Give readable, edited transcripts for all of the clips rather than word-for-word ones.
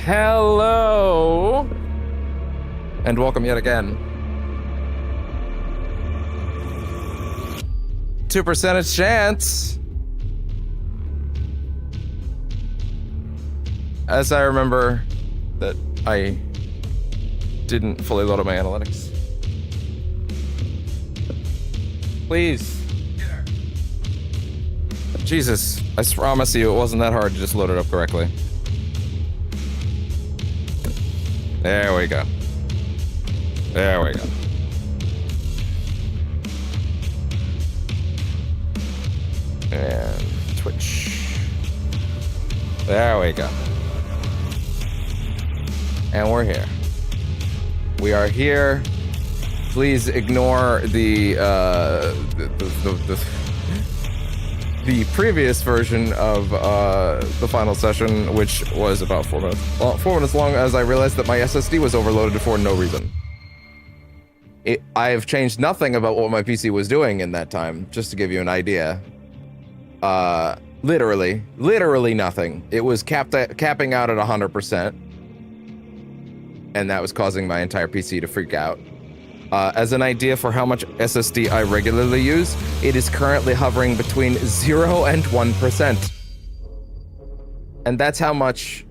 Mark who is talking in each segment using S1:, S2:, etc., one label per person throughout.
S1: Hello, and welcome yet again to Percentage Chance. As I remember that I didn't fully load up my analytics. Please. Jesus, I promise you it wasn't that hard to just load it up correctly. There we go. There we go. And Twitch. There we go. And we're here. We are here. Please ignore the previous version of the final session, which was about 4 minutes. Well, 4 minutes long, as I realized that my SSD was overloaded for no reason. I've changed nothing about what my PC was doing in that time, just to give you an idea. Literally nothing. It was capping out at 100%, and that was causing my entire PC to freak out. As an idea for how much SSD I regularly use, it is currently hovering between 0 and 1%. And that's how much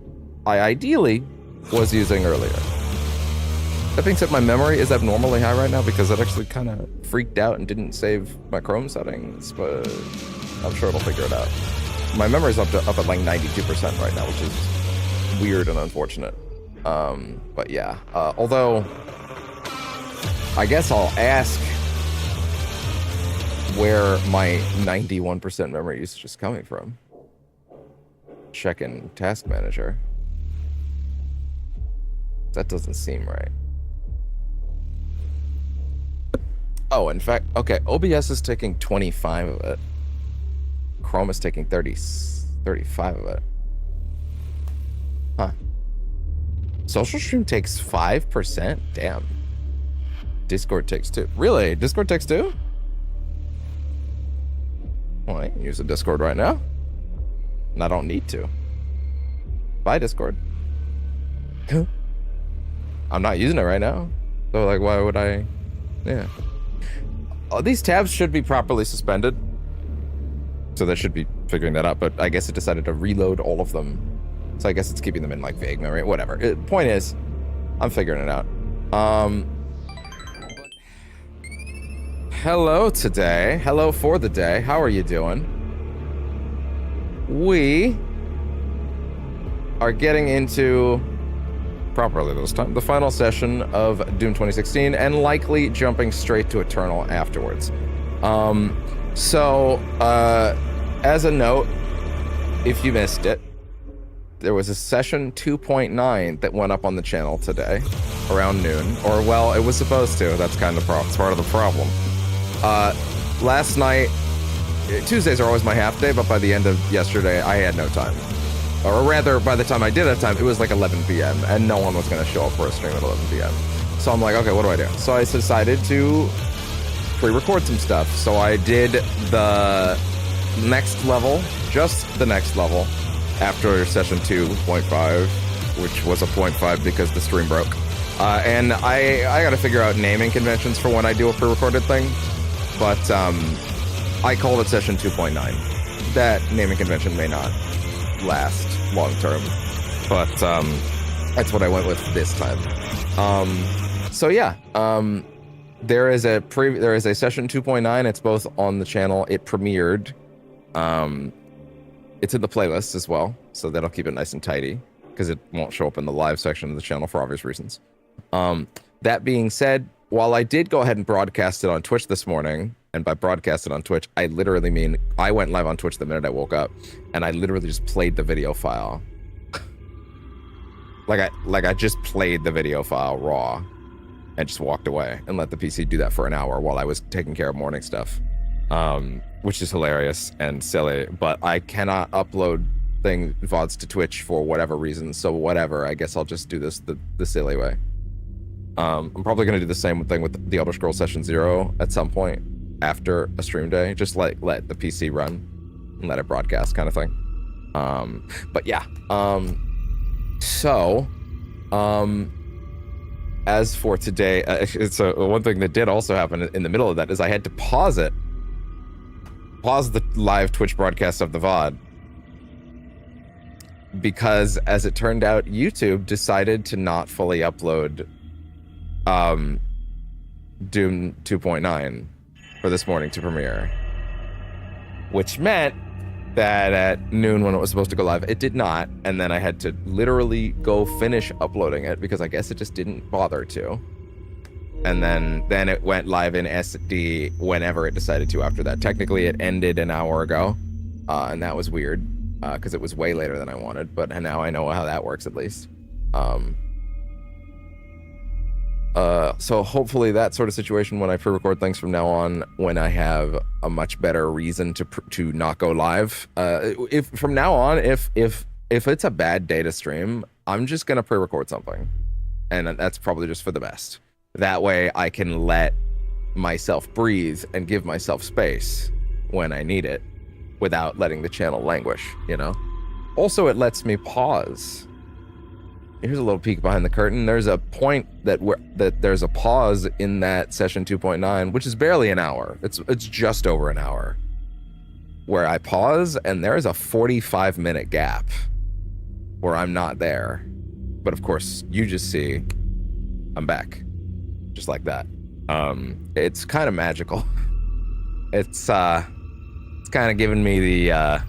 S1: I ideally was using earlier. That being said, my memory is abnormally high right now because it actually kind of freaked out and didn't save my Chrome settings, but I'm sure it'll figure it out. My memory's up at like 92% right now, which is weird and unfortunate. But yeah, although I guess I'll ask where my 91% memory usage is coming from. Check in Task Manager. That doesn't seem right. Oh, in fact, okay, OBS is taking 25 of it. Chrome is taking 35 of it. Huh. Social Stream takes 5%? Damn. Discord takes 2. Really? Discord takes 2? Well, I can use a Discord right now. And I don't need to. Bye, Discord. I'm not using it right now. So, like, why would I? Yeah. Oh, these tabs should be properly suspended. So they should be figuring that out, but I guess it decided to reload all of them. So I guess it's keeping them in, like, vague memory. Whatever. Point is, I'm figuring it out. Hello today. Hello for the day. How are you doing? We are getting into, properly this time, the final session of Doom 2016 and likely jumping straight to Eternal afterwards. As a note, if you missed it, there was a session 2.9 that went up on the channel today around noon, or well, it was supposed to. That's kind of it's part of the problem. Last night, Tuesdays are always my half day, but by the end of yesterday, I had no time. Or rather, by the time I did have time, it was like 11 p.m. and no one was going to show up for a stream at 11 p.m. So I'm like, okay, what do I do? So I decided to pre-record some stuff. So I did the next level, just the next level, after session 2.5, which was a 0.5 because the stream broke. And I got to figure out naming conventions for when I do a pre-recorded thing. But I called it session 2.9. That naming convention may not last long term, but that's what I went with this time. So yeah, there is a session 2.9. It's both on the channel. It premiered. It's in the playlist as well, so that'll keep it nice and tidy because it won't show up in the live section of the channel for obvious reasons. That being said, while I did go ahead and broadcast it on Twitch this morning, and by broadcast it on Twitch, I literally mean I went live on Twitch the minute I woke up, and I literally just played the video file. like I just played the video file raw, and just walked away and let the PC do that for an hour while I was taking care of morning stuff, which is hilarious and silly. But I cannot upload VODs to Twitch for whatever reason, so whatever. I guess I'll just do this the silly way. I'm probably going to do the same thing with the Elder Scrolls Session 0 at some point after a stream day. Just let the PC run and let it broadcast kind of thing. But yeah, So, as for today, it's one thing that did also happen in the middle of that is I had to pause the live Twitch broadcast of the VOD, because as it turned out, YouTube decided to not fully upload Doom 2.9 for this morning to premiere, which meant that at noon when it was supposed to go live, it did not, and then I had to literally go finish uploading it because I guess it just didn't bother to. And then it went live in SD whenever it decided to after that. Technically, it ended an hour ago, and that was weird because it was way later than I wanted, but now I know how that works at least. So hopefully that sort of situation when I pre-record things from now on, when I have a much better reason to not go live. If from now on, if it's a bad day to stream, I'm just gonna pre-record something, and that's probably just for the best. That way I can let myself breathe and give myself space when I need it, without letting the channel languish. You know. Also, it lets me pause. Here's a little peek behind the curtain. There's a point that there's a pause in that session 2.9, which is barely an hour. It's just over an hour, where I pause and there's a 45-minute gap where I'm not there. But of course, you just see I'm back, just like that. It's kind of magical. It's kind of giving me the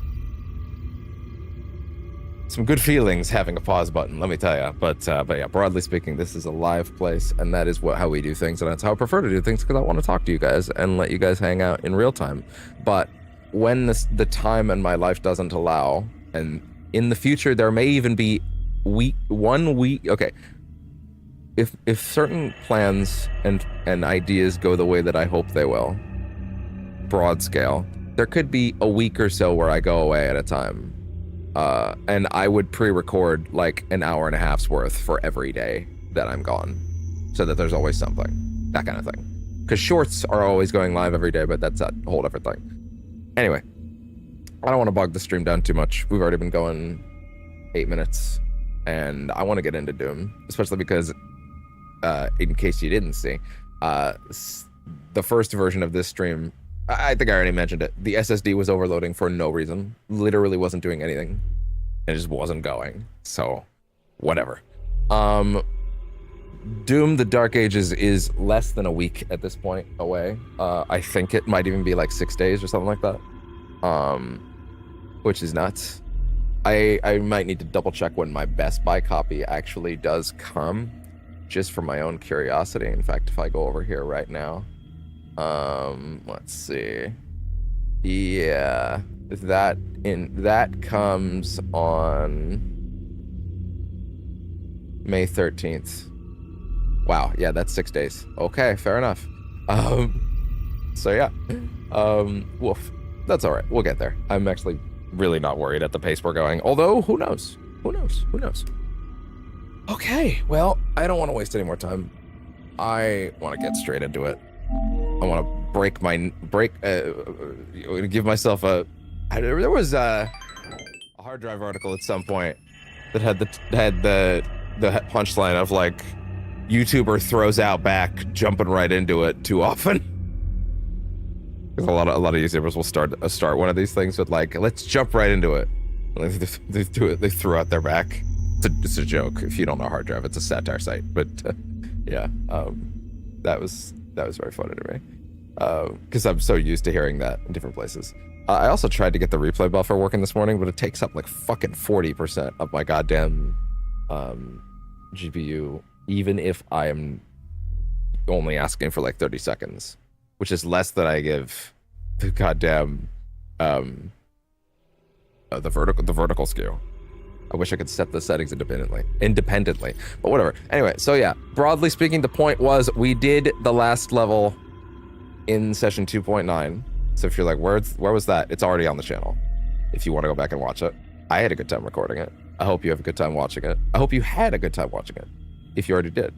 S1: some good feelings having a pause button, let me tell you. But yeah, broadly speaking, this is a live place, and that is how we do things, and that's how I prefer to do things, because I want to talk to you guys and let you guys hang out in real time. But when the time in my life doesn't allow, and in the future there may even be 1 week. Okay, if certain plans and ideas go the way that I hope they will, broad scale, there could be a week or so where I go away at a time. And I would pre-record like an hour and a half's worth for every day that I'm gone, so that there's always something, that kind of thing. Because shorts are always going live every day, but that's a whole different thing. Anyway, I don't want to bog the stream down too much. We've already been going 8 minutes, and I want to get into Doom, especially because, in case you didn't see, the first version of this stream, I think I already mentioned it. The SSD was overloading for no reason. Literally wasn't doing anything. It just wasn't going. So, whatever. Doom: The Dark Ages is less than a week at this point away. I think it might even be like 6 days or something like that. Which is nuts. I might need to double check when my Best Buy copy actually does come, just for my own curiosity. In fact, if I go over here right now, let's see. Yeah, that comes on May 13th. Wow, yeah, that's 6 days. Okay, fair enough. So yeah, woof. That's all right. We'll get there. I'm actually really not worried at the pace we're going. Although, who knows? Who knows? Who knows? Okay, well, I don't want to waste any more time. I want to get straight into it. I want to give myself there was a hard drive article at some point that had the punchline of like, YouTuber throws out back, jumping right into it too often. Because a lot of YouTubers will start one of these things with like, let's jump right into it. And they do it. They threw out their back. It's a joke. If you don't know hard drive, it's a satire site. But yeah, that was very funny to me, because I'm so used to hearing that in different places. I also tried to get the replay buffer working this morning, but it takes up like fucking 40% of my goddamn GPU, even if I am only asking for like 30 seconds, which is less than I give the goddamn the vertical skew. I wish I could set the settings independently, but whatever. Anyway, so yeah, broadly speaking, the point was we did the last level in session 2.9. So if you're like, where was that? It's already on the channel. If you want to go back and watch it, I had a good time recording it. I hope you have a good time watching it. I hope you had a good time watching it, if you already did.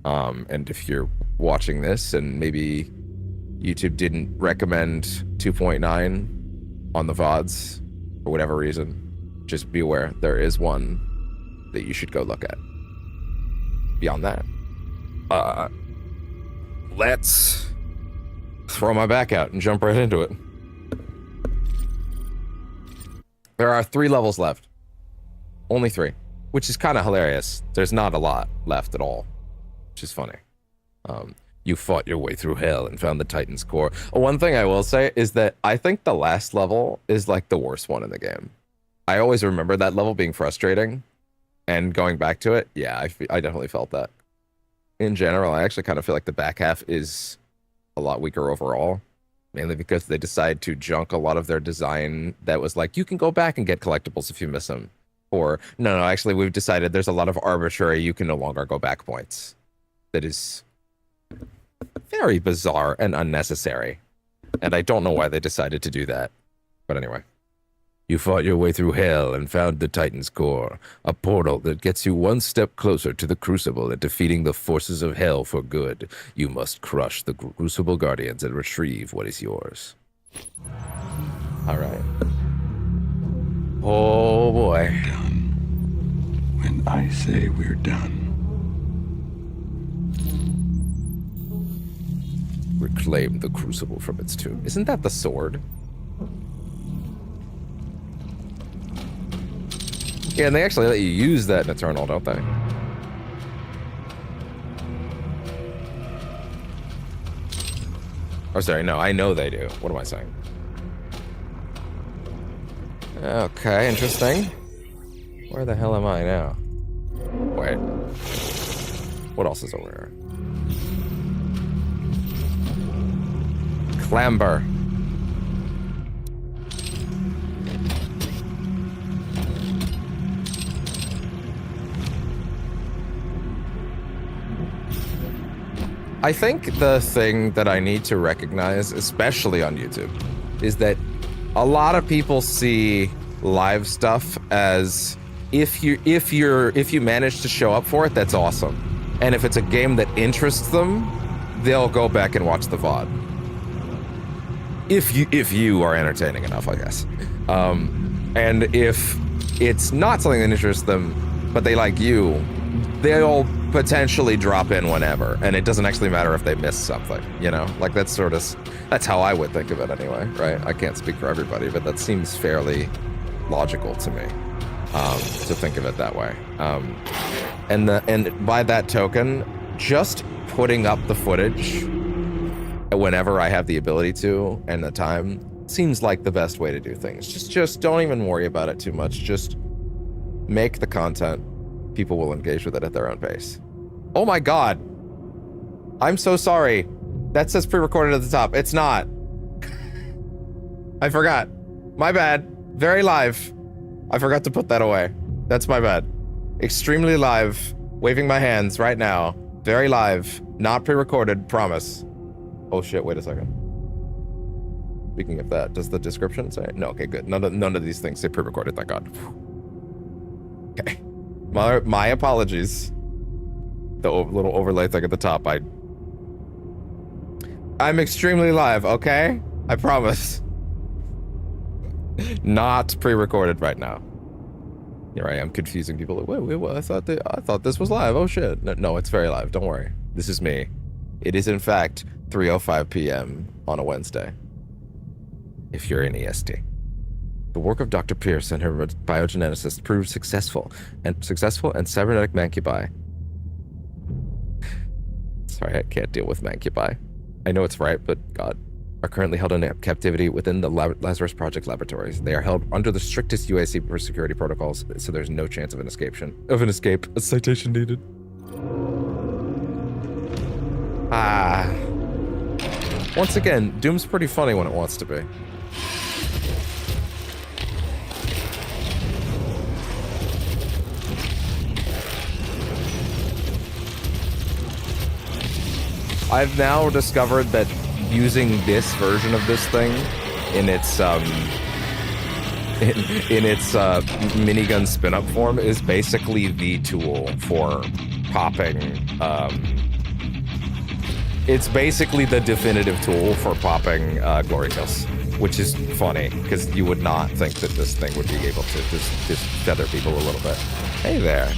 S1: And if you're watching this and maybe YouTube didn't recommend 2.9 on the VODs for whatever reason, just be aware there is one that you should go look at. Beyond that, let's throw my back out and jump right into it. There are 3 levels left. Only 3, which is kind of hilarious. There's not a lot left at all, which is funny. You fought your way through hell and found the Titan's core. One thing I will say is that I think the last level is like the worst one in the game. I always remember that level being frustrating, and going back to it, yeah, I definitely felt that. In general, I actually kind of feel like the back half is a lot weaker overall, mainly because they decide to junk a lot of their design that was like, you can go back and get collectibles if you miss them. Or, no, actually, we've decided there's a lot of arbitrary, you can no longer go back points. That is very bizarre and unnecessary. And I don't know why they decided to do that. But anyway. You fought your way through hell and found the Titan's core, a portal that gets you one step closer to the Crucible and defeating the forces of hell for good. You must crush the Crucible Guardians and retrieve what is yours. All right. Oh boy.
S2: Done. When I say we're done.
S1: Reclaim the Crucible from its tomb. Isn't that the sword? Yeah, and they actually let you use that in Eternal, don't they? Oh, sorry, no, I know they do. What am I saying? Okay, interesting. Where the hell am I now? Wait. What else is over here? Clamber. I think the thing that I need to recognize, especially on YouTube, is that a lot of people see live stuff as if you manage to show up for it, that's awesome. And if it's a game that interests them, they'll go back and watch the VOD. If you are entertaining enough, I guess. And if it's not something that interests them, but they like you, they'll potentially drop in whenever, and it doesn't actually matter if they miss something, you know? Like, that's how I would think of it anyway, right? I can't speak for everybody, but that seems fairly logical to me, to think of it that way. And by that token, just putting up the footage whenever I have the ability to and the time seems like the best way to do things. Just don't even worry about it too much. Just make the content. People will engage with it at their own pace. Oh my god. I'm so sorry. That says pre-recorded at the top. It's not. I forgot. My bad. Very live. I forgot to put that away. That's my bad. Extremely live. Waving my hands right now. Very live. Not pre-recorded. Promise. Oh shit, wait a second. Speaking of that, does the description say? No, okay, good. None of these things say pre-recorded, thank god. Okay. My apologies. The little overlay thing at the top, I'm extremely live, okay? I promise. Not pre-recorded right now. Here I am confusing people. Like, wait, I thought this was live. Oh shit. No, it's very live. Don't worry. This is me. It is in fact 3:05 p.m. on a Wednesday. If you're in EST. The work of Dr. Pierce and her biogeneticist proved successful and cybernetic mancubi. Sorry, I can't deal with mancubi. I know it's right, but God. Are currently held in captivity within the Lazarus Project laboratories. They are held under the strictest UAC security protocols, so there's no chance of an escape. A citation needed. Once again, Doom's pretty funny when it wants to be. I've now discovered that using this version of this thing in its minigun spin-up form is basically the tool for popping. It's basically the definitive tool for popping glory kills. which is funny because you would not think that this thing would be able to just feather people a little bit. Hey there.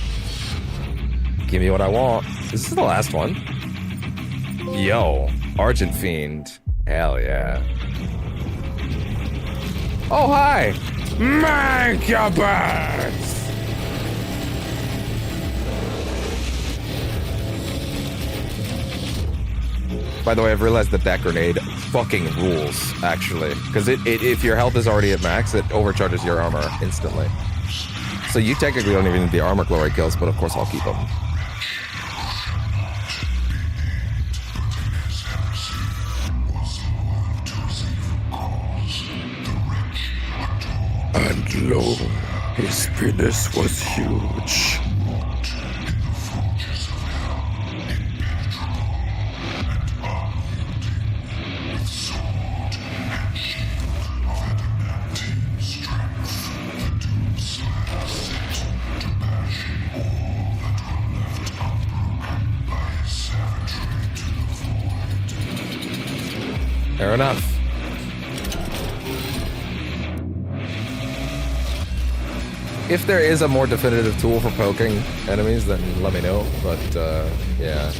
S1: Give me what I want. This is the last one. Yo, Argent Fiend. Hell yeah. Oh, hi! Mancubus! By the way, I've realized that grenade fucking rules, actually. Because if your health is already at max, it overcharges your armor instantly. So you technically don't even need the armor glory kills, but of course I'll keep them.
S2: And lo, his penis was huge.
S1: Fair enough. If there is a more definitive tool for poking enemies, then let me know, but, yeah.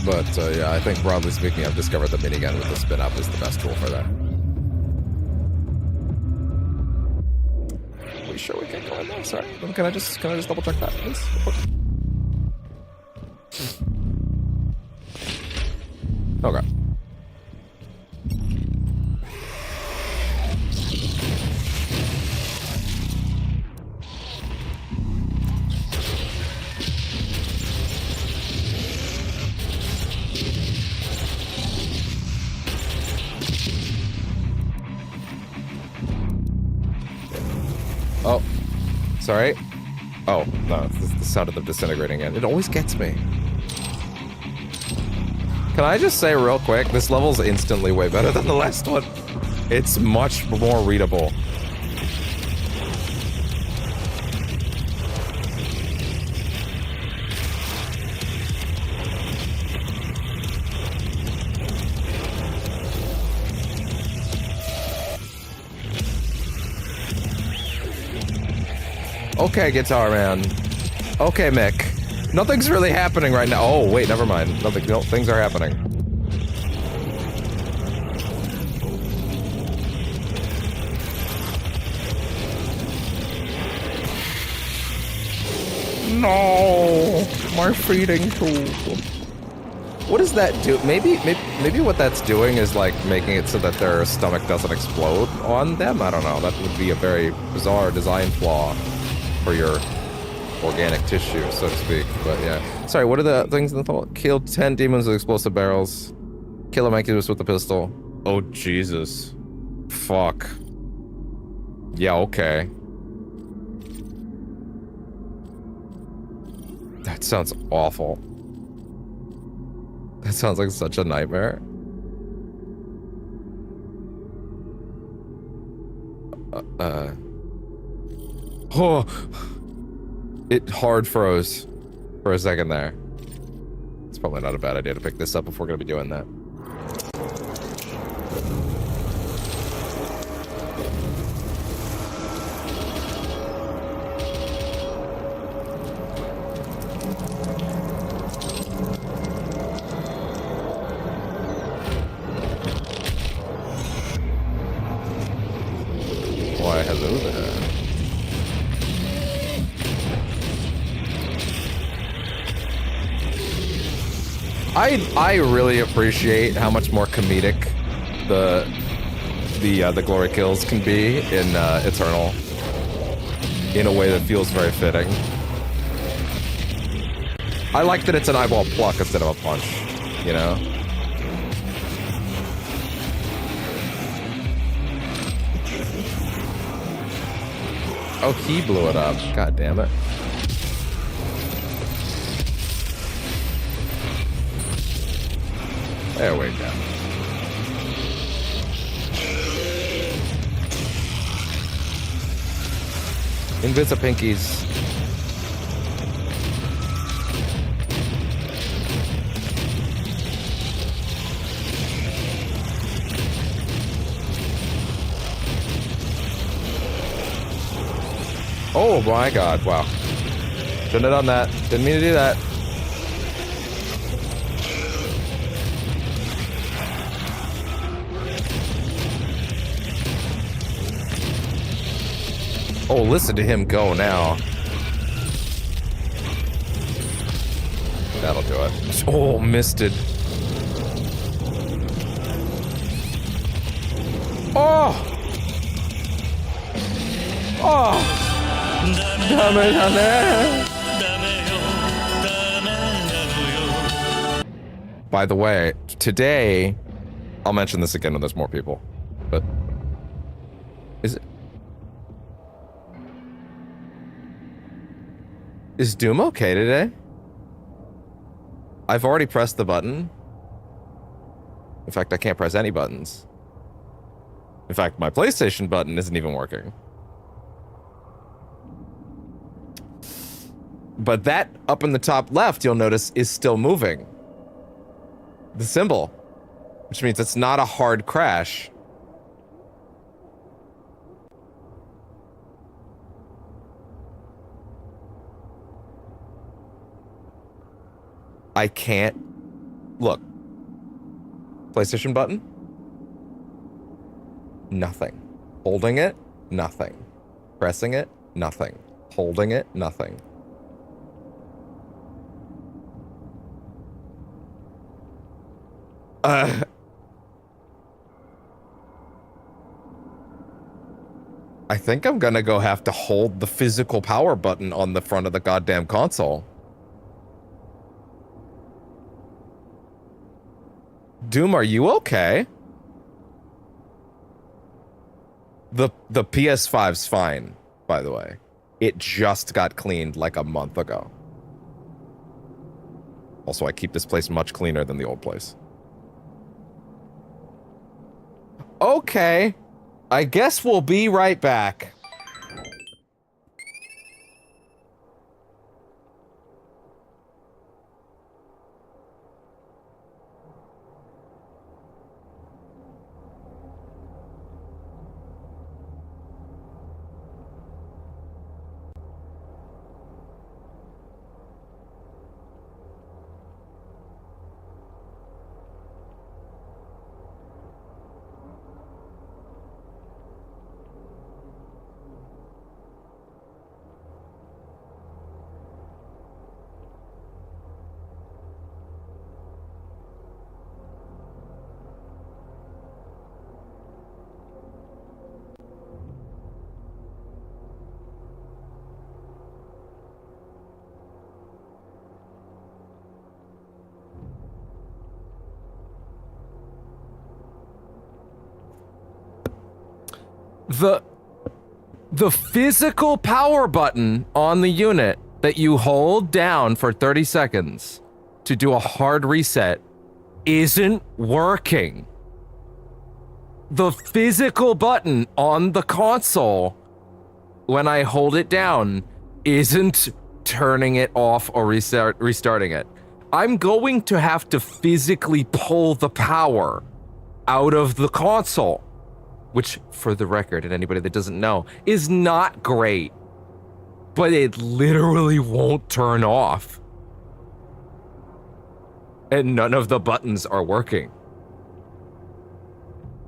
S1: But, yeah, I think broadly speaking, I've discovered the minigun with the spin-up is the best tool for that. Are we sure we can go in there? Sorry. Can I just double check that, please? Okay. Oh, sorry. Oh, no, it's the sound of them disintegrating in. It always gets me. Can I just say real quick, this level's instantly way better than the last one. It's much more readable. Okay, Guitar Man. Okay, Mick. Nothing's really happening right now. Oh, wait, never mind. Nothing. No, things are happening. No, my feeding tube. What does that do? Maybe what that's doing is like making it so that their stomach doesn't explode on them. I don't know. That would be a very bizarre design flaw for your organic tissue, so to speak, but yeah. Sorry, what are the things in the thought? Kill 10 demons with explosive barrels. Kill a Mancubus with a pistol. Oh, Jesus. Fuck. Yeah, okay. That sounds awful. That sounds like such a nightmare. Oh! It hard froze for a second there. It's probably not a bad idea to pick this up if we're going to be doing that. Why, hello there. I really appreciate how much more comedic the glory kills can be in Eternal, in a way that feels very fitting. I like that it's an eyeball pluck instead of a punch, you know? Oh, he blew it up. God damn it. There we go. Invisi-Pinkies. Oh my god, wow. Shouldn't have done that. Didn't mean to do that. Oh, listen to him go now. That'll do it. Oh, missed it. Oh! Oh! By the way, today, I'll mention this again when there's more people, but is Doom okay today? I've already pressed the button. In fact, I can't press any buttons. In fact, my PlayStation button isn't even working. But that up in the top left, you'll notice, is still moving. The symbol. Which means it's not a hard crash. I can't... Look. PlayStation button? Nothing. Holding it? Nothing. Pressing it? Nothing. Holding it? Nothing. I think I'm gonna go have to hold the physical power button on the front of the goddamn console. Doom, are you okay? The PS5's fine, by the way. It just got cleaned like a month ago. Also, I keep this place much cleaner than the old place. Okay. I guess we'll be right back. The physical power button on the unit that you hold down for 30 seconds to do a hard reset isn't working. The physical button on the console, when I hold it down, isn't turning it off or restarting it. I'm going to have to physically pull the power out of the console. Which, for the record, and anybody that doesn't know, is not great. But it literally won't turn off. And none of the buttons are working.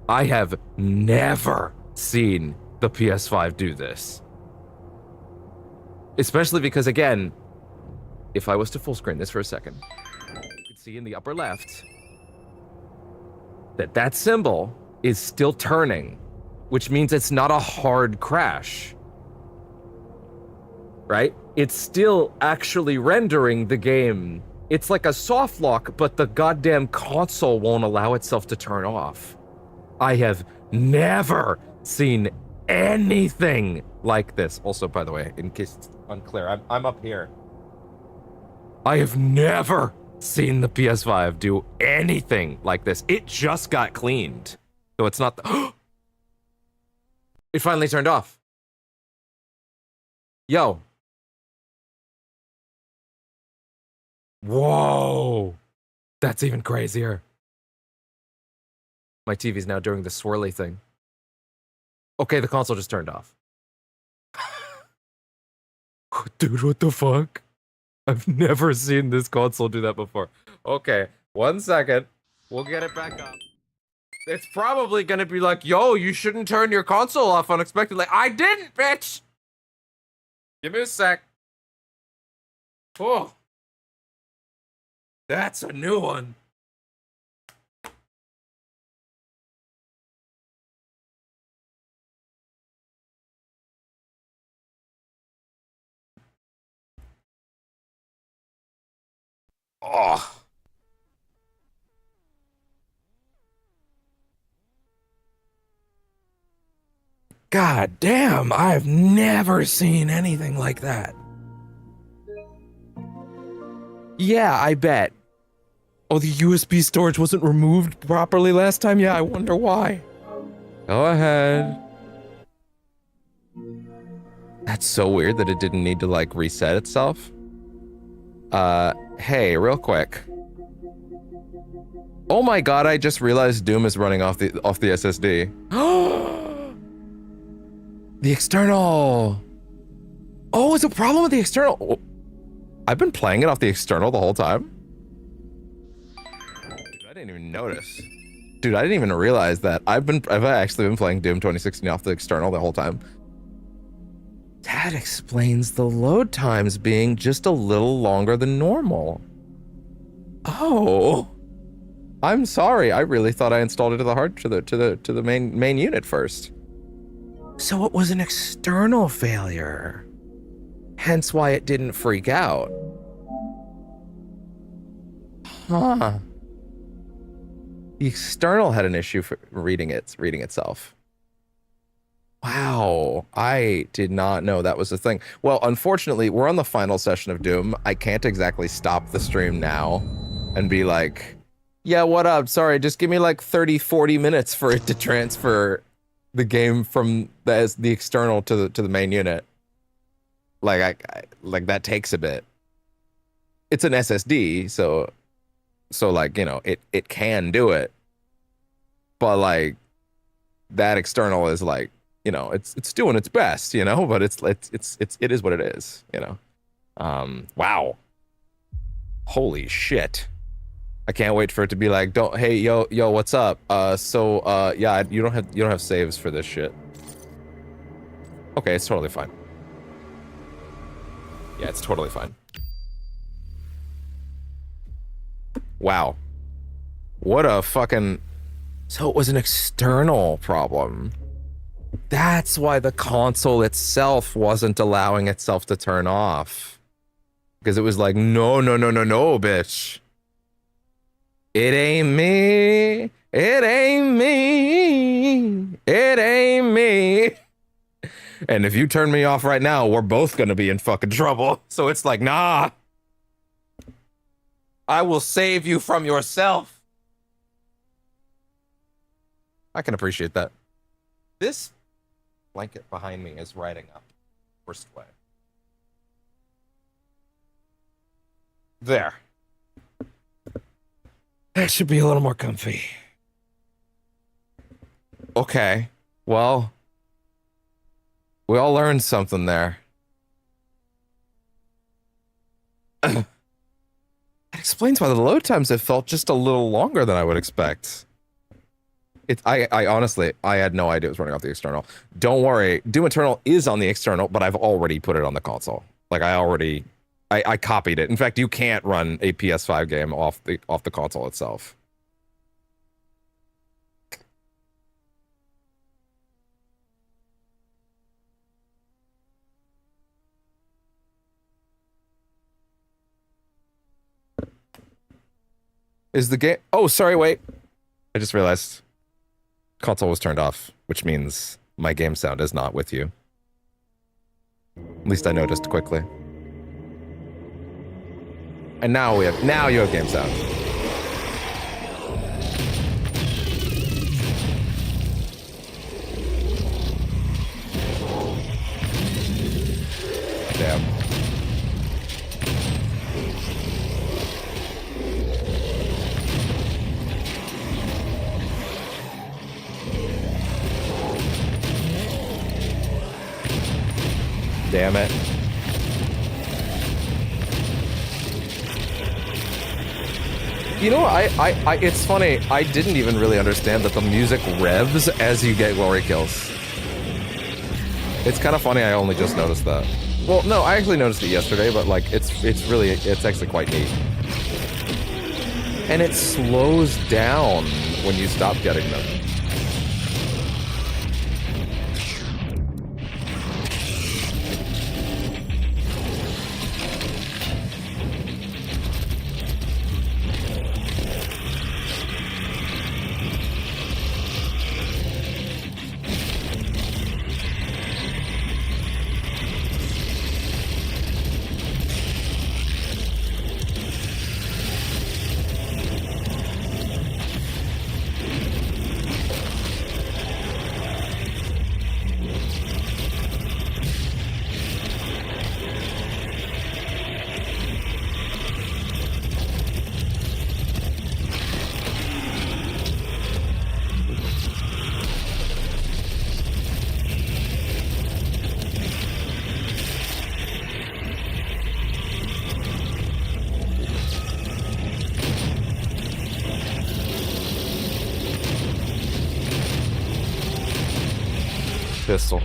S1: I have never seen the PS5 do this. Especially because, again, if I was to full screen this for a second, you could see in the upper left that that symbol is still turning, which means it's not a hard crash. Right? It's still actually rendering the game. It's like a soft lock, but the goddamn console won't allow itself to turn off. I have never seen anything like this. Also, by the way, in case it's unclear, I'm up here. I have never seen the PS5 do anything like this. It just got cleaned. So it's not the it finally turned off. Yo. Whoa. That's even crazier. My TV's now doing the swirly thing. Okay, the console just turned off. Dude, what the fuck? I've never seen this console do that before. Okay, 1 second. We'll get it back up. It's probably gonna be like, yo, you shouldn't turn your console off unexpectedly. I didn't, bitch! Give me a sec. Oh. That's a new one. Oh. God damn, I've never seen anything like that. Yeah, I bet. Oh, the USB storage wasn't removed properly last time? Yeah, I wonder why. Go ahead. That's so weird that it didn't need to, like, reset itself. Hey, real quick. Oh my god, I just realized Doom is running off the SSD. The external. Oh, it's a problem with the external. Oh, I've been playing it off the external the whole time. Dude, I didn't even notice. Dude, I didn't even realize that. I've actually been playing Doom 2016 off the external the whole time. That explains the load times being just a little longer than normal. Oh. I'm sorry. I really thought I installed it to the main unit first. So it was an external failure. Hence why it didn't freak out. Huh. The external had an issue for reading itself. Wow, I did not know that was a thing. Well, unfortunately, we're on the final session of Doom. I can't exactly stop the stream now and be like, yeah, what up? Sorry, just give me like 30, 40 minutes for it to transfer the game from the external to the main unit. Like like that takes a bit. It's an SSD, so like, you know, it can do it. But like that external is like, you know, it's doing its best, you know, but it is what it is, you know. Wow. Holy shit. I can't wait for it to be like, hey, yo, what's up? Yeah, you don't have saves for this shit. Okay, it's totally fine. Yeah, it's totally fine. Wow. What a fucking... So it was an external problem. That's why the console itself wasn't allowing itself to turn off. Because it was like, no, bitch. It ain't me. It ain't me. It ain't me. And if you turn me off right now, we're both gonna be in fucking trouble. So it's like, nah. I will save you from yourself. I can appreciate that. This blanket behind me is riding up. Worst way. There. That should be a little more comfy. Okay. Well, we all learned something there. That explains why the load times have felt just a little longer than I would expect. I honestly, I had no idea it was running off the external. Don't worry, Doom Eternal is on the external, but I've already put it on the console. Like I copied it. In fact, you can't run a PS5 game off the console itself. Is the game... Oh, sorry, wait. I just realized console was turned off, which means my game sound is not with you. At least I noticed quickly. And now you have game sound. Damn. Damn it. You know, it's funny. I didn't even really understand that the music revs as you get glory kills. It's kind of funny. I only just noticed that. Well, no, I actually noticed it yesterday, but like, it's actually quite neat. And it slows down when you stop getting them. Pistol.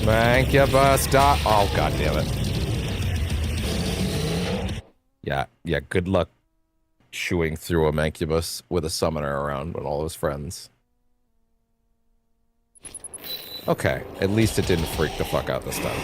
S1: Mancubus stop. Oh, god damn it. Yeah, good luck chewing through a Mancubus with a summoner around with all his friends. Okay, at least it didn't freak the fuck out this time.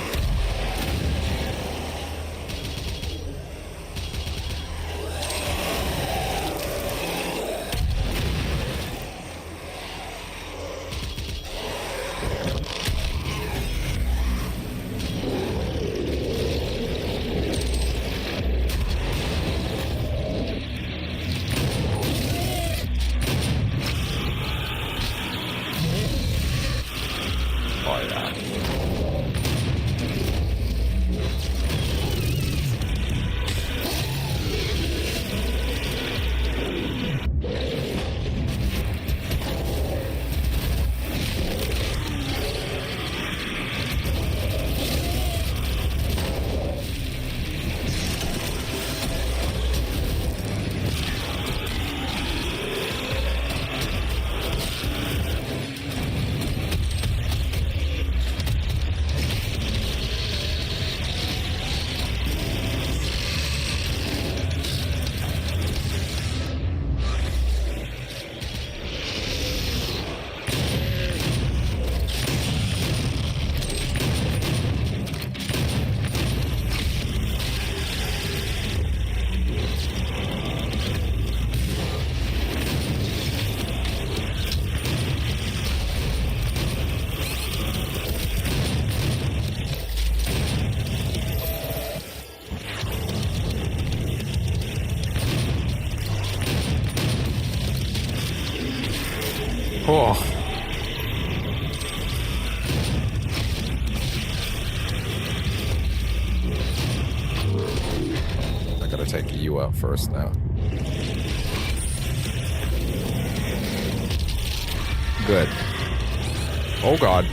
S1: Oh. I gotta take you out first now. Good. Oh god.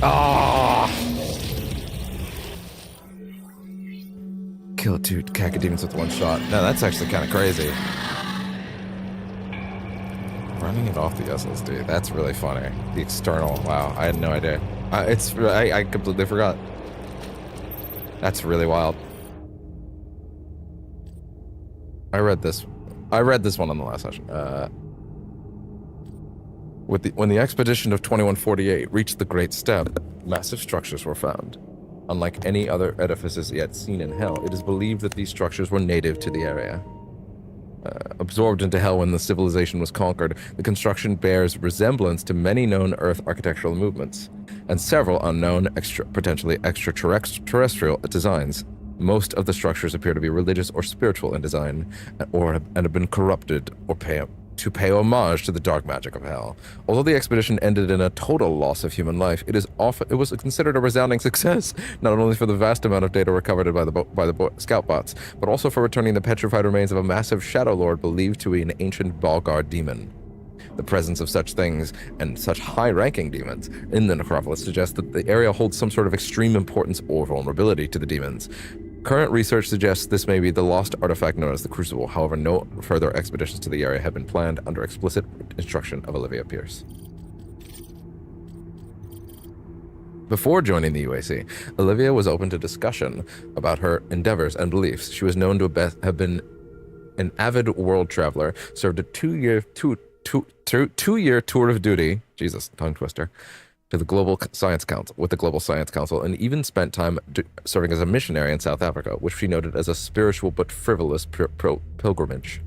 S1: Ah. Kill 2 cacodemons with 1 shot. No, that's actually kind of crazy. Running it off the SSD. That's really funny. The external. Wow, I had no idea. I completely forgot. That's really wild. I read this one on the last session. When the expedition of 2148 reached the Great Step, massive structures were found. Unlike any other edifices yet seen in Hell, it is believed that these structures were native to the area. Absorbed into Hell when the civilization was conquered, the construction bears resemblance to many known Earth architectural movements, and several unknown, potentially extraterrestrial designs. Most of the structures appear to be religious or spiritual in design, and have been corrupted or to pay homage to the dark magic of hell. Although the expedition ended in a total loss of human life, it was considered a resounding success, not only for the vast amount of data recovered by the scout bots, but also for returning the petrified remains of a massive Shadow Lord believed to be an ancient Balgar demon. The presence of such things, and such high-ranking demons, in the necropolis suggests that the area holds some sort of extreme importance or vulnerability to the demons. Current research suggests this may be the lost artifact known as the Crucible. However, no further expeditions to the area have been planned under explicit instruction of Olivia Pierce. Before joining the UAC, Olivia was open to discussion about her endeavors and beliefs. She was known to have been an avid world traveler, served a two-year tour of duty, Jesus, tongue twister, to the Global Science Council, with the Global Science Council, and even spent time serving as a missionary in South Africa, which she noted as a spiritual but frivolous pilgrimage.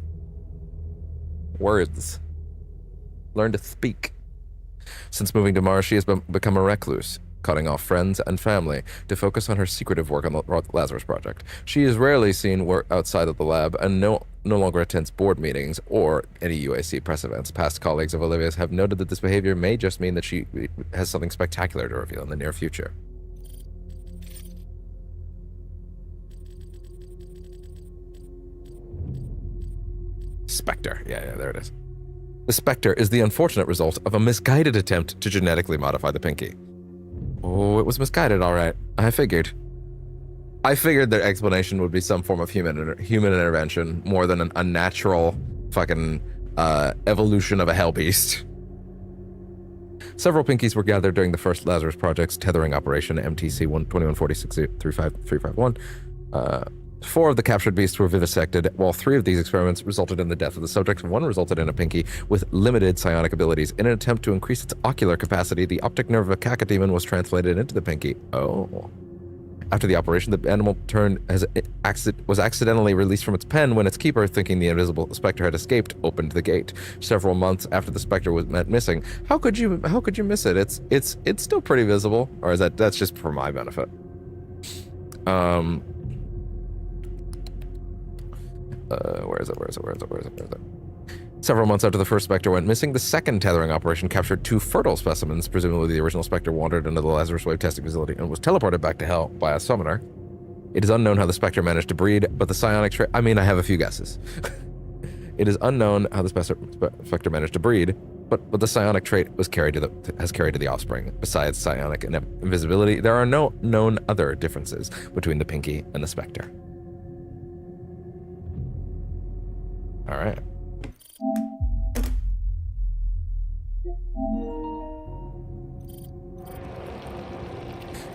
S1: Words. Learn to speak. Since moving to Mars, she has become a recluse, cutting off friends and family to focus on her secretive work on the Lazarus Project. She is rarely seen work outside of the lab and no longer attends board meetings or any UAC press events. Past colleagues of Olivia's have noted that this behavior may just mean that she has something spectacular to reveal in the near future. Spectre. Yeah, there it is. The Spectre is the unfortunate result of a misguided attempt to genetically modify the Pinky. Oh, it was misguided, all right. I figured their explanation would be some form of human intervention more than an unnatural fucking evolution of a hell beast. Several Pinkies were gathered during the first Lazarus Project's tethering operation, MTC 2146-351. 4 of the captured beasts were vivisected, while 3 of these experiments resulted in the death of the subject. 1 resulted in a Pinky with limited psionic abilities. In an attempt to increase its ocular capacity, the optic nerve of a cacodemon was translated into the Pinky. Oh. After the operation, the animal was accidentally released from its pen when its keeper, thinking the invisible Spectre had escaped, opened the gate. Several months after the Spectre was missing. How could you miss it? It's still pretty visible, or is that's just for my benefit? Where is it? Several months after the first Spectre went missing, the second tethering operation captured 2 fertile specimens. Presumably the original Spectre wandered into the Lazarus Wave testing facility and was teleported back to Hell by a summoner. It is unknown how the Spectre managed to breed, but the psionic trait... I mean, I have a few guesses. It is unknown how the Spectre managed to breed, but the psionic trait has carried to the offspring. Besides psionic invisibility, there are no known other differences between the Pinky and the Spectre. All right.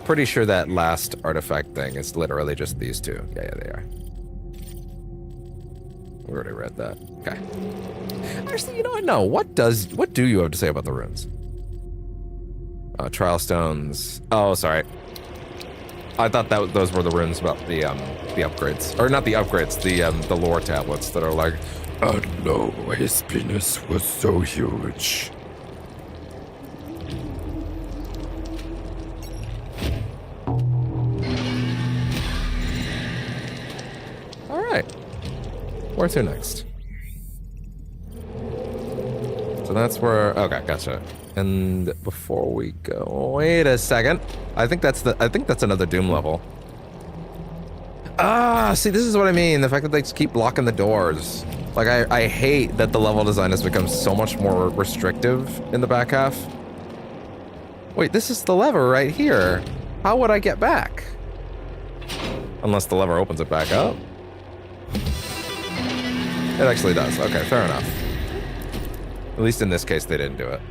S1: Pretty sure that last artifact thing is literally just these 2. Yeah, they are. We already read that. Okay. Actually, you know what? No. What do you have to say about the runes? Trial stones. Oh, sorry. I thought those were the runes about the upgrades, or not the upgrades, the lore tablets that are like,
S2: and no, his penis was so huge.
S1: All right. Where to next? So that's where. Okay, gotcha. And before we go, wait a second. I think that's another Doom level. Ah, see, this is what I mean. The fact that they just keep blocking the doors. Like, I hate that the level design has become so much more restrictive in the back half. Wait, this is the lever right here. How would I get back? Unless the lever opens it back up. It actually does. Okay, fair enough. At least in this case, they didn't do it.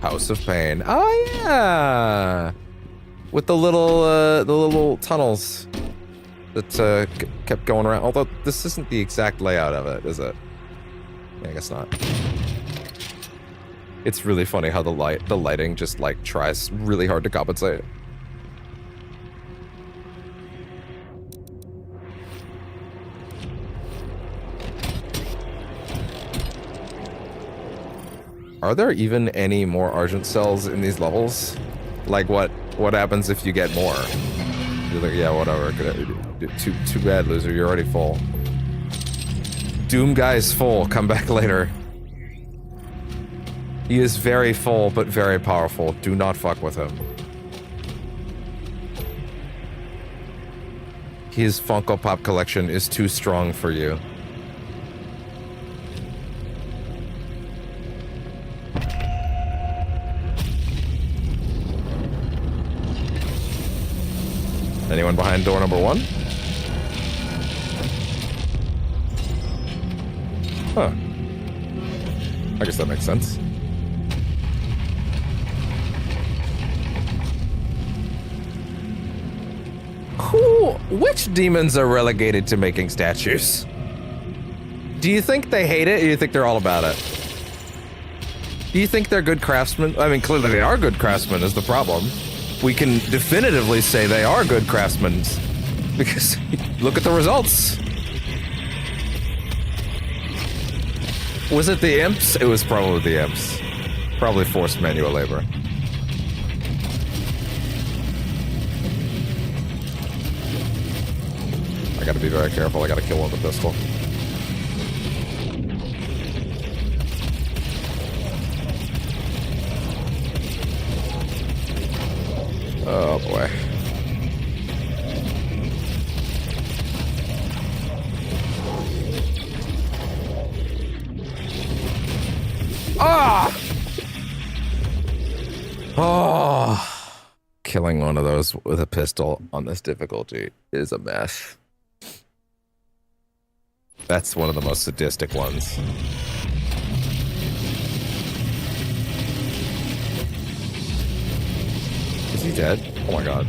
S1: House of Pain. Oh, yeah! With the little tunnels that kept going around. Although this isn't the exact layout of it, is it? Yeah, I guess not. It's really funny how the lighting just like tries really hard to compensate. Are there even any more Argent cells in these levels? Like what happens if you get more? You're like, yeah, whatever. Too bad, loser. You're already full. Doom guy's full. Come back later. He is very full, but very powerful. Do not fuck with him. His Funko Pop collection is too strong for you. Anyone behind door number 1? Huh. I guess that makes sense. Which demons are relegated to making statues? Do you think they hate it, or do you think they're all about it? Do you think they're good craftsmen? I mean, clearly they are good craftsmen is the problem. We can definitively say they are good craftsmen, because look at the results. Was it the imps? It was probably the imps. Probably forced manual labor. I gotta be very careful. I gotta kill one with a pistol. Oh boy. Ah! Oh! Killing one of those with a pistol on this difficulty is a mess. That's one of the most sadistic ones. Is he dead? Oh my god.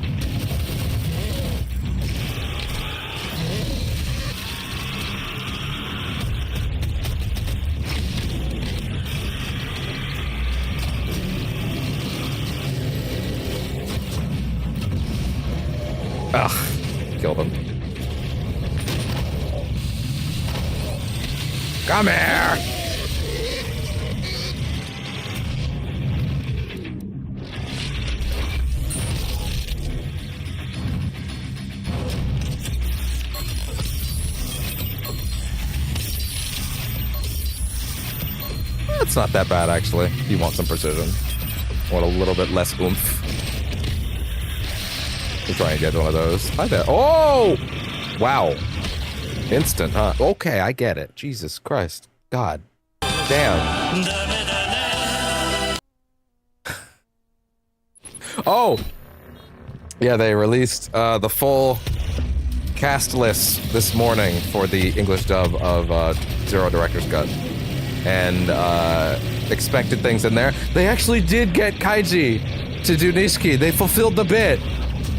S1: Ugh. Killed him. Come here! That's not that bad, actually. You want some precision. Want a little bit less oomph. We'll try and get one of those. Hi there. Oh! Wow. Instant, huh? Okay, I get it. Jesus Christ. God. Damn. Oh! Yeah, they released the full cast list this morning for the English dub of Zero Director's Cut. And expected things in there. They actually did get Kaiji to do Nishiki. They fulfilled the bit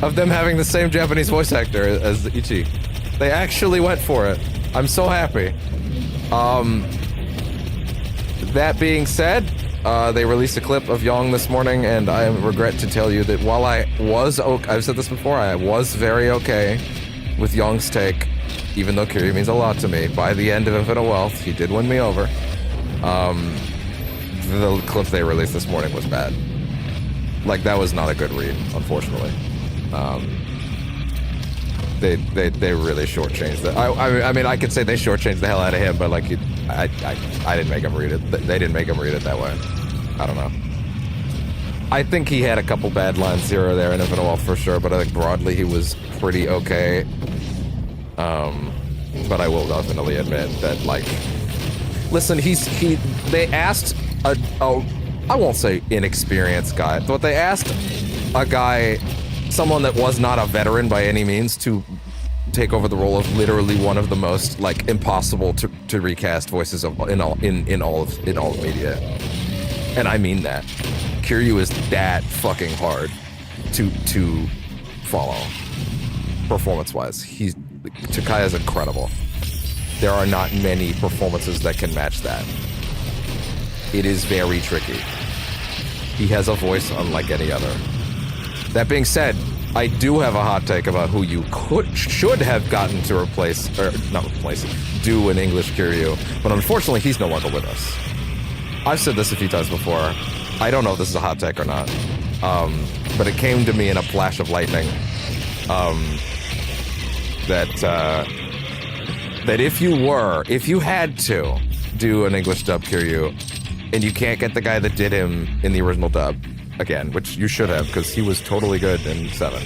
S1: of them having the same Japanese voice actor as Ichi. They actually went for it. I'm so happy. That being said, they released a clip of Yong this morning, and I regret to tell you that while I was okay, I've said this before, I was very okay with Yong's take, even though Kiryu means a lot to me. By the end of Infinite Wealth, he did win me over. The clip they released this morning was bad. Like, that was not a good read, unfortunately. They really shortchanged that. I mean, I could say they shortchanged the hell out of him, but like, I didn't make him read it. They didn't make him read it that way. I don't know. I think he had a couple bad lines here or there in Infinite Wealth for sure, but I think broadly he was pretty okay. But I will definitely admit that, like, listen, they asked I won't say inexperienced guy, but they asked a guy, someone that was not a veteran by any means, to take over the role of literally one of the most, like, impossible to recast voices of in all of media. And I mean that. Kiryu is that fucking hard to follow, performance-wise. Takaya's incredible. There are not many performances that can match that. It is very tricky. He has a voice unlike any other. That being said, I do have a hot take about who you should have gotten to replace, or not replace, do an English Kiryu, but unfortunately he's no longer with us. I've said this a few times before. I don't know if this is a hot take or not, but it came to me in a flash of lightning That if you had to do an English dub Kiryu, and you can't get the guy that did him in the original dub, again, which you should have, because he was totally good in 7.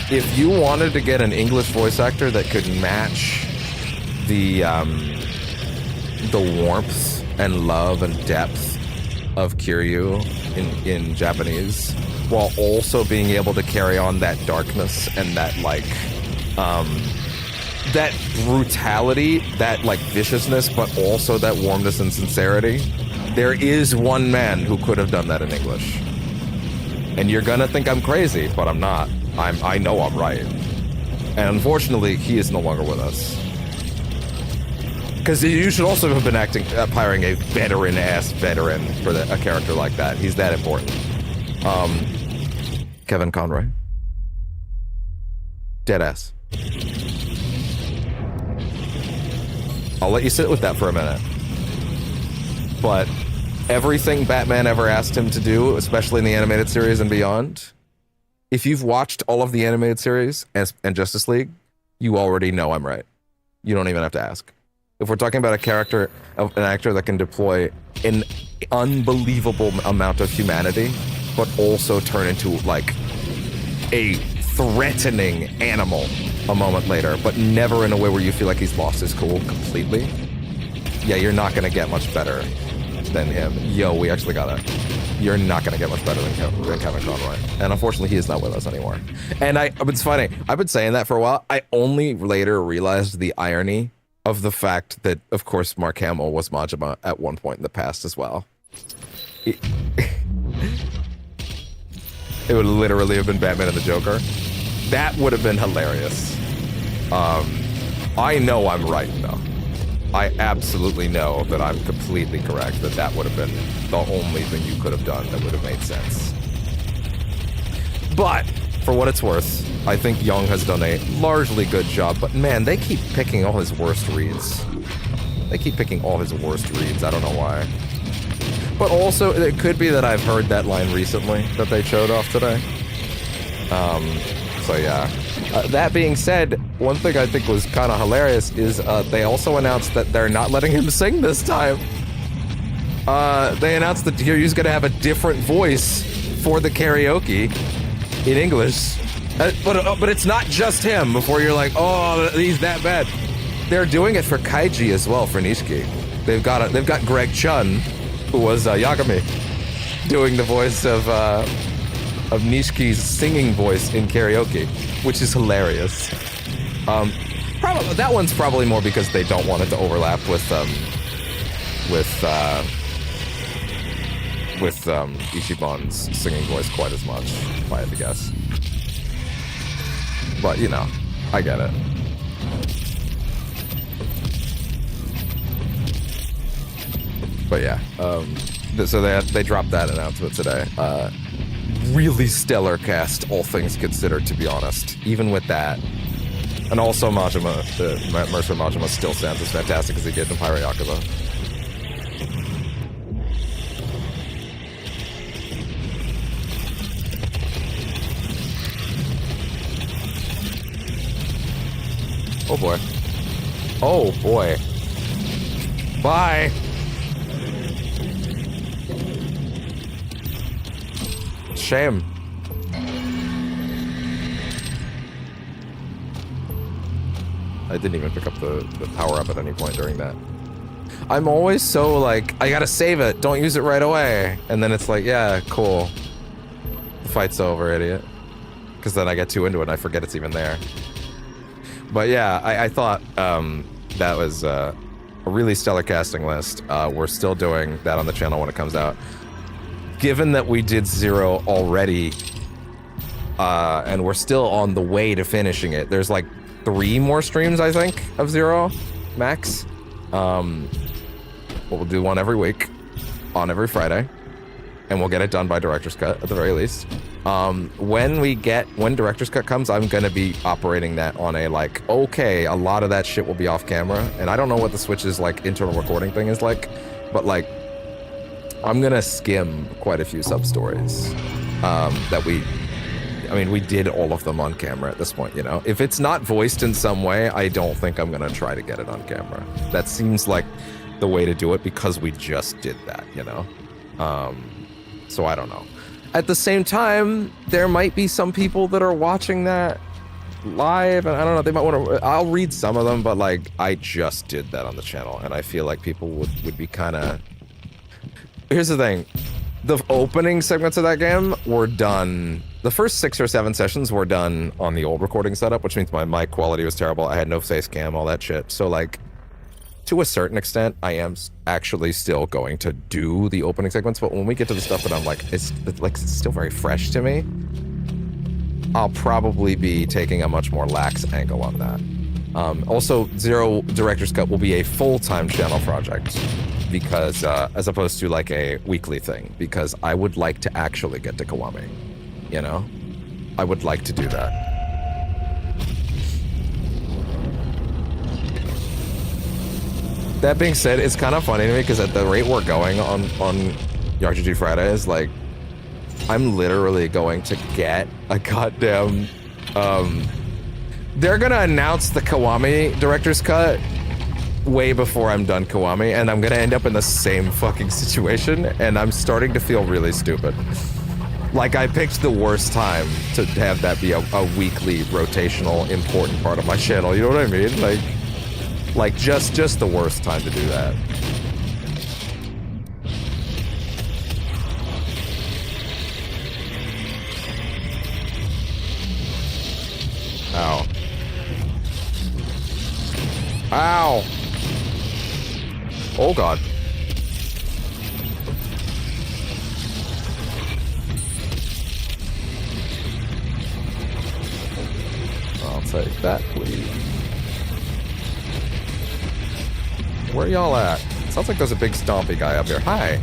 S1: If you wanted to get an English voice actor that could match the warmth and love and depth of Kiryu in Japanese, while also being able to carry on that darkness and that like that brutality, that like viciousness, but also that warmness and sincerity, there is one man who could have done that in English. And you're gonna think I'm crazy, but I'm not. I know I'm right. And unfortunately, he is no longer with us. Because you should also have been hiring a veteran-ass veteran for a character like that. He's that important. Kevin Conroy. Deadass. I'll let you sit with that for a minute. But everything Batman ever asked him to do, especially in the animated series and beyond, if you've watched all of the animated series and Justice League, you already know I'm right. You don't even have to ask. If we're talking about an actor that can deploy an unbelievable amount of humanity, but also turn into like a threatening animal a moment later, but never in a way where you feel like he's lost his cool completely, yeah, you're not gonna get much better than him. Yo, we actually got it. You're not gonna get much better than Kevin Conroy. And unfortunately, he is not with us anymore. And it's funny, I've been saying that for a while. I only later realized the irony of the fact that, of course, Mark Hamill was Majima at one point in the past as well. It would literally have been Batman and the Joker. That would have been hilarious. I know I'm right, though. I absolutely know that I'm completely correct, that would have been the only thing you could have done that would have made sense. But, for what it's worth, I think Young has done a largely good job, but man, they keep picking all his worst reads. I don't know why. But also, it could be that I've heard that line recently that they showed off today. So yeah. That being said, one thing I think was kind of hilarious is they also announced that they're not letting him sing this time. They announced that Kiryu's gonna have a different voice for the karaoke in English. But it's not just him, before you're like, oh, he's that bad. They're doing it for Kaiji as well, for Nishiki. They've got Greg Chun, who was Yagami, doing the voice of Nishiki's singing voice in karaoke, which is hilarious. Probably that one's probably more because they don't want it to overlap with Ichiban's singing voice quite as much, if I had to guess. But you know, I get it. But yeah, so they dropped that announcement today. Really stellar cast, all things considered, to be honest. Even with that, and also Majima, Mercer Majima, still sounds as fantastic as he did in Pyro Yakuza. Oh boy. Oh boy. Bye. Shame. I didn't even pick up the power up at any point during that. I'm always so like, I gotta save it, don't use it right away. And then it's like, yeah, cool. The fight's over, idiot. Because then I get too into it and I forget it's even there. But yeah, I thought that was a really stellar casting list. We're still doing that on the channel when it comes out. Given that we did Zero already, and we're still on the way to finishing it, there's like 3 more streams, I think, of Zero, max. We'll do one every week, on every Friday, and we'll get it done by Director's Cut, at the very least. When Director's Cut comes, I'm gonna be operating that on a, like, okay, a lot of that shit will be off camera, and I don't know what the Switch's, like, internal recording thing is like, but, like, I'm gonna skim quite a few sub-stories that we I mean, we did all of them on camera at this point, you know? If it's not voiced in some way, I don't think I'm gonna try to get it on camera. That seems like the way to do it because we just did that, you know? So I don't know. At the same time, there might be some people that are watching that live, and I don't know, they might want to, I'll read some of them, but like, I just did that on the channel, and I feel like people would be kind of... Here's the thing. The opening segments of that game were done... The first 6 or 7 sessions were done on the old recording setup, which means my mic quality was terrible. I had no face cam, all that shit. So like, to a certain extent, I am actually still going to do the opening segments, but when we get to the stuff that I'm like, it's still very fresh to me, I'll probably be taking a much more lax angle on that. Also, Zero Director's Cut will be a full-time channel project, because as opposed to like a weekly thing, because I would like to actually get to Kiwami, you know? I would like to do that. That being said, it's kind of funny to me because at the rate we're going on RPG Fridays, like, I'm literally going to get a goddamn, they're gonna announce the Kiwami Director's Cut way before I'm done Kiwami, and I'm gonna end up in the same fucking situation, and I'm starting to feel really stupid. Like, I picked the worst time to have that be a weekly, rotational, important part of my channel, you know what I mean? Like just the worst time to do that. Ow. Ow! Oh god. I'll take that, please. Where y'all at? Sounds like there's a big stompy guy up here. Hi.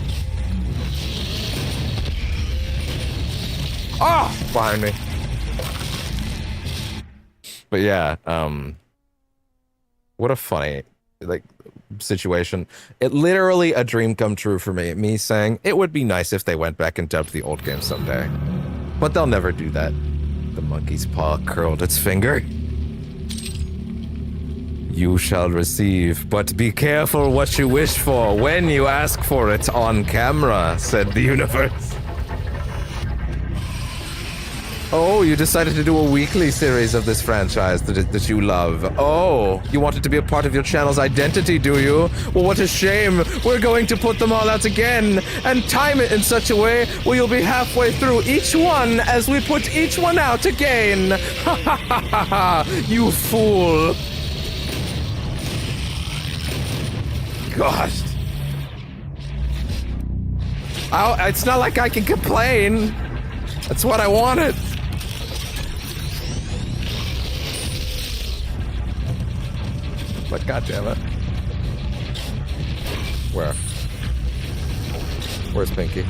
S1: Ah! Behind me. But yeah, what a funny, like, situation. It literally a dream come true for me. Me saying, it would be nice if they went back and dubbed the old game someday. But they'll never do that. The monkey's paw curled its finger. You shall receive, but be careful what you wish for when you ask for it on camera, said the universe. Oh, you decided to do a weekly series of this franchise that you love. Oh, you want it to be a part of your channel's identity, do you? Well, what a shame. We're going to put them all out again and time it in such a way where you'll be halfway through each one as we put each one out again. Ha ha ha ha ha, you fool. Gosh. It's not like I can complain. That's what I wanted. But goddammit. Where? Where's Pinky?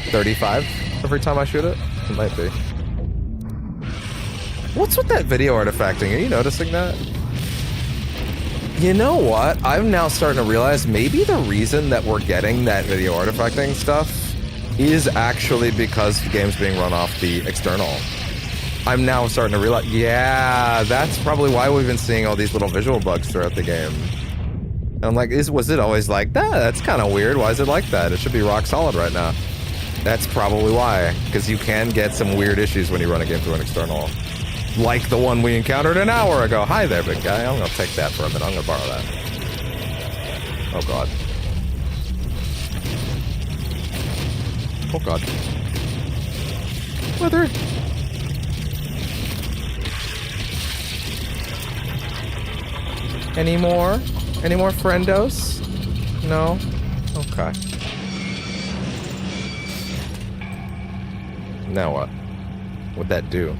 S1: $35 every time I shoot it? It might be. What's with that video artifacting? Are you noticing that? You know what? I'm now starting to realize maybe the reason that we're getting that video artifacting stuff is actually because the game's being run off the external. I'm now starting to realize, yeah, that's probably why we've been seeing all these little visual bugs throughout the game. And I'm like, was it always like that? That's kind of weird. Why is it like that? It should be rock solid right now. That's probably why, because you can get some weird issues when you run a game through an external. Like the one we encountered an hour ago. Hi there, big guy. I'm gonna take that for a minute. I'm gonna borrow that. Oh god. Oh god. Weather. Any more? Any more friendos? No? Okay. Now what? What'd that do?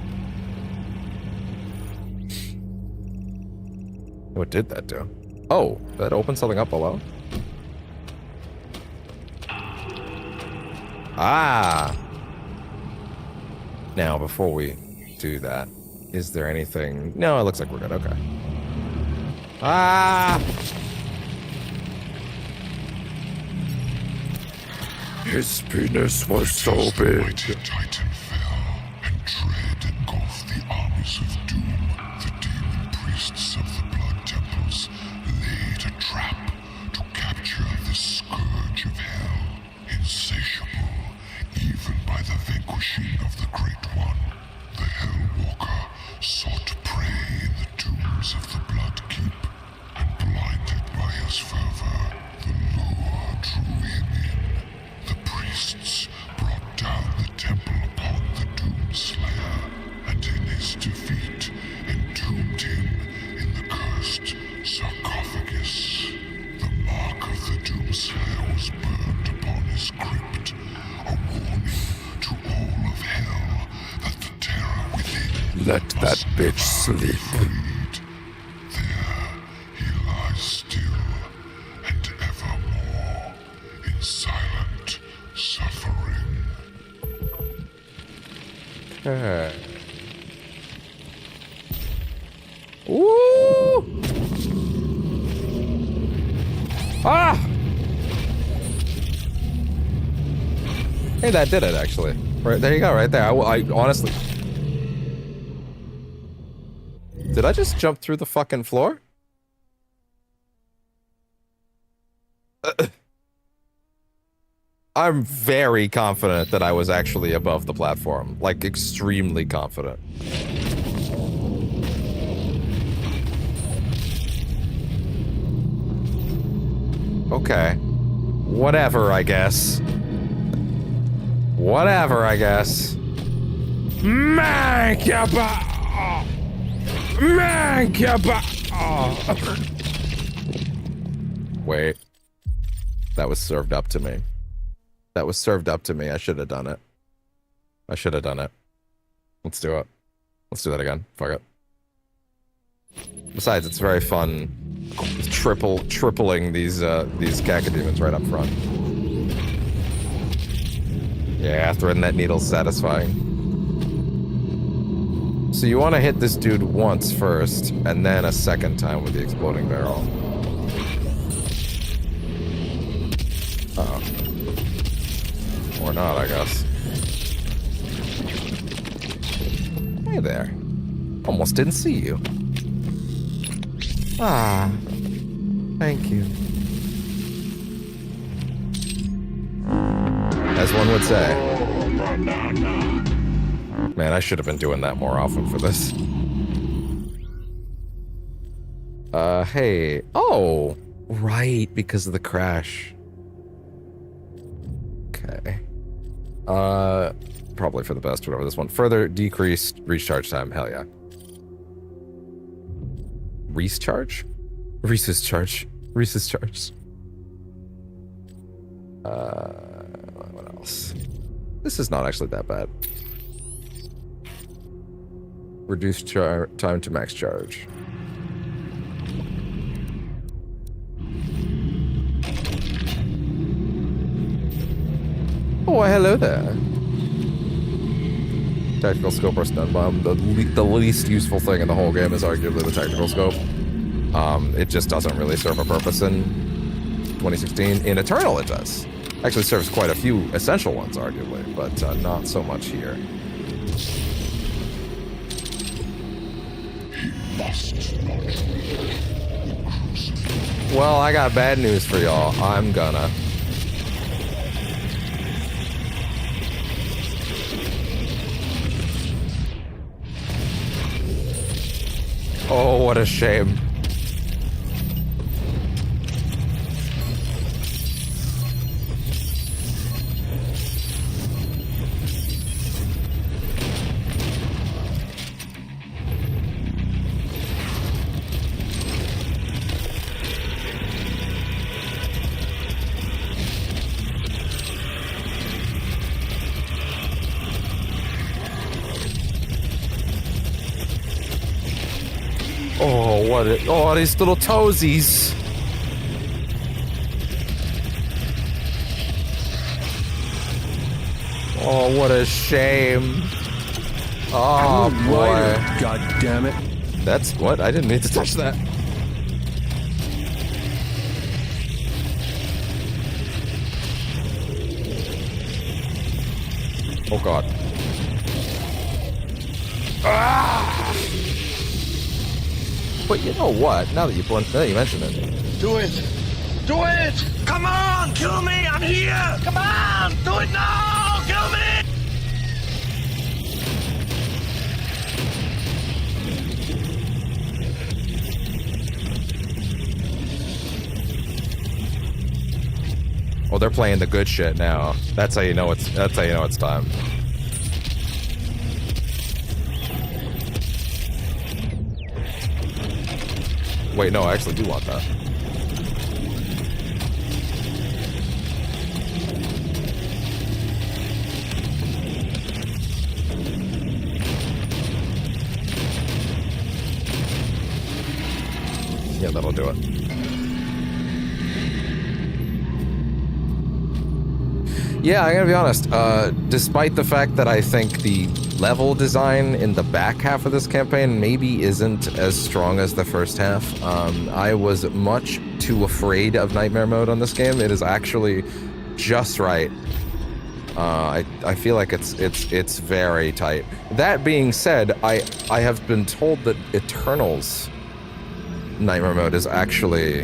S1: What did that do? Oh, that opened something up below? Ah! Now, before we do that, is there anything... No, it looks like we're good. Okay. Ah! His penis was so
S3: The
S1: big.
S3: mighty Titan fell, and dread engulfed the armies of Doom. The demon priests of the blood temples laid a trap to capture this scourge of hell. Insatiable, even by the vanquishing of the Great One, the Hellwalker sought prey in the tombs of the Blood Keep, and blinded by his fervor, the lure drew him in. The priests brought down the temple upon the Doomslayer, and in his defeat entombed him in the cursed sarcophagus. The mark of the Doomslayer was burned upon his crypt, a warning to all of hell that the terror within
S1: Let that bitch sleep.
S3: freed. There he lies still, and evermore in silent suffering.
S1: Okay. Ooh! Ah! Hey, that did it, actually. Right, there you go, right there. I honestly... Did I just jump through the fucking floor? I'm very confident that I was actually above the platform. Like, extremely confident. Okay. Whatever, I guess. Whatever, I guess. Wait. That was served up to me. That was served up to me. I should have done it. I should have done it. Let's do it. Let's do that again. Fuck it. Besides, it's very fun tripling these cacodemons right up front. Yeah, threading that needle's satisfying. So you want to hit this dude once first, and then a second time with the exploding barrel. Uh-oh. Or not, I guess. Hey there. Almost didn't see you. Ah. Thank you. As one would say. Man, I should have been doing that more often for this. Hey. Oh! Right, because of the crash. Okay. Probably for the best, whatever this one. Further decreased recharge time, hell yeah. Recharge? Reese's charge. Reese's charge. What else? This is not actually that bad. Reduced time to max charge. Oh, hello there. Tactical scope or stun bomb. The least useful thing in the whole game is arguably the tactical scope. It just doesn't really serve a purpose in 2016. In Eternal, it does. Actually serves quite a few essential ones, arguably, but not so much here. Well, I got bad news for y'all. I'm gonna. Oh, what a shame. Oh, what a, oh, these little toesies. Oh, what a shame. Oh, boy.
S4: God damn it.
S1: That's what? I didn't mean to touch that. Oh god. Ah! But you know what? Now that you mention it.
S4: Do it! Do it! Come on! Kill me! I'm here! Come on! Do it now! Kill me!
S1: Oh, they're playing the good shit now. That's how you know it's time. Wait, no, I actually do want that. Yeah, that'll do it. Yeah, I'm gonna be honest. Despite the fact that I think the level design in the back half of this campaign maybe isn't as strong as the first half, I was much too afraid of Nightmare Mode on this game. It is actually just right. I feel like it's very tight. That being said, I have been told that Eternal's Nightmare Mode is actually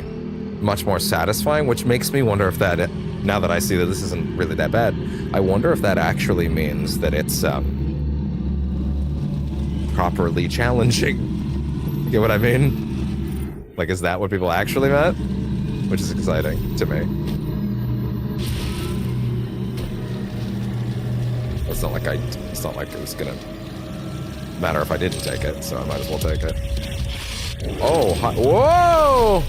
S1: much more satisfying, which makes me wonder if that, now that I see that this isn't really that bad, I wonder if that actually means that it's properly challenging. You get what I mean? Like, is that what people actually meant? Which is exciting to me. It's not like it was gonna matter if I didn't take it, so I might as well take it. Oh, whoa!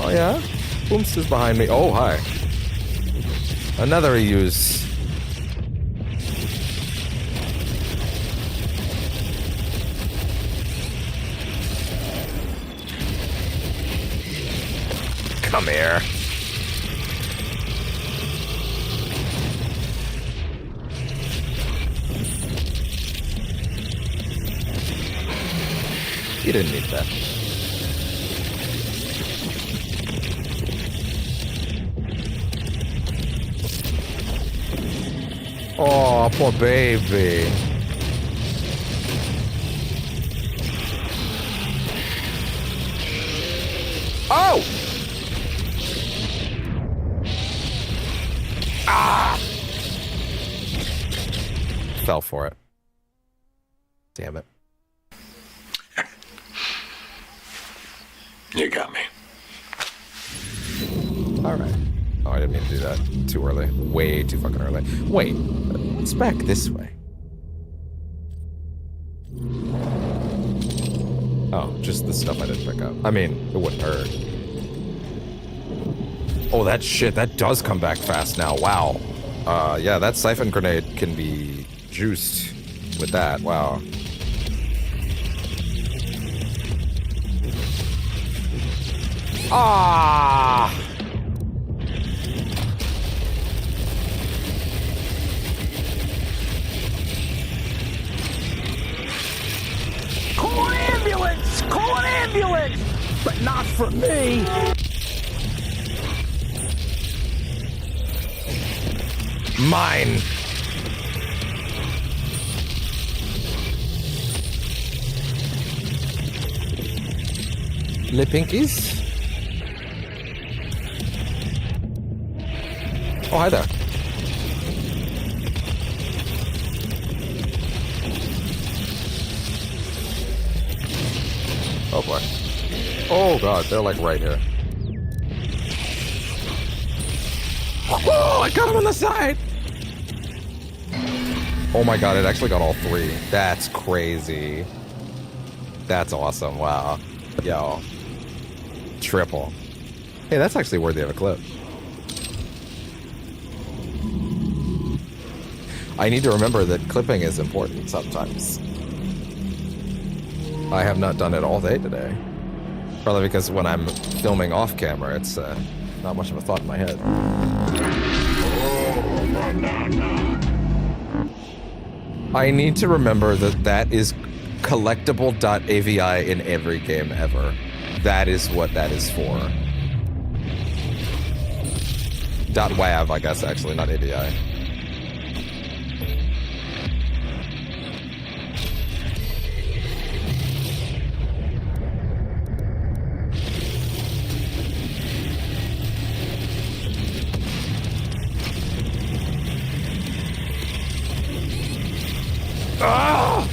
S1: Oh yeah? Booms is behind me. Oh, hi. Another use. Come here. You didn't need that. Oh, poor baby. Oh! Ah! Fell for it. Damn it.
S4: You got me.
S1: All right. Oh, I didn't mean to do that. Too early. Way too fucking early. Wait. It's back this way. Oh, just the stuff I didn't pick up. I mean, it wouldn't hurt. Oh, that shit. That does come back fast now. Wow. Yeah, that siphon grenade can be juiced with that. Wow. Ah!
S5: Call an ambulance! Call an ambulance! But not for me!
S1: Mine! Le Pinkies? Oh, hi there. Oh boy. Oh god, they're like right here. Oh, I got him on the side! Oh my god, it actually got all three. That's crazy. That's awesome, wow. Yo. Triple. Hey, that's actually worthy of a clip. I need to remember that clipping is important sometimes. I have not done it all day today. Probably because when I'm filming off camera, it's not much of a thought in my head. I need to remember that that is collectible.avi in every game ever. That is what that is for. .wav, I guess, actually, not AVI. Ah!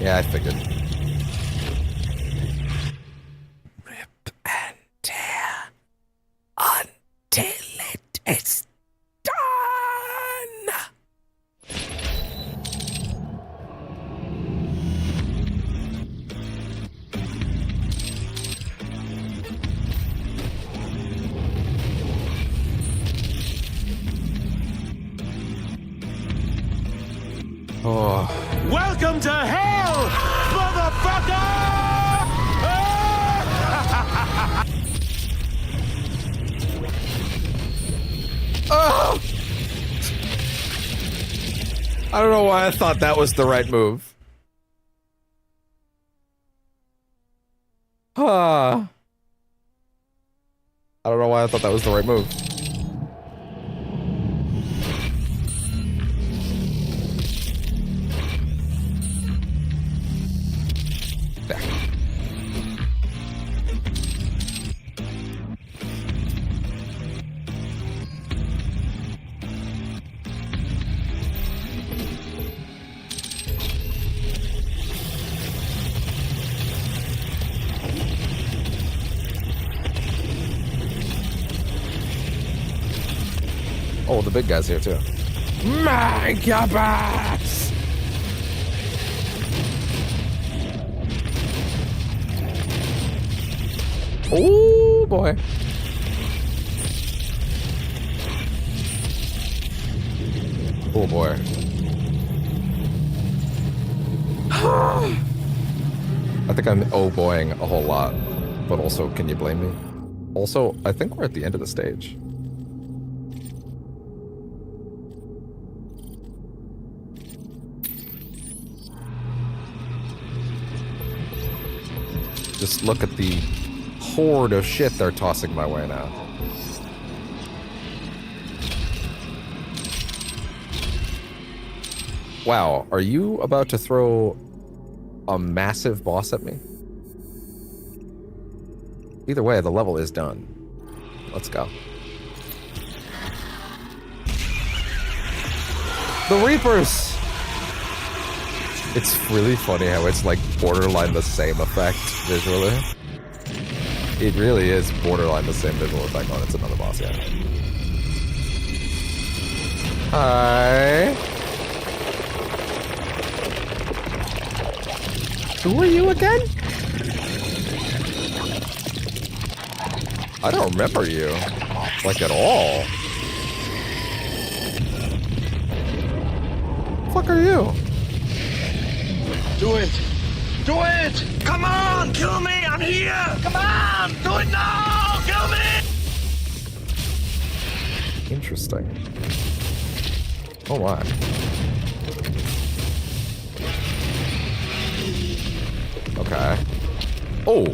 S1: Yeah, I figured. Rip and tear until it is done. Oh.
S5: Welcome to hell, motherfucker!
S1: Oh! I don't know why I thought that was the right move. I don't know why I thought that was the right move. There. Oh, the big guy's here too. Megabots! Oh boy. Oh boy. I think I'm oh-boying a whole lot, but also, can you blame me? Also, I think we're at the end of the stage. Just look at the horde of shit they're tossing my way now. Wow, are you about to throw a massive boss at me? Either way, the level is done. Let's go. The Reapers! It's really funny how it's like borderline the same effect visually. It really is borderline the same visual effect. Oh, it's another boss, yeah. Hi. Who are you again? I don't remember you. Like, at all. The fuck are you?
S4: Do it! Do it! Come on! Kill me! I'm here! Come on! Do it now! Kill me!
S1: Interesting. Oh my. Okay. Oh!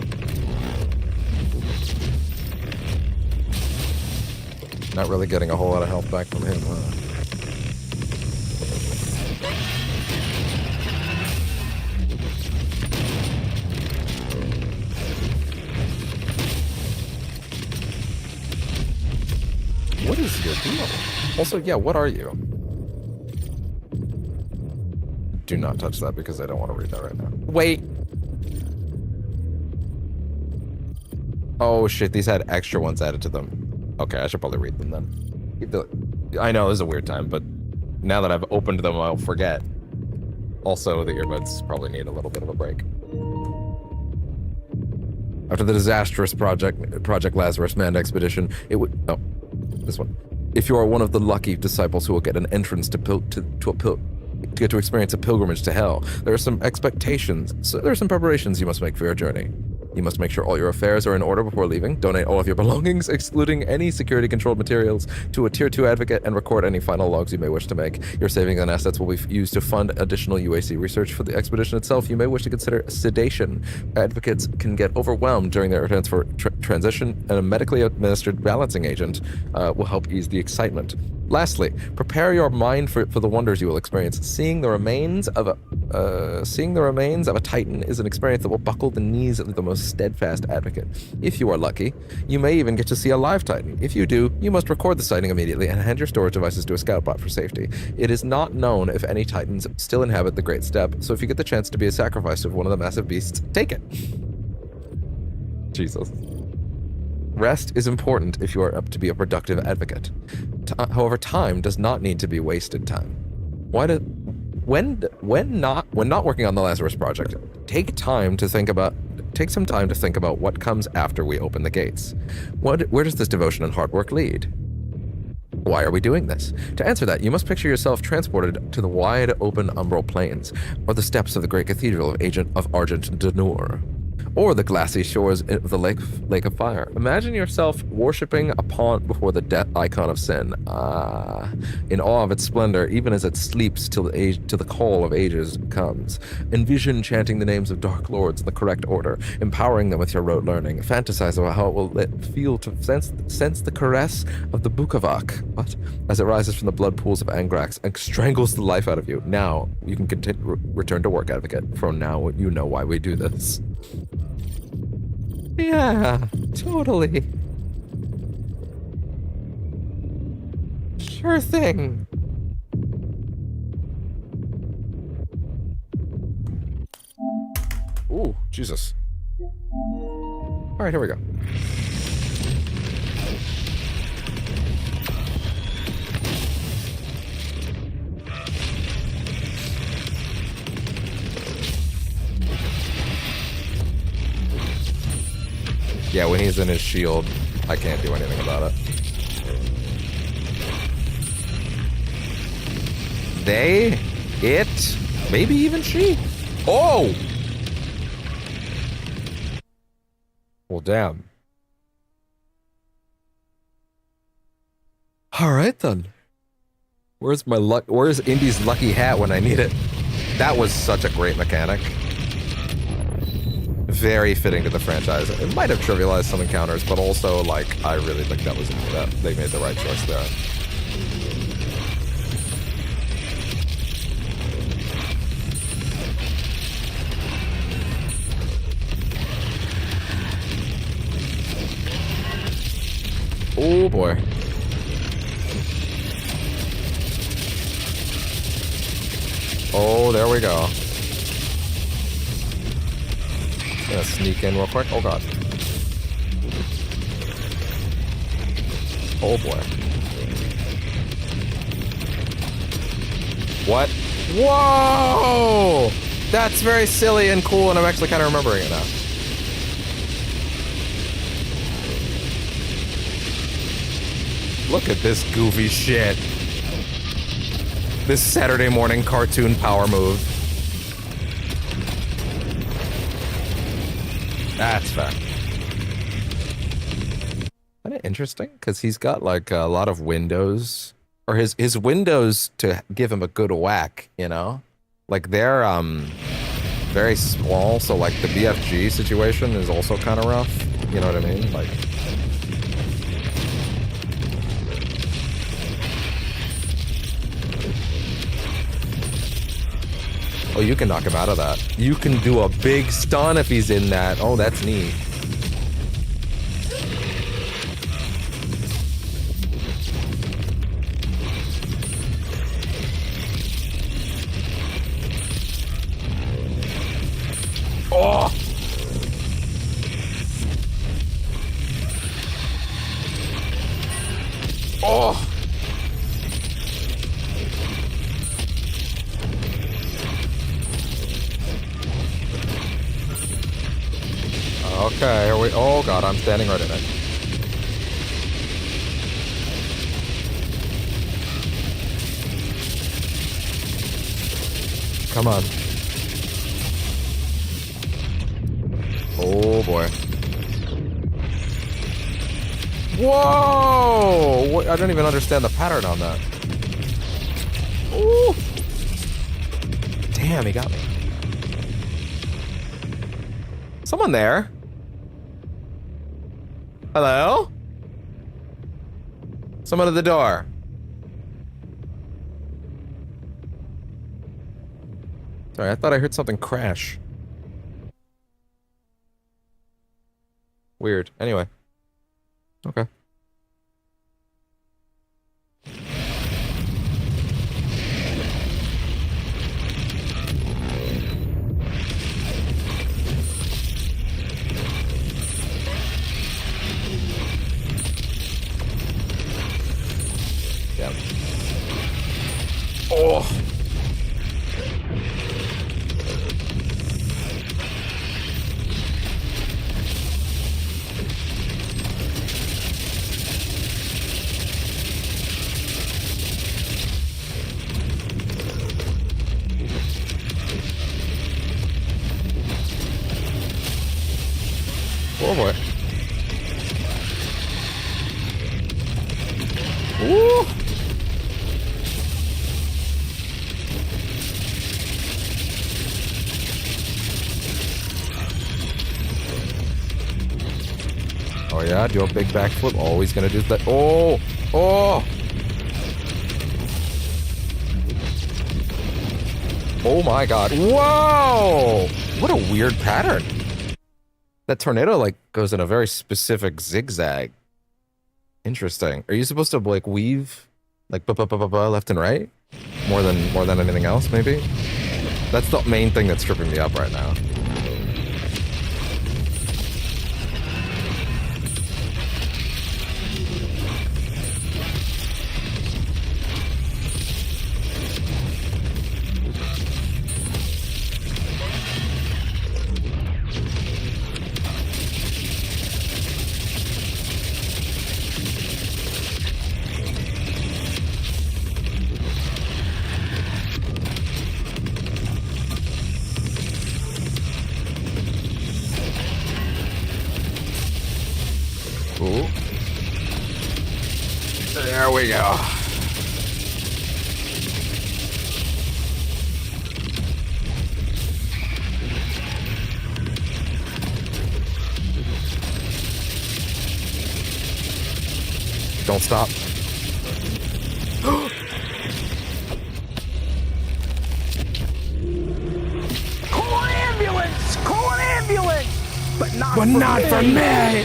S1: Not really getting a whole lot of health back from him, huh? What is your deal? Also, yeah, what are you? Do not touch that because I don't want to read that right now. Wait! Oh shit, these had extra ones added to them. Okay, I should probably read them then. I know, this is a weird time, but now that I've opened them, I'll forget. Also, the earbuds probably need a little bit of a break. After the disastrous Project Lazarus manned expedition, it would... Oh, this one. If you are one of the lucky disciples who will get an entrance to get to experience a pilgrimage to hell, there are some expectations, so there are some preparations you must make for your journey. You must make sure all your affairs are in order before leaving. Donate all of your belongings, excluding any security-controlled materials, to a Tier 2 advocate and record any final logs you may wish to make. Your savings and assets will be used to fund additional UAC research for the expedition itself. You may wish to consider sedation. Advocates can get overwhelmed during their attempts for transition, and a medically administered balancing agent will help ease the excitement. Lastly, prepare your mind for the wonders you will experience. Seeing the remains of a Titan is an experience that will buckle the knees of the most steadfast advocate. If you are lucky, you may even get to see a live Titan. If you do, you must record the sighting immediately and hand your storage devices to a scout bot for safety. It is not known if any Titans still inhabit the Great Steppe, so if you get the chance to be a sacrifice of one of the massive beasts, take it. Jesus. Rest is important if you are up to be a productive advocate. However, time does not need to be wasted time. When not working on the Lazarus Project, take some time to think about what comes after we open the gates. Where does this devotion and hard work lead? Why are we doing this? To answer that, you must picture yourself transported to the wide open umbral plains, or the steps of the great cathedral of Argent Denur, or the glassy shores of the lake of fire. Imagine yourself worshipping before the death icon of sin, in awe of its splendor, even as it sleeps till the call of ages comes. Envision chanting the names of dark lords in the correct order, empowering them with your rote learning. Fantasize about how it will feel to sense the caress of the Bukavak, but as it rises from the blood pools of Angrax and strangles the life out of you. Now you can return to work, advocate. For now, you know why we do this. Yeah, totally. Sure thing. Ooh, Jesus. All right, here we go. Yeah, when he's in his shield, I can't do anything about it. They, it, maybe even she. Oh! Well, damn. All right, then. Where's Indy's lucky hat when I need it? That was such a great mechanic. Very fitting to the franchise. It might have trivialized some encounters, but also, like, I really think that they made the right choice there. Oh boy. Oh, there we go. Gonna sneak in real quick. Oh god. Oh boy. What? Whoa! That's very silly and cool, and I'm actually kind of remembering it now. Look at this goofy shit. This Saturday morning cartoon power move. That's fair. Kind of interesting, because he's got like a lot of windows, or his windows to give him a good whack, you know? Like they're very small, so like the BFG situation is also kind of rough. You know what I mean? Like. Oh, you can knock him out of that. You can do a big stun if he's in that. Oh, that's neat. Oh! Oh! Okay, here we. Oh god, I'm standing right in it. Come on. Oh boy. Whoa! What? I don't even understand the pattern on that. Ooh! Damn, he got me. Someone there? Hello? Someone at the door. Sorry, I thought I heard something crash. Weird. Anyway. Okay. Damn. Oh. Oh boy. Ooh. Oh yeah, do a big backflip. Always gonna do that. Oh! Oh! Oh my god. Whoa! What a weird pattern. That tornado, like, goes in a very specific zigzag. Interesting. Are you supposed to, like, weave, like, left and right? More than anything else, maybe? That's the main thing that's tripping me up right now. Ooh. There we go. Don't stop.
S5: Call an ambulance! Call an ambulance! But not
S1: For me!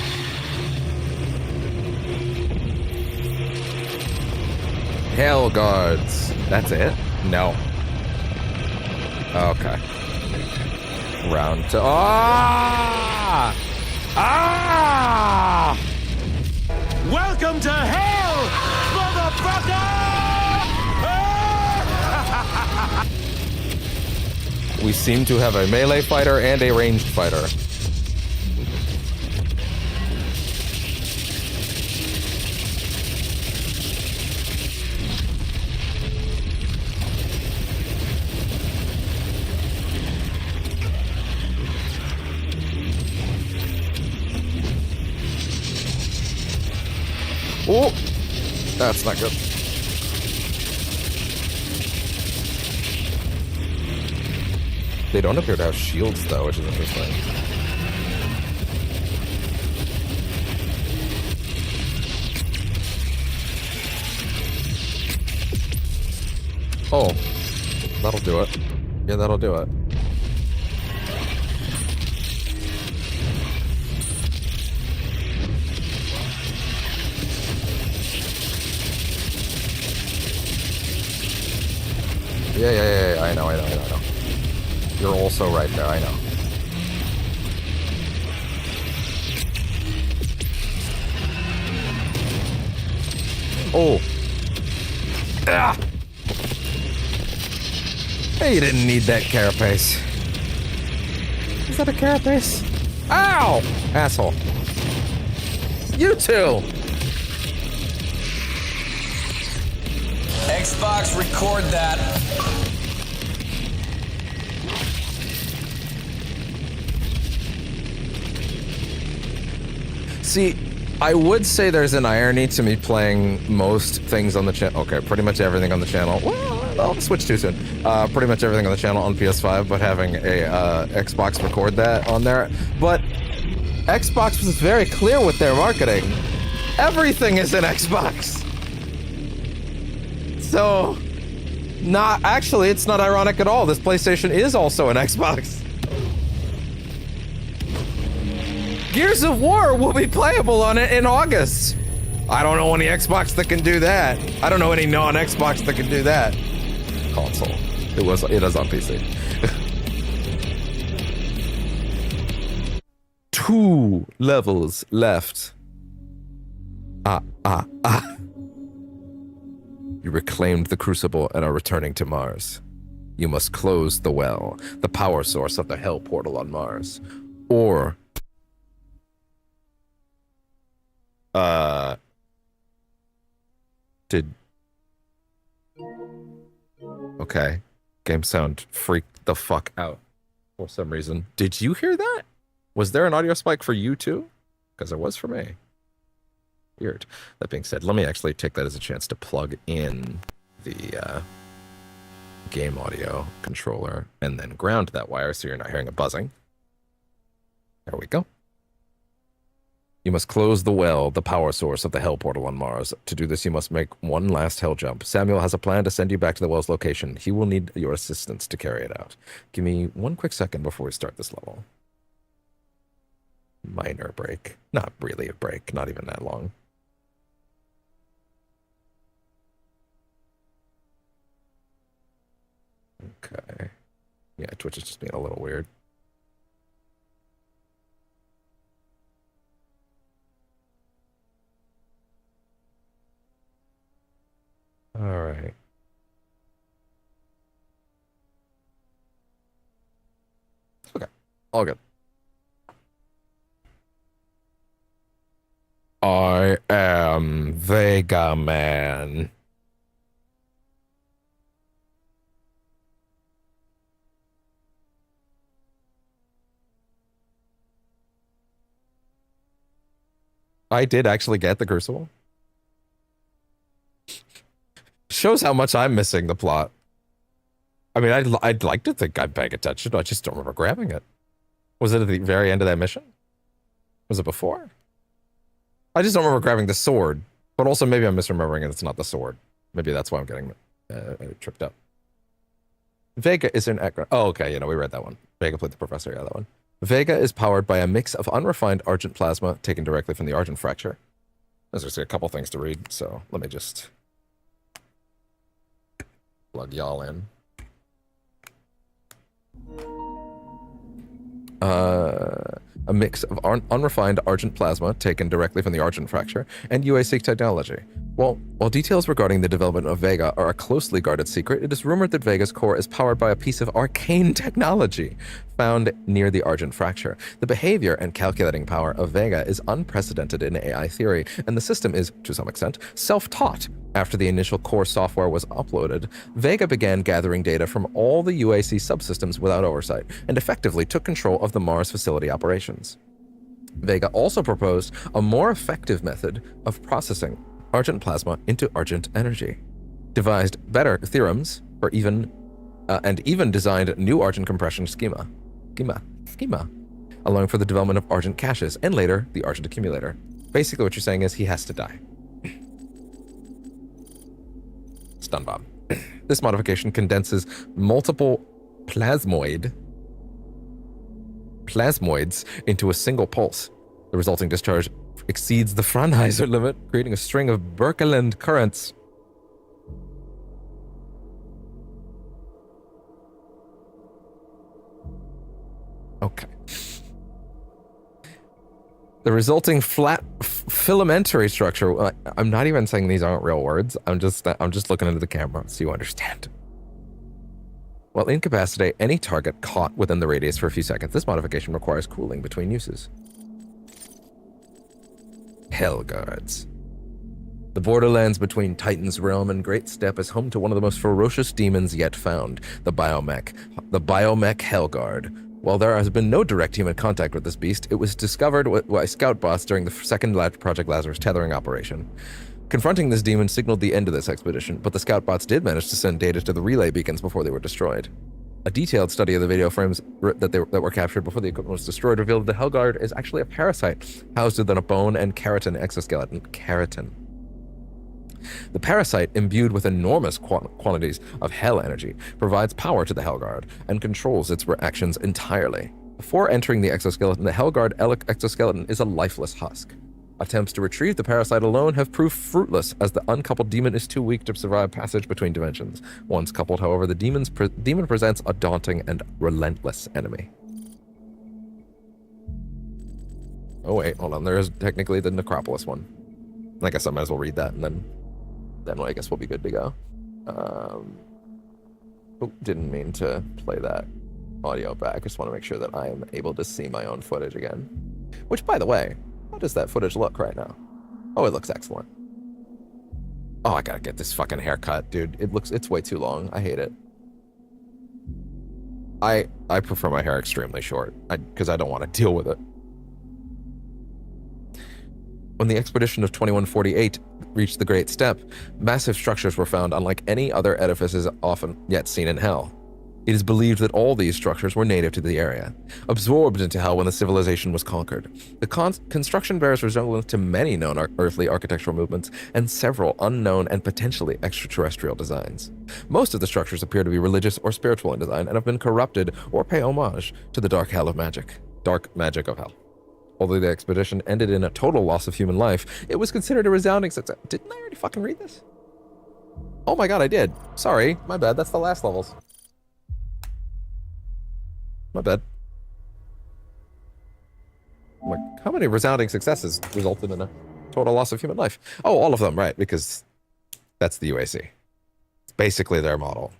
S1: Hell guards. That's it? No. Okay. Round two. Ah! Ah!
S4: Welcome to hell, motherfucker!
S1: We seem to have a melee fighter and a ranged fighter. Oh, that's not good. They don't appear to have shields, though, which is interesting. Oh, that'll do it. Yeah, that'll do it. Yeah, I know. You're also right there, I know. Oh. Ah. Hey, you didn't need that carapace. Is that a carapace? Ow! Asshole. You too!
S6: Xbox, record that.
S1: See, I would say there's an irony to me playing most things on the channel. Okay, pretty much everything on the channel. Well, I'll switch too soon. Pretty much everything on the channel on PS5, but having a Xbox record that on there. But Xbox was very clear with their marketing. Everything is an Xbox. So, actually, it's not ironic at all. This PlayStation is also an Xbox. Gears of War will be playable on it in August. I don't know any Xbox that can do that. I don't know any non-Xbox that can do that. Console. It is on PC. 2 levels left. You reclaimed the Crucible and are returning to Mars. You must close the well, the power source of the Hell Portal on Mars. Or... Okay. Game sound freaked the fuck out for some reason. Did you hear that? Was there an audio spike for you too? Because there was for me. Weird. That being said, let me actually take that as a chance to plug in the game audio controller and then ground that wire so you're not hearing a buzzing. There we go. You must close the well, the power source of the Hell Portal on Mars. To do this, you must make one last hell jump. Samuel has a plan to send you back to the well's location. He will need your assistance to carry it out. Give me one quick second before we start this level. Minor break. Not really a break, not even that long. Okay. Yeah, Twitch is just being a little weird. All right. Okay. All good. I am Vega Man. I did actually get the Crucible. Shows how much I'm missing the plot. I mean, I'd like to think I'm paying attention. I just don't remember grabbing it. Was it at the very end of that mission? Was it before? I just don't remember grabbing the sword. But also maybe I'm misremembering and it's not the sword. Maybe that's why I'm getting tripped up. Vega is an acronym. Oh, okay, we read that one. Vega played the professor, yeah, that one. Vega is powered by a mix of unrefined argent plasma taken directly from the argent fracture. There's just a couple things to read, so let me just plug y'all in. A mix of unrefined argent plasma taken directly from the argent fracture and UAC technology. While details regarding the development of Vega are a closely guarded secret, it is rumored that Vega's core is powered by a piece of arcane technology found near the argent fracture. The behavior and calculating power of Vega is unprecedented in AI theory, and the system is, to some extent, self-taught. After the initial core software was uploaded, Vega began gathering data from all the UAC subsystems without oversight, and effectively took control of the Mars facility operations. Vega also proposed a more effective method of processing argent plasma into argent energy, devised better theorems for even designed new argent compression schema, allowing for the development of argent caches and later the argent accumulator. Basically what you're saying is he has to die. Stun bomb. This modification condenses multiple plasmoids into a single pulse. The resulting discharge exceeds the Fraunhofer limit, creating a string of Birkeland currents. Okay. The resulting flat filamentary structure. I'm not even saying these aren't real words. I'm just looking into the camera so you understand. While incapacitate any target caught within the radius for a few seconds, this modification requires cooling between uses. Hellguards. The borderlands between Titan's realm and Great Steppe is home to one of the most ferocious demons yet found, the Biomech Hellguard. While there has been no direct human contact with this beast, it was discovered by scout bots during the second Project Lazarus tethering operation. Confronting this demon signaled the end of this expedition, but the scout bots did manage to send data to the relay beacons before they were destroyed. A detailed study of the video frames that were captured before the equipment was destroyed revealed the Hellguard is actually a parasite housed within a bone and keratin exoskeleton. Keratin. The parasite, imbued with enormous quantities of hell energy, provides power to the Hellguard and controls its reactions entirely. Before entering the exoskeleton, the Hellguard exoskeleton is a lifeless husk. Attempts to retrieve the parasite alone have proved fruitless, as the uncoupled demon is too weak to survive passage between dimensions. Once coupled, however, the demon presents a daunting and relentless enemy. Oh wait, hold on. There is technically the Necropolis one. I guess I might as well read that, and then I guess we'll be good to go. Oh, didn't mean to play that audio back. I just want to make sure that I am able to see my own footage again. Which, by the way, how does that footage look right now? Oh, it looks excellent. Oh, I gotta get this fucking haircut, dude. It's way too long. I hate it. I prefer my hair extremely short, because I don't want to deal with it. When the expedition of 2148 reached the Great Steppe, massive structures were found unlike any other edifices often yet seen in Hell. It is believed that all these structures were native to the area, absorbed into Hell when the civilization was conquered. The construction bears resemblance to many known earthly architectural movements and several unknown and potentially extraterrestrial designs. Most of the structures appear to be religious or spiritual in design and have been corrupted or pay homage to the dark magic of Hell. Although the expedition ended in a total loss of human life, it was considered a resounding success. Didn't I already fucking read this? Oh my god, I did. Sorry, my bad. That's the last levels. My bad. I'm like, how many resounding successes resulted in a total loss of human life? Oh, all of them, right, because that's the UAC. It's basically their model.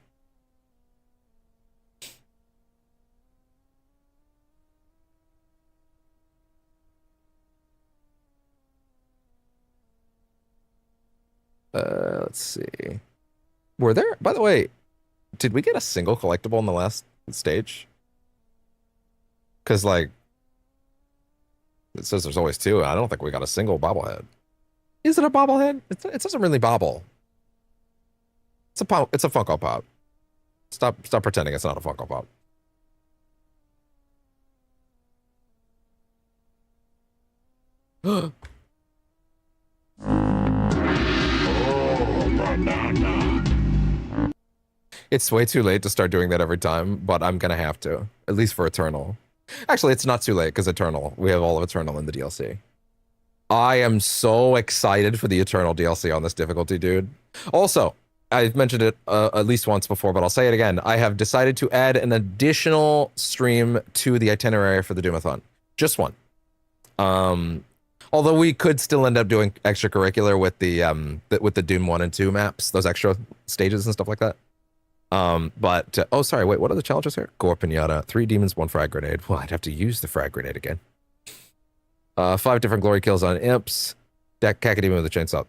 S1: Let's see. Were there, by the way, did we get a single collectible in the last stage? Because, like, it says there's always two. I don't think we got a single bobblehead. Is it a bobblehead? It doesn't really bobble. It's a Funko Pop. Stop pretending it's not a Funko Pop. It's way too late to start doing that every time, but I'm gonna have to, at least for Eternal. Actually, it's not too late, because Eternal, we have all of Eternal in the DLC. I am so excited for the Eternal DLC on this difficulty, dude. Also, I've mentioned it at least once before, but I'll say it again. I have decided to add an additional stream to the itinerary for the Doom-A-thon. Just one. Although we could still end up doing extracurricular with the Doom 1 and 2 maps, those extra stages and stuff like that. Oh, sorry, wait, what are the challenges here? Gore Pinata, 3 demons, 1 frag grenade. Well, I'd have to use the frag grenade again. 5 different glory kills on imps. Cacodemon with a chainsaw.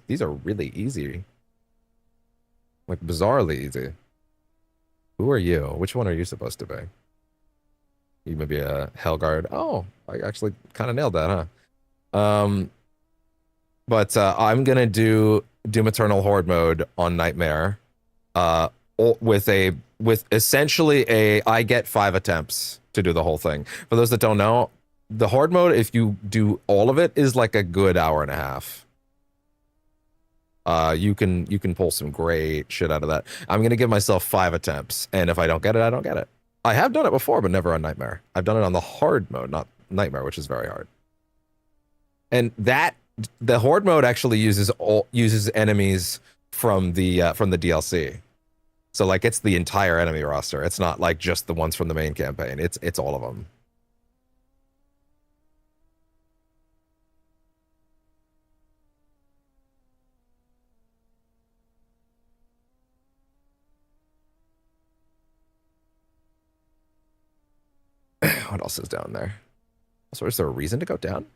S1: These are really easy. Like, bizarrely easy. Who are you? Which one are you supposed to be? You may be a Hellguard. Oh, I actually kind of nailed that, huh? But I'm gonna do Doom Eternal Horde mode on Nightmare. With essentially I get 5 attempts to do the whole thing. For those that don't know, the Horde mode, if you do all of it, is like a good hour and a half. You can pull some great shit out of that. I'm gonna give myself 5 attempts, and if I don't get it, I don't get it. I have done it before, but never on Nightmare. I've done it on the hard mode, not Nightmare, which is very hard. And the Horde mode actually uses enemies from the DLC. So, like, it's the entire enemy roster. It's not like just the ones from the main campaign. It's all of them. What else is down there? So, is there a reason to go down?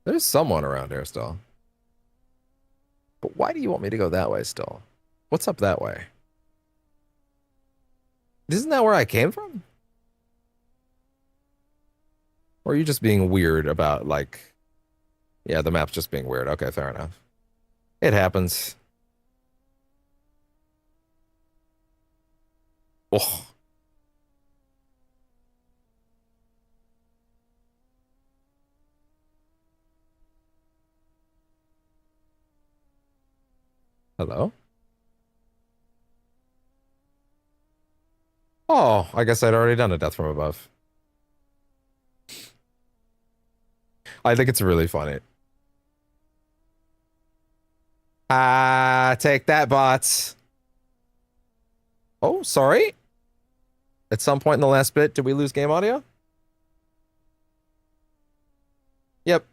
S1: There's someone around here still. But why do you want me to go that way still? What's up that way? Isn't that where I came from? Or are you just being weird about, like... Yeah, the map's just being weird. Okay, fair enough. It happens. Oh. Hello? Oh, I guess I'd already done a death from above. I think it's really funny. Take that, bots. Oh, sorry. At some point in the last bit, did we lose game audio? Yep.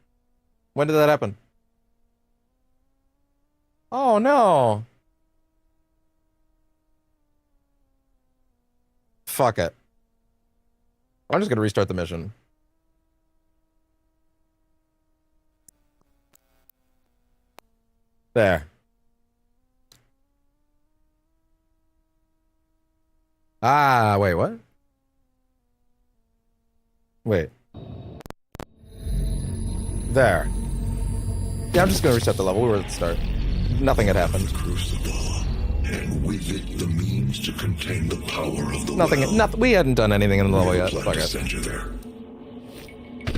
S1: When did that happen? Oh, no. Fuck it. I'm just gonna restart the mission. There. Wait, what? Wait. There. Yeah, I'm just gonna reset the level. We were at the start. Nothing had happened.
S3: Crucible, and with it the means to contain the power of the
S1: Nothing. We hadn't done anything in the level yet.
S3: Fuck it. Send you there.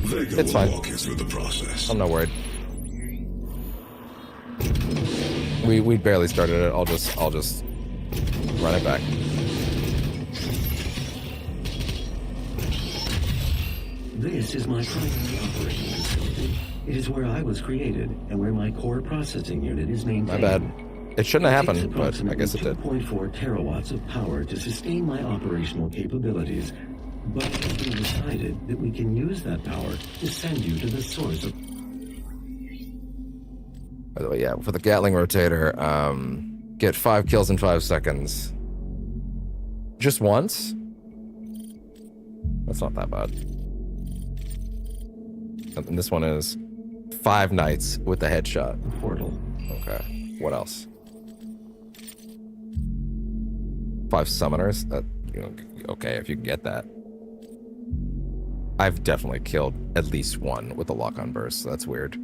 S3: Vega
S1: It's
S3: will
S1: fine.
S3: walk you through the process.
S1: I'm not worried. We barely started it. I'll just run it back.
S6: This is my primary operating facility. It is where I was created and where my core processing unit is maintained.
S1: My bad. It shouldn't have
S6: It takes
S1: happened, but I guess it did.
S6: 2.4 terawatts of power to sustain my operational capabilities. But it has been decided that we can use that power to send you to the source of...
S1: By the way, yeah, for the Gatling rotator, get 5 kills in 5 seconds. Just once? That's not that bad. And this one is 5 nights with the headshot.
S6: portal.
S1: Okay. What else? 5 summoners? Okay, if you can get that. I've definitely killed at least one with the lock-on burst, so that's weird.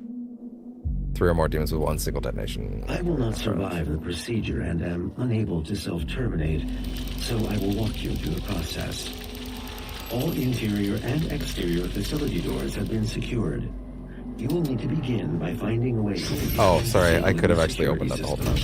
S1: 3 or more demons with 1 single detonation.
S6: I will not survive the procedure and am unable to self-terminate, so I will walk you through the process. All interior and exterior facility doors have been secured. You will need to begin by finding a way to...
S1: Oh, sorry, I could have actually opened that the whole time.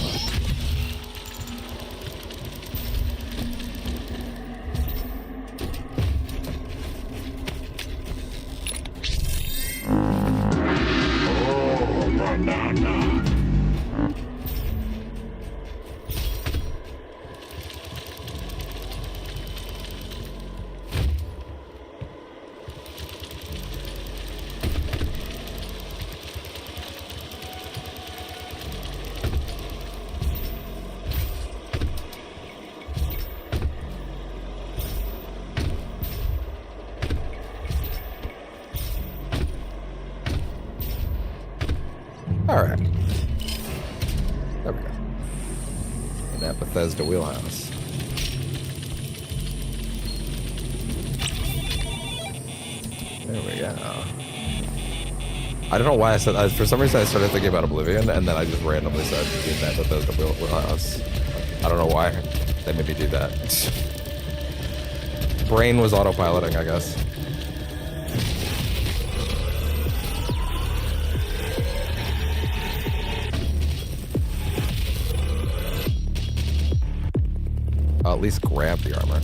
S1: Alright. There we go. In that Bethesda wheelhouse. There we go. I don't know why I said... for some reason I started thinking about Oblivion, and then I just randomly started thinking that Bethesda wheelhouse. I don't know why. They made me do that. Brain was autopiloting, I guess. I'll at least grab the armor.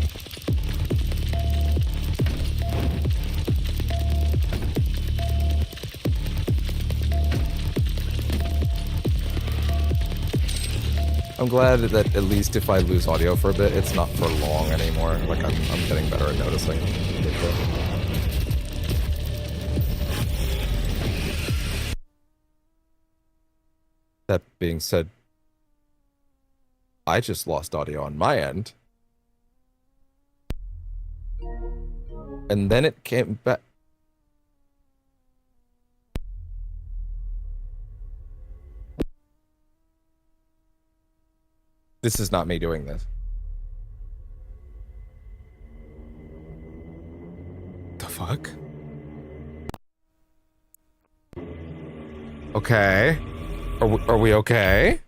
S1: I'm glad that at least if I lose audio for a bit, it's not for long anymore. Like, I'm getting better at noticing. That being said, I just lost audio on my end. And then it came back. This is not me doing this. The fuck? Okay. Are we okay?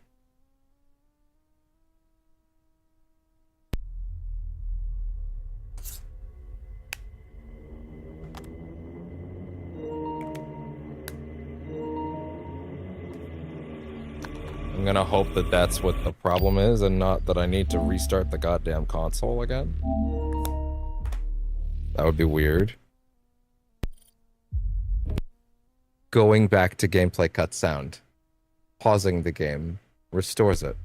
S1: I'm gonna hope that that's what the problem is and not that I need to restart the goddamn console again. That would be weird. Going back to gameplay cut sound. Pausing the game restores it.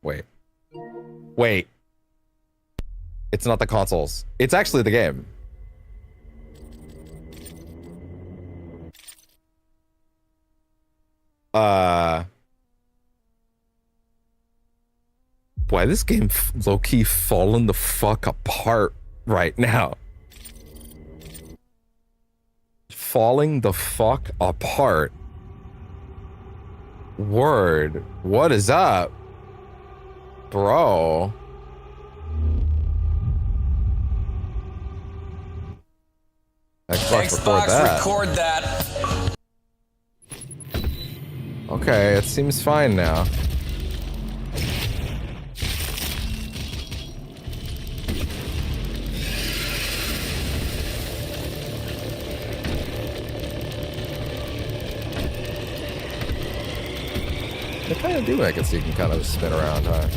S1: Wait. Wait. It's not the consoles. It's actually the game. Why this game low-key falling the fuck apart right now? Falling the fuck apart. Word. What is up? Bro. Xbox, record that. Okay, it seems fine now. They kind of do make it so you can kind of spin around, huh?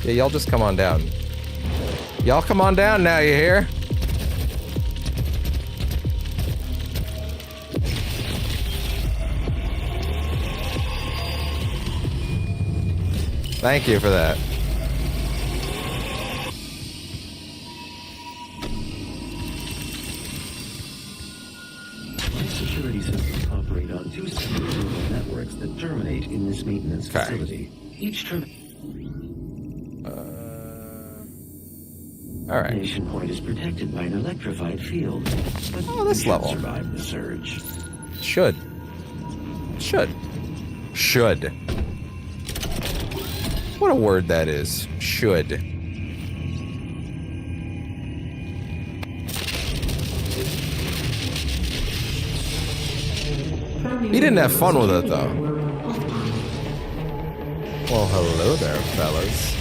S1: Yeah, y'all just come on down. Y'all come on down now, you hear? Thank you for that.
S6: Security systems operate on 2 separate neural networks that terminate in this maintenance facility. Each
S1: all right.
S6: termination point is protected by an electrified field. But
S1: this level
S6: survive the surge.
S1: Should. What a word that is. Should. He didn't have fun with it, though. Well, hello there, fellas.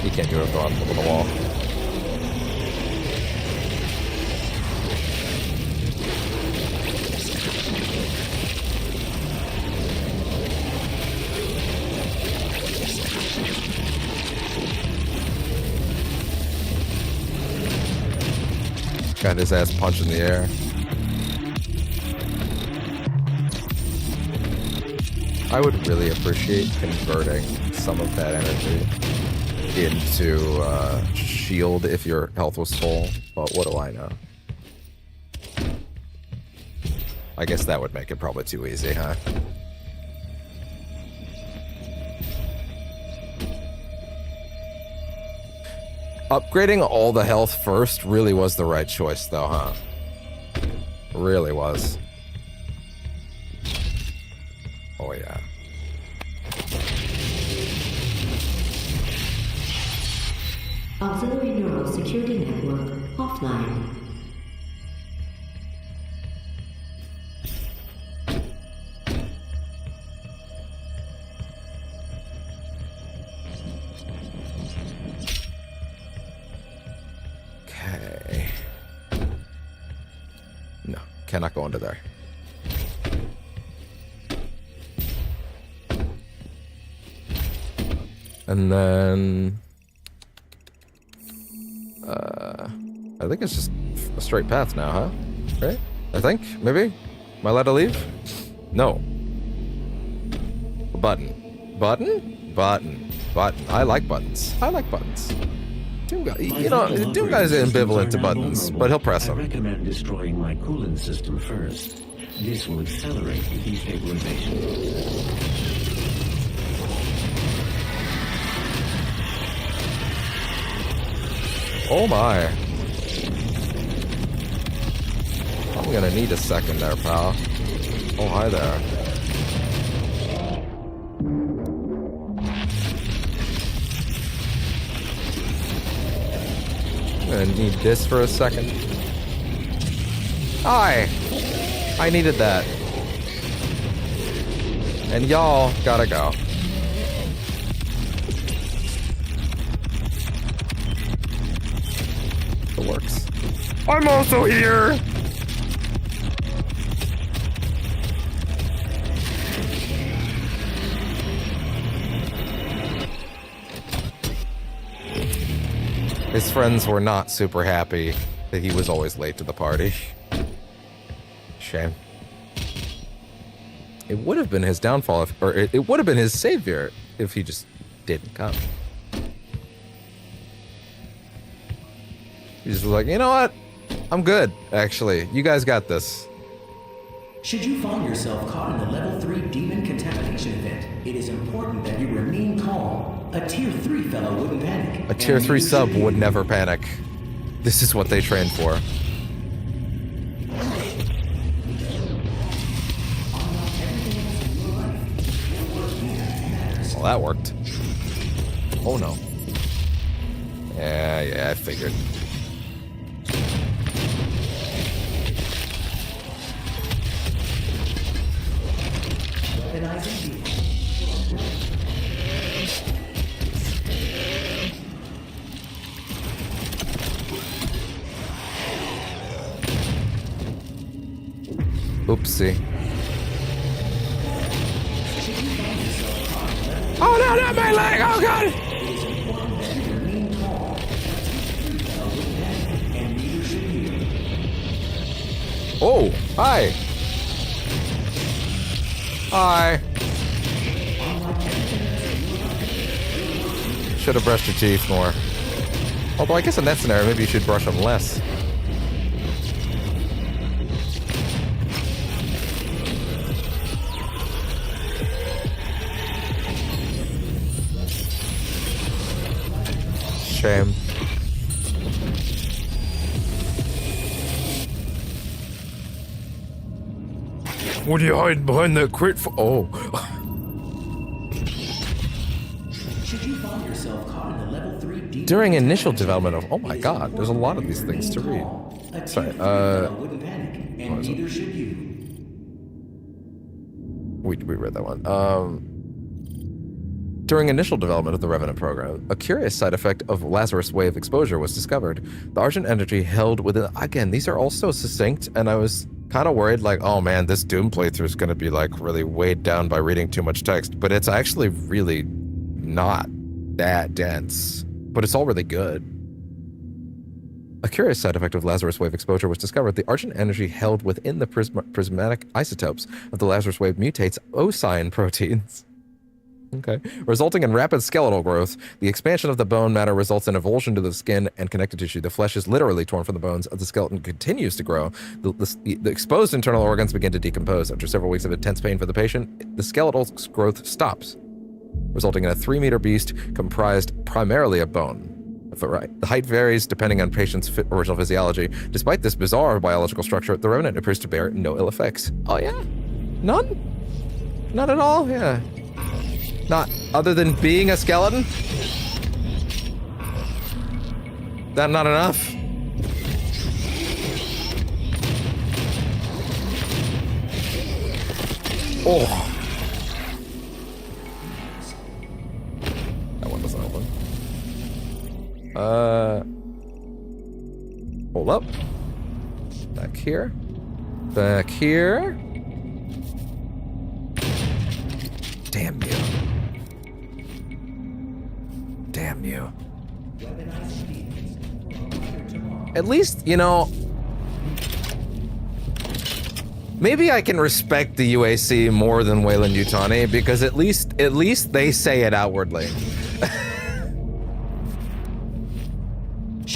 S1: You can't do it going over the wall. Got his ass punched in the air. I would really appreciate converting some of that energy into shield if your health was full, but what do I know? I guess that would make it probably too easy, huh? Upgrading all the health first really was the right choice, though, huh? Really was. Oh, yeah.
S7: Auxiliary neural security network offline.
S1: Okay. No, cannot go under there. And then I think it's just a straight path now, huh? Right? I think, maybe? Am I allowed to leave? No. A button. Button? Button. I like buttons. Doom guy,
S6: My
S1: you know,
S6: vital
S1: Doom guy's
S6: operating systems
S1: ambivalent to
S6: are now
S1: buttons,
S6: vulnerable.
S1: but he'll press
S6: I
S1: them.
S6: recommend destroying my coolant system first. This will accelerate the destabilization.
S1: Oh my. I'm gonna need a second there, pal. Oh, hi there. I'm gonna need this for a second. Hi! I needed that. And y'all gotta go. It works. I'm also here! His friends were not super happy that he was always late to the party. Shame. It would have been his downfall, or it would have been his savior if he just didn't come. He just was like, you know what? I'm good, actually. You guys got this.
S8: Should you find yourself caught in a level 3 demon contamination event, it is important that you remain calm. A tier 3 fellow wouldn't panic.
S1: A tier 3 sub would never panic. This is what they trained for. Well, that worked. Oh no. Yeah, I figured. Oopsie. Oh no, not my leg! Oh god! Oh, hi! Hi! Should have brushed your teeth more. Although I guess in that scenario, maybe you should brush them less. Shame. What are you hiding behind that crit for? Oh.
S8: Should you find yourself caught in a level 3 demon
S1: During initial development of... Oh my god, there's a lot of these things to read.
S8: A
S1: Sorry,
S8: tier 3 fellow wouldn't panic, and
S1: was it?
S8: neither should you.
S1: We read that one. During initial development of the Revenant program, a curious side effect of Lazarus wave exposure was discovered. The Argent energy held within... Again, these are all so succinct, and I was kind of worried, like, oh man, this Doom playthrough is going to be, like, really weighed down by reading too much text. But it's actually really not that dense. But it's all really good. A curious side effect of Lazarus wave exposure was discovered. The Argent energy held within the prismatic isotopes of the Lazarus wave mutates ocyan proteins. Okay. Resulting in rapid skeletal growth, the expansion of the bone matter results in avulsion to the skin and connective tissue. The flesh is literally torn from the bones. As the skeleton continues to grow, the exposed internal organs begin to decompose. After several weeks of intense pain for the patient, the skeletal growth stops, resulting in a 3-meter beast comprised primarily of bone. The height varies depending on patient's original physiology. Despite this bizarre biological structure, the Revenant appears to bear no ill effects. Oh yeah? None? Not at all? Yeah. Not other than being a skeleton? That not enough? Oh. That one doesn't open. Hold up. Back here. Back here. Damn you. Damn you. At least, you know, Maybe I can respect the UAC more than Weyland-Yutani because at least they say it outwardly.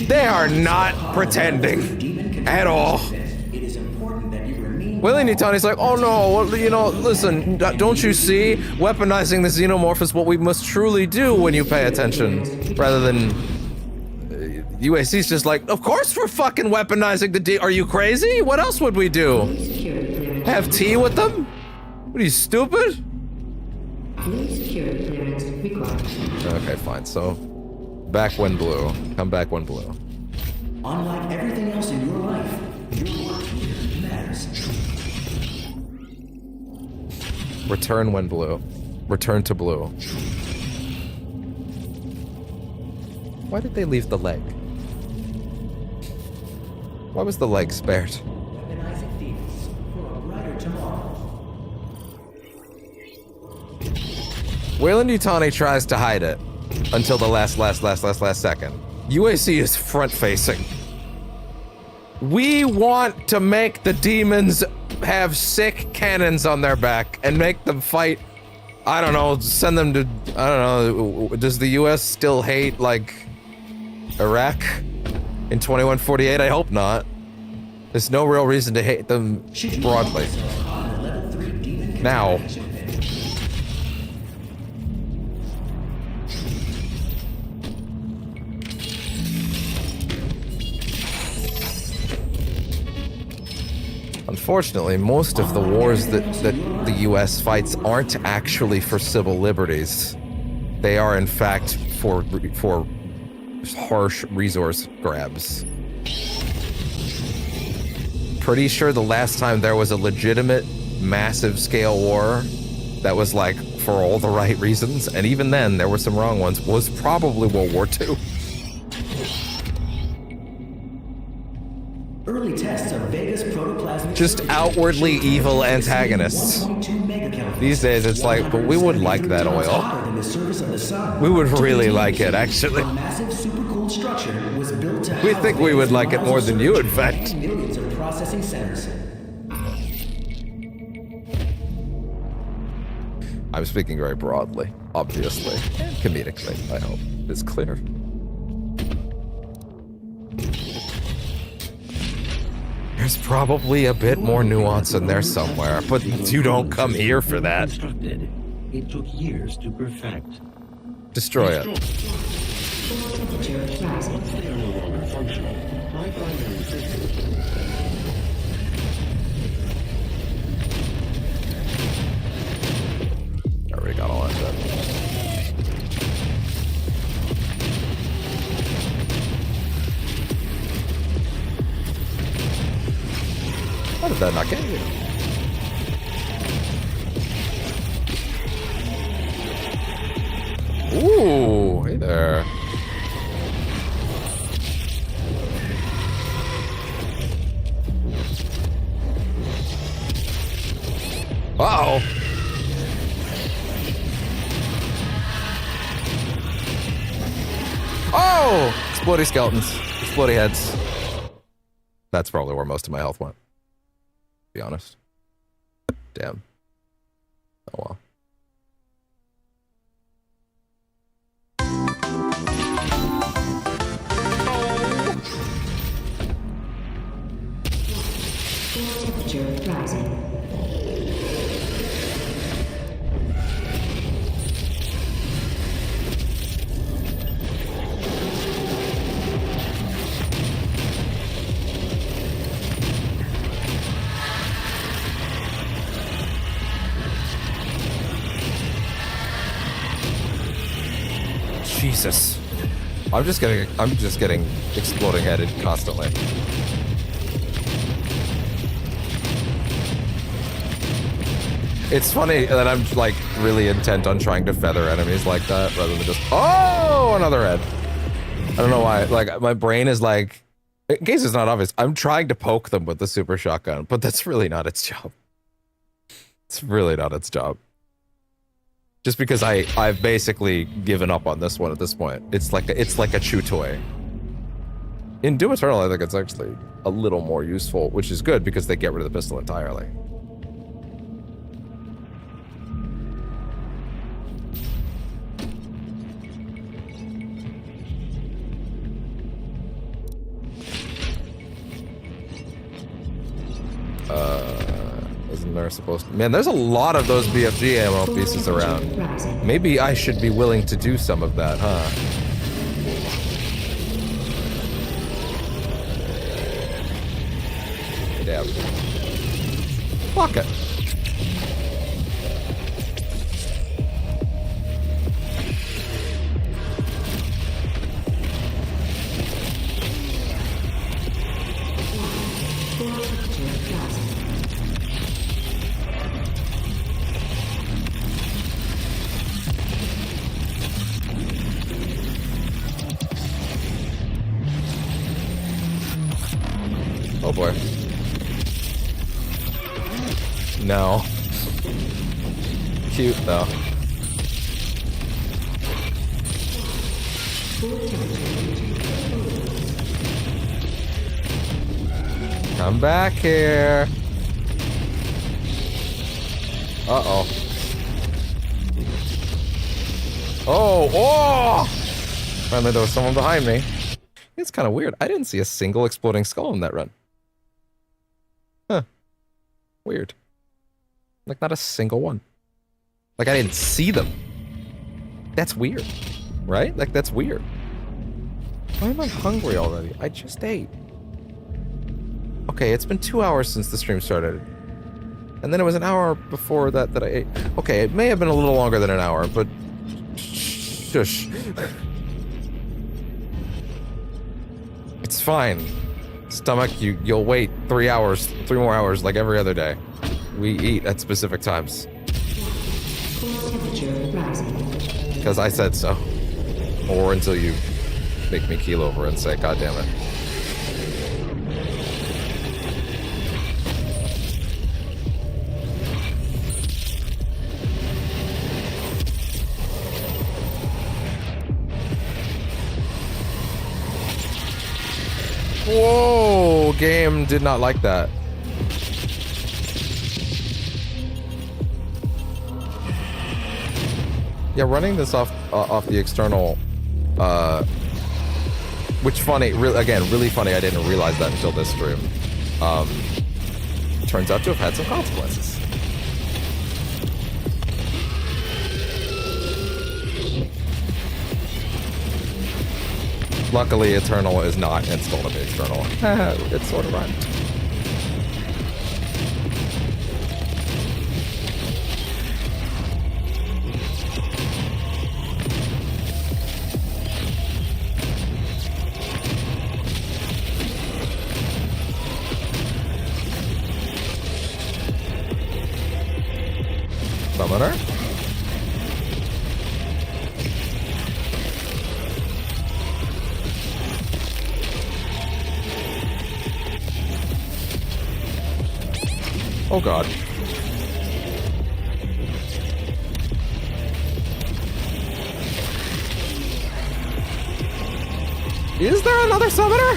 S1: They are not pretending at all. Weyland-Yutani's like, oh no, well, you know, listen, don't you see? Weaponizing the xenomorph is what we must truly do when you pay attention. Rather than... UAC's just like, of course we're fucking weaponizing the D. Are you crazy? What else would we do? Have tea with them? What are you, stupid? Okay, fine, so... Back when blue. Come back when blue.
S8: Unlike everything else in your life, your work here matters.
S1: Return when blue. Return to blue. Why did they leave the leg? Why was the leg spared?
S8: Weaponizing demons for a brighter tomorrow.
S1: Weyland-Yutani tries to hide it until the last second. UAC is front-facing. We want to make the demons have sick cannons on their back and make them fight. I don't know, send them to, I don't know, does the US still hate, like, Iraq in 2148? I hope not. There's no real reason to hate them broadly. Now. Unfortunately, most of the wars that the US fights aren't actually for civil liberties. They are, in fact, for harsh resource grabs. Pretty sure the last time there was a legitimate, massive scale war that was like for all the right reasons, and even then there were some wrong ones, was probably World War II.
S8: Early tests of Vega's protoplasmic
S1: Just outwardly evil antagonists. These days it's like, but we would like that oil. We would really like it, actually. We think we would like it more than you, in fact.
S8: Millions of processing centers.
S1: I'm speaking very broadly, obviously, and comedically, I hope it's clear. There's probably a bit more nuance in there somewhere, but you don't come here for that.
S6: It took years to perfect.
S1: Destroy it. Already got all that shit. How did that not get you? Ooh, hey there. Uh-oh. Oh! Exploding skeletons. Exploding heads. That's probably where most of my health went. To be honest. Damn. Oh well.
S7: Temperature rising.
S1: Jesus. I'm just getting exploding headed constantly. It's funny that I'm like really intent on trying to feather enemies like that rather than just, oh, another head. I don't know why, like my brain is like, in case it's not obvious, I'm trying to poke them with the super shotgun, but that's really not its job. It's really not its job. Just because I've basically given up on this one at this point. It's like a chew toy. In Doom Eternal, I think it's actually a little more useful, which is good because they get rid of the pistol entirely. than they're supposed to. Man, there's a lot of those BFG ammo pieces around.
S7: Rising.
S1: Maybe I should be willing to do some of that, huh? Damn. Fuck it. Oh boy. No. Cute though. Come back here. Uh-oh. Oh, oh! Finally, there was someone behind me. It's kind of weird. I didn't see a single exploding skull in that run. Huh. Weird. Like, not a single one. Like, I didn't see them. That's weird. Right? Like, that's weird. Why am I hungry already? I just ate. Okay, it's been 2 hours since the stream started. And then it was an hour before that that I ate. Okay, it may have been a little longer than an hour, but... Shush. It's fine. Stomach, you'll wait 3 hours, 3 more hours like every other day. We eat at specific times. Because I said so. Or until you make me keel over and say, God damn it. Whoa, game did not like that. Yeah, running this off the external, which funny, again, really funny. I didn't realize that until this stream. Turns out to have had some consequences. Luckily, Eternal is not installed on the external. It's sort of rhymed. Summoner? Oh god. Is there another summoner?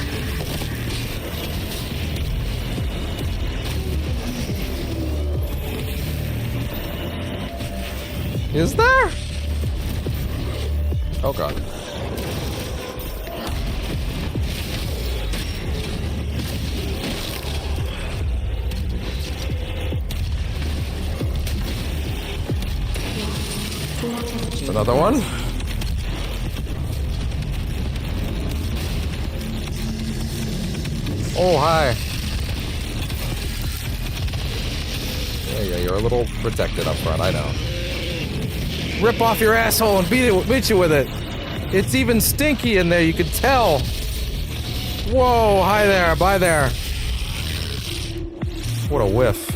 S1: Is there? Oh god. Another one. Oh, hi. Yeah, you're a little protected up front, I know. Rip off your asshole and beat you with it. It's even stinky in there, you can tell. Whoa, hi there, bye there. What a whiff.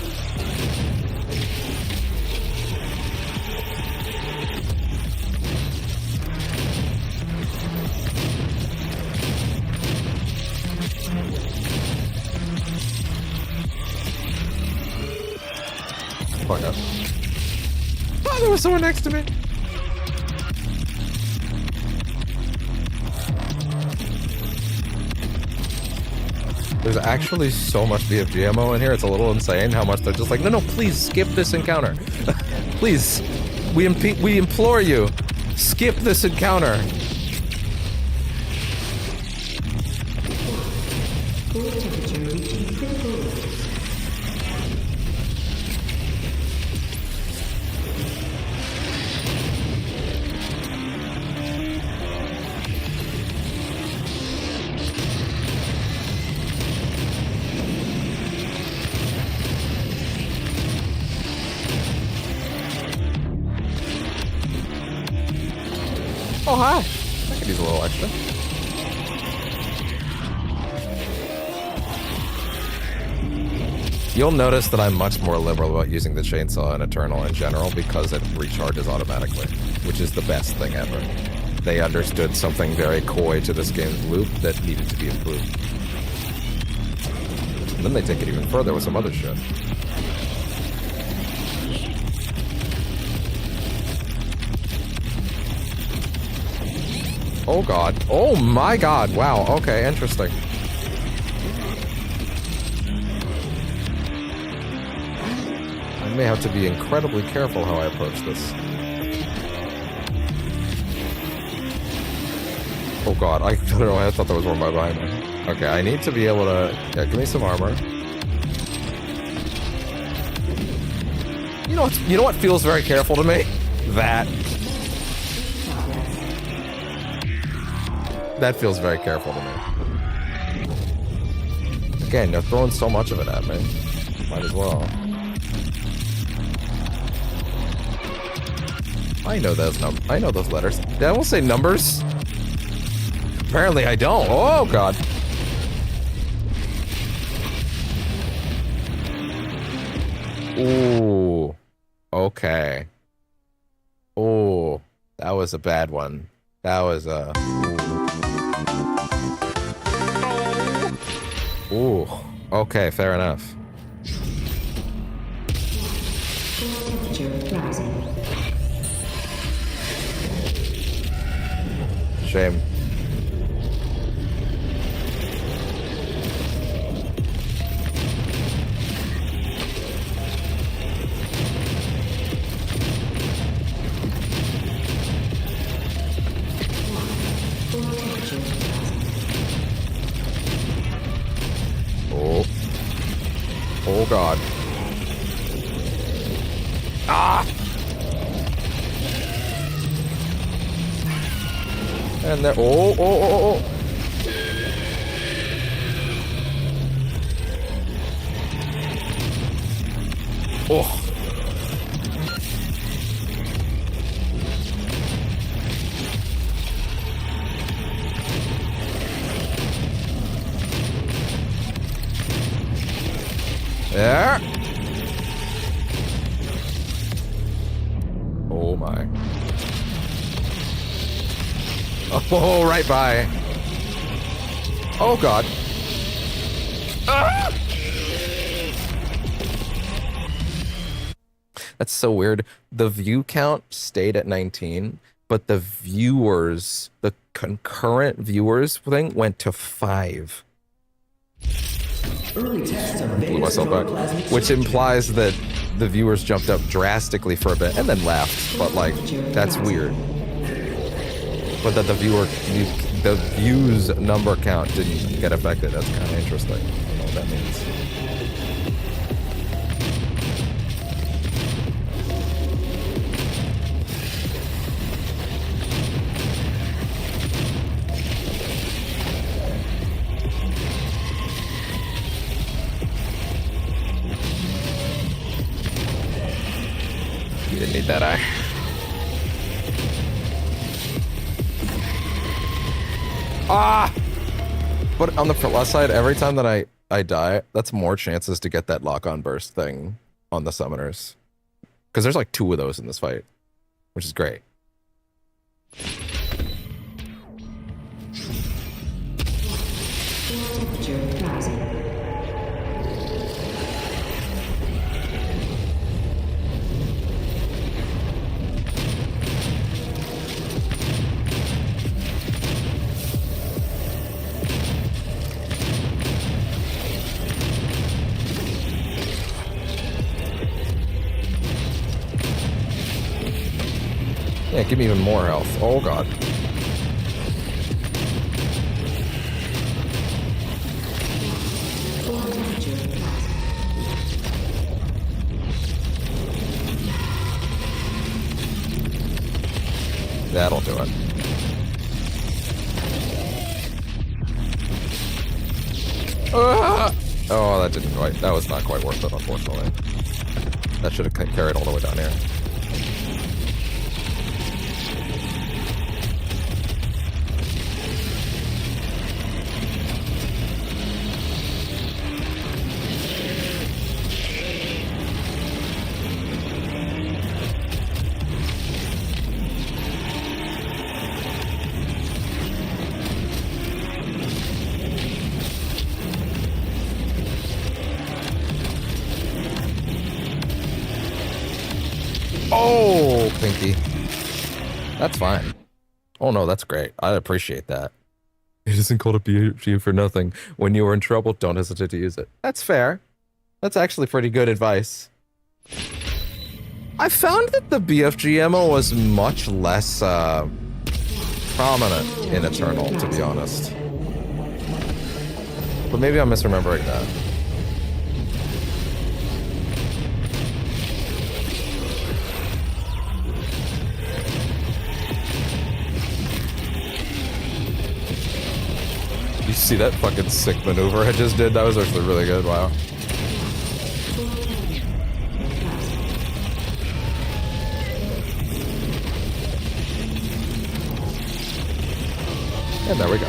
S1: Fuck up. Oh, there was someone next to me. There's actually so much BFG ammo in here, it's a little insane how much they're just like, no, please skip this encounter. Please, we implore you, skip this encounter. hi. I could use a little extra. You'll notice that I'm much more liberal about using the chainsaw in Eternal in general because it recharges automatically, which is the best thing ever. They understood something very coy to this game's loop that needed to be improved. And then they take it even further with some other shit. Oh god. Oh my god. Wow. Okay, interesting. I may have to be incredibly careful how I approach this. Oh god, I don't know, I thought there was one right behind me. Okay, I need to be able to... Yeah, give me some armor. You know what feels very careful to me? That. That feels very careful to me. Again, they're throwing so much of it at me. Might as well. I know those letters. Did I almost say numbers? Apparently I don't. Oh god. Ooh. Okay. Oh, that was a bad one. That was a... Ooh. Okay, fair enough. Shame. Oh. Oh god. Ah! And there. Oh. Oh. There. Oh my. Oh, right by. Oh god. Ah! That's so weird. The view count stayed at 19, but the viewers, the concurrent viewers thing went to 5.
S8: Early tests of
S1: Blew myself back. Which implies that the viewers jumped up drastically for a bit and then left. But like, that's weird. But that the views number count didn't get affected. That's kind of interesting. I don't know what that means. You didn't need that eye. Ah! But on the left side, every time that I die, that's more chances to get that lock-on burst thing on the summoners. Because there's like 2 of those in this fight, which is great. Yeah, give me even more health. Oh god. That'll do it. Ah! Oh, that didn't quite. That was not quite worth it, unfortunately. That should have carried all the way down here. Oh, Pinky. That's fine. Oh no, that's great. I appreciate that. It isn't called a BFG for nothing. When you are in trouble, don't hesitate to use it. That's fair. That's actually pretty good advice. I found that the BFG ammo was much less prominent in Eternal, to be honest. But maybe I'm misremembering that. You see that fucking sick maneuver I just did? That was actually really good. Wow. And there we go.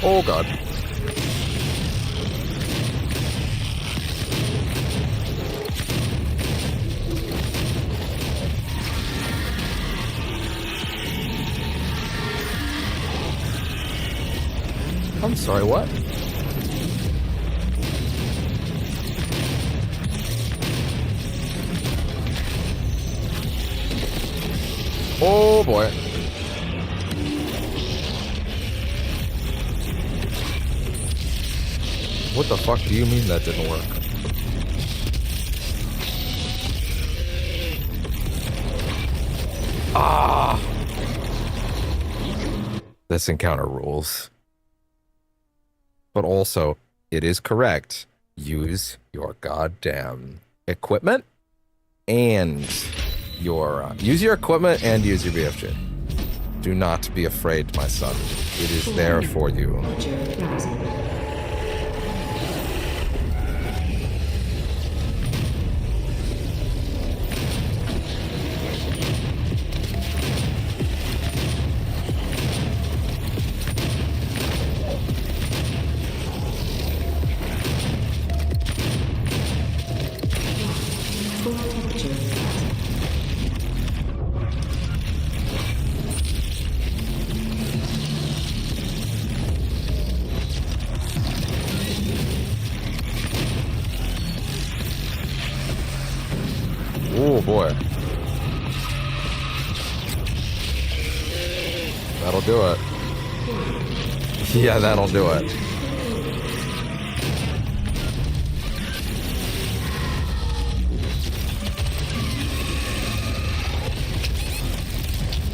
S1: Oh god. I'm sorry, what? Oh boy. What the fuck do you mean that didn't work? Ah! This encounter rules. But also, it is correct. Use your goddamn equipment and your use your equipment and use your BFG. Do not be afraid, my son. It is there for you. Oh boy. That'll do it. Yeah, that'll do it.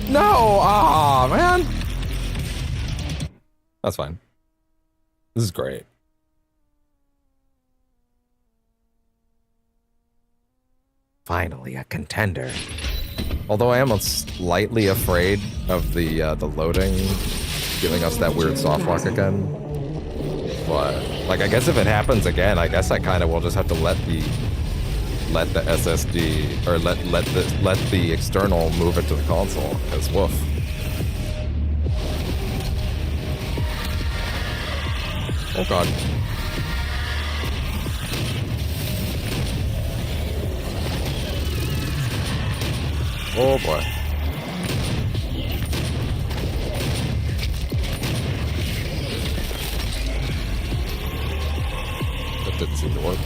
S1: No! Ah, man! That's fine. This is great. Finally, a contender. Although I am slightly afraid of the loading giving us that weird soft lock again. But like, I guess if it happens again, I guess I kind of will just have to let the SSD or let the external move it to the console. Cause woof. Oh god. Oh boy. That didn't seem to work.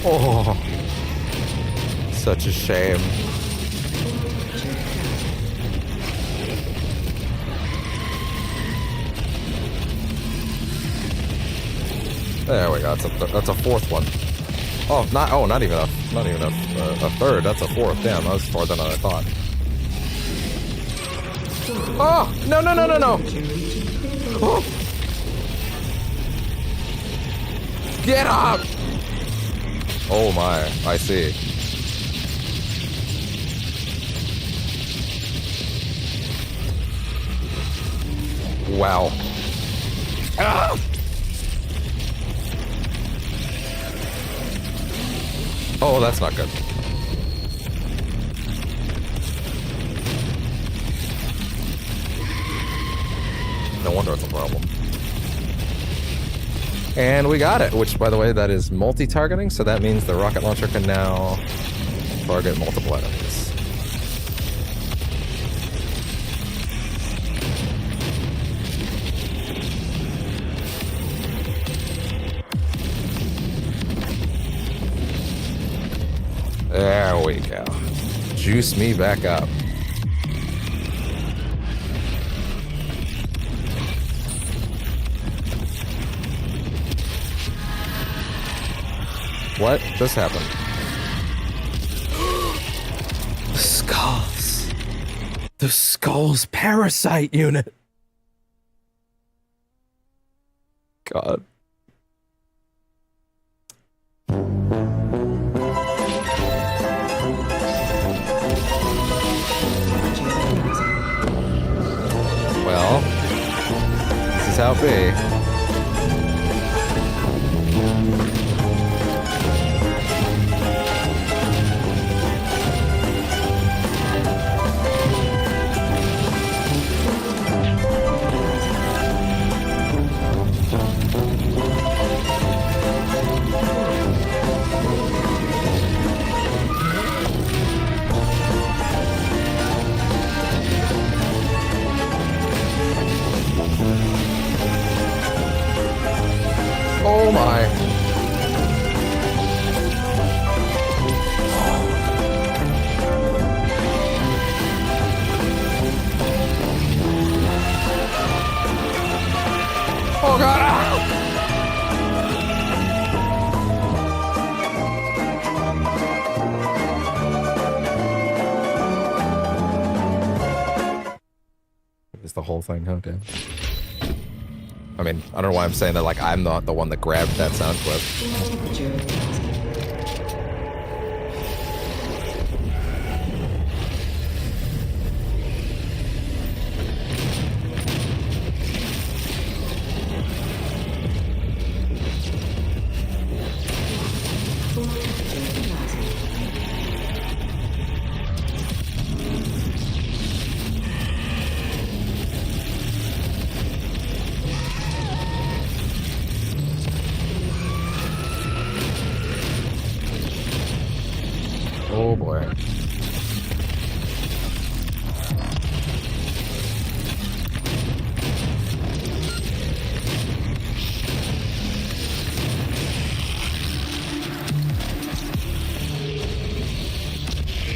S1: Oh, such a shame. There we go. That's a fourth one. Oh, not even a third. That's a fourth. Damn, that was farther than I thought. Oh no! Oh. Get up! Oh my, I see. Wow. Ah! Oh, that's not good. No wonder it's a problem. And we got it, which, by the way, that is multi-targeting, so that means the rocket launcher can now target multiple enemies. There we go. Juice me back up. What just happened? The skulls. The skulls parasite unit. God. Well, this is how it be. Oh my. Oh god. Ah! Is the whole thing, huh, Dan? I mean, I don't know why I'm saying that like I'm not the one that grabbed that sound clip. Oh boy.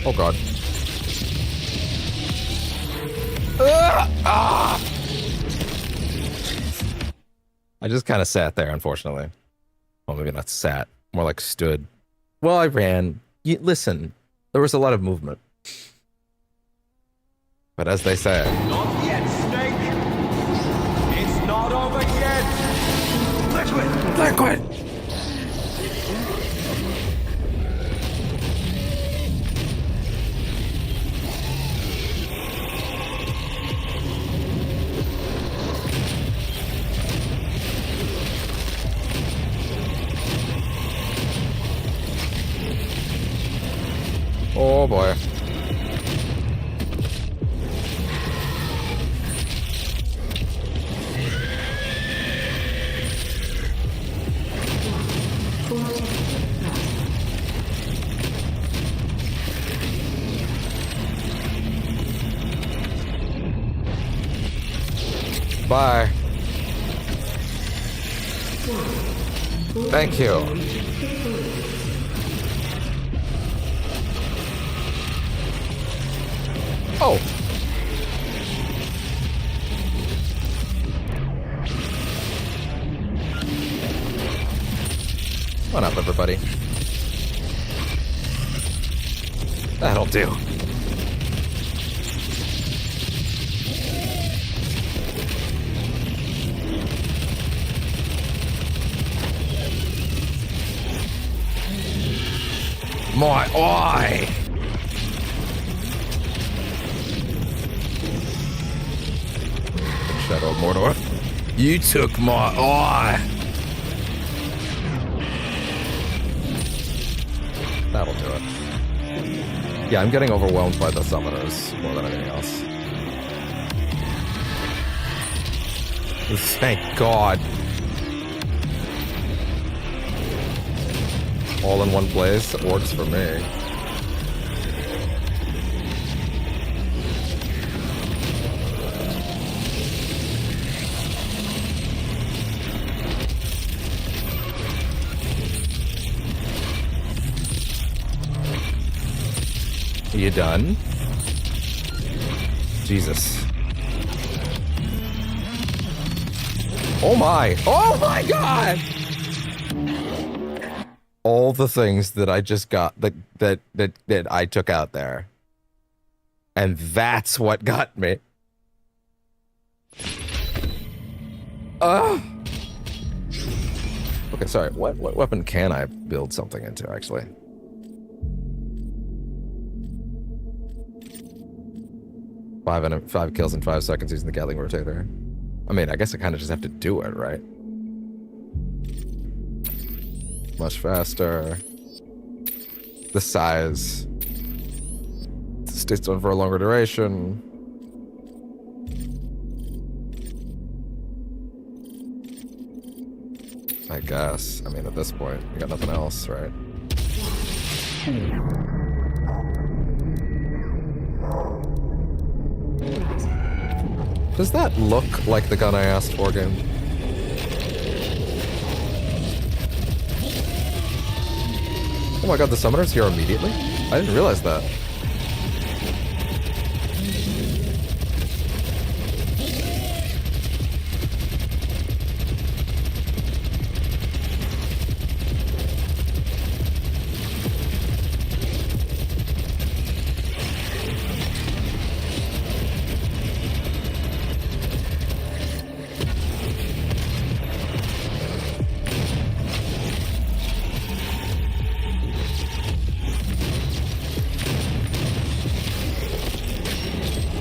S1: Oh god. Ah! I just kind of sat there, unfortunately. Well, maybe not sat, more like stood. Well, I ran. Listen, there was a lot of movement. But as they say...
S4: Not yet, Snake! It's not over yet! Liquid!
S1: Liquid! Oh boy. Bye. Thank you. Oh. Come on up, everybody. That'll do. My eye! Shadow of Mordor. You took my eye! That'll do it. Yeah, I'm getting overwhelmed by the summoners more than anything else. Thank God. all in one place, it works for me. Are you done? Jesus. Oh my! Oh my god! All the things that I just got that I took out there. And that's what got me. Okay, sorry. What weapon can I build something into, actually? Five kills in 5 seconds using the Gatling rotator. I mean, I guess I kind of just have to do it, right? Much faster. The size. Stays on for a longer duration. I guess. I mean, at this point, we got nothing else, right? Does that look like the gun I asked for, game? Oh my god, the summoner's here immediately? I didn't realize that.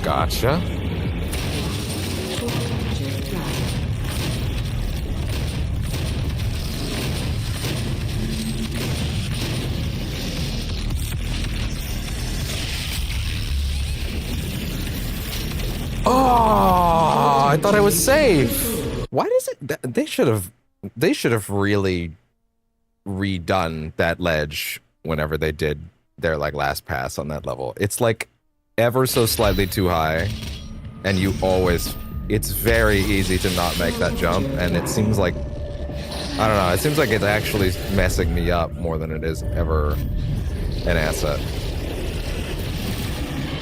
S1: Gotcha. Oh, I thought I was safe. Why does it? They should have really redone that ledge whenever they did their like last pass on that level. It's like ever so slightly too high, and you always, it's very easy to not make that jump, and it seems like, I don't know, it seems like it's actually messing me up more than it is ever an asset.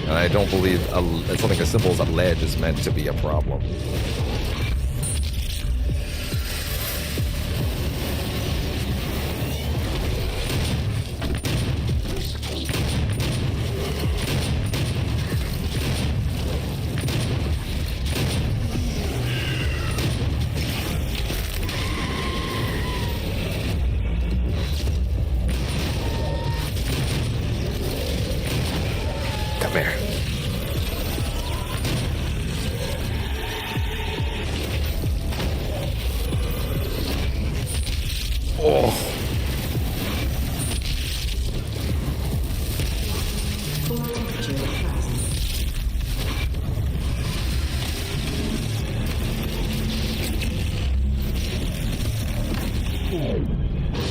S1: And I don't believe something as simple as a ledge is meant to be a problem. Come here. Oh.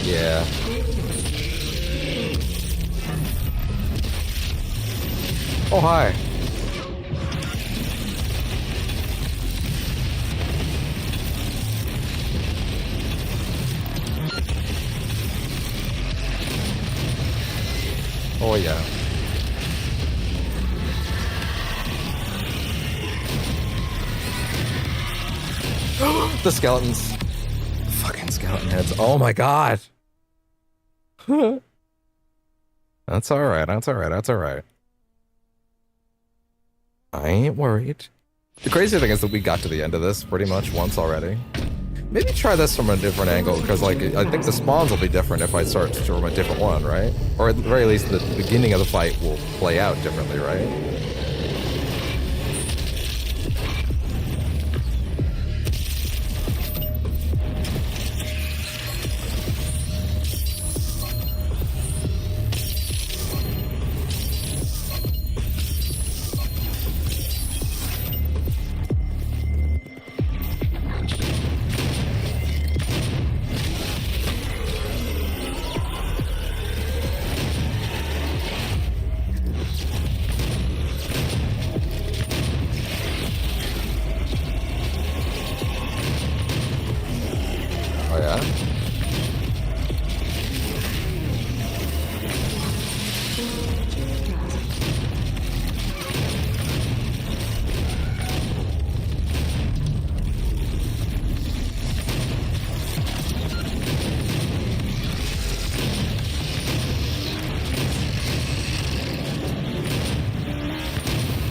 S1: Yeah. Oh, hi. Oh, yeah. The skeletons. The fucking skeleton heads. Oh my god. That's alright, that's alright, that's alright. I ain't worried. The crazy thing is that we got to the end of this pretty much once already. Maybe try this from a different angle, because like I think the spawns will be different if I start from a different one, right? Or at the very least the beginning of the fight will play out differently, right?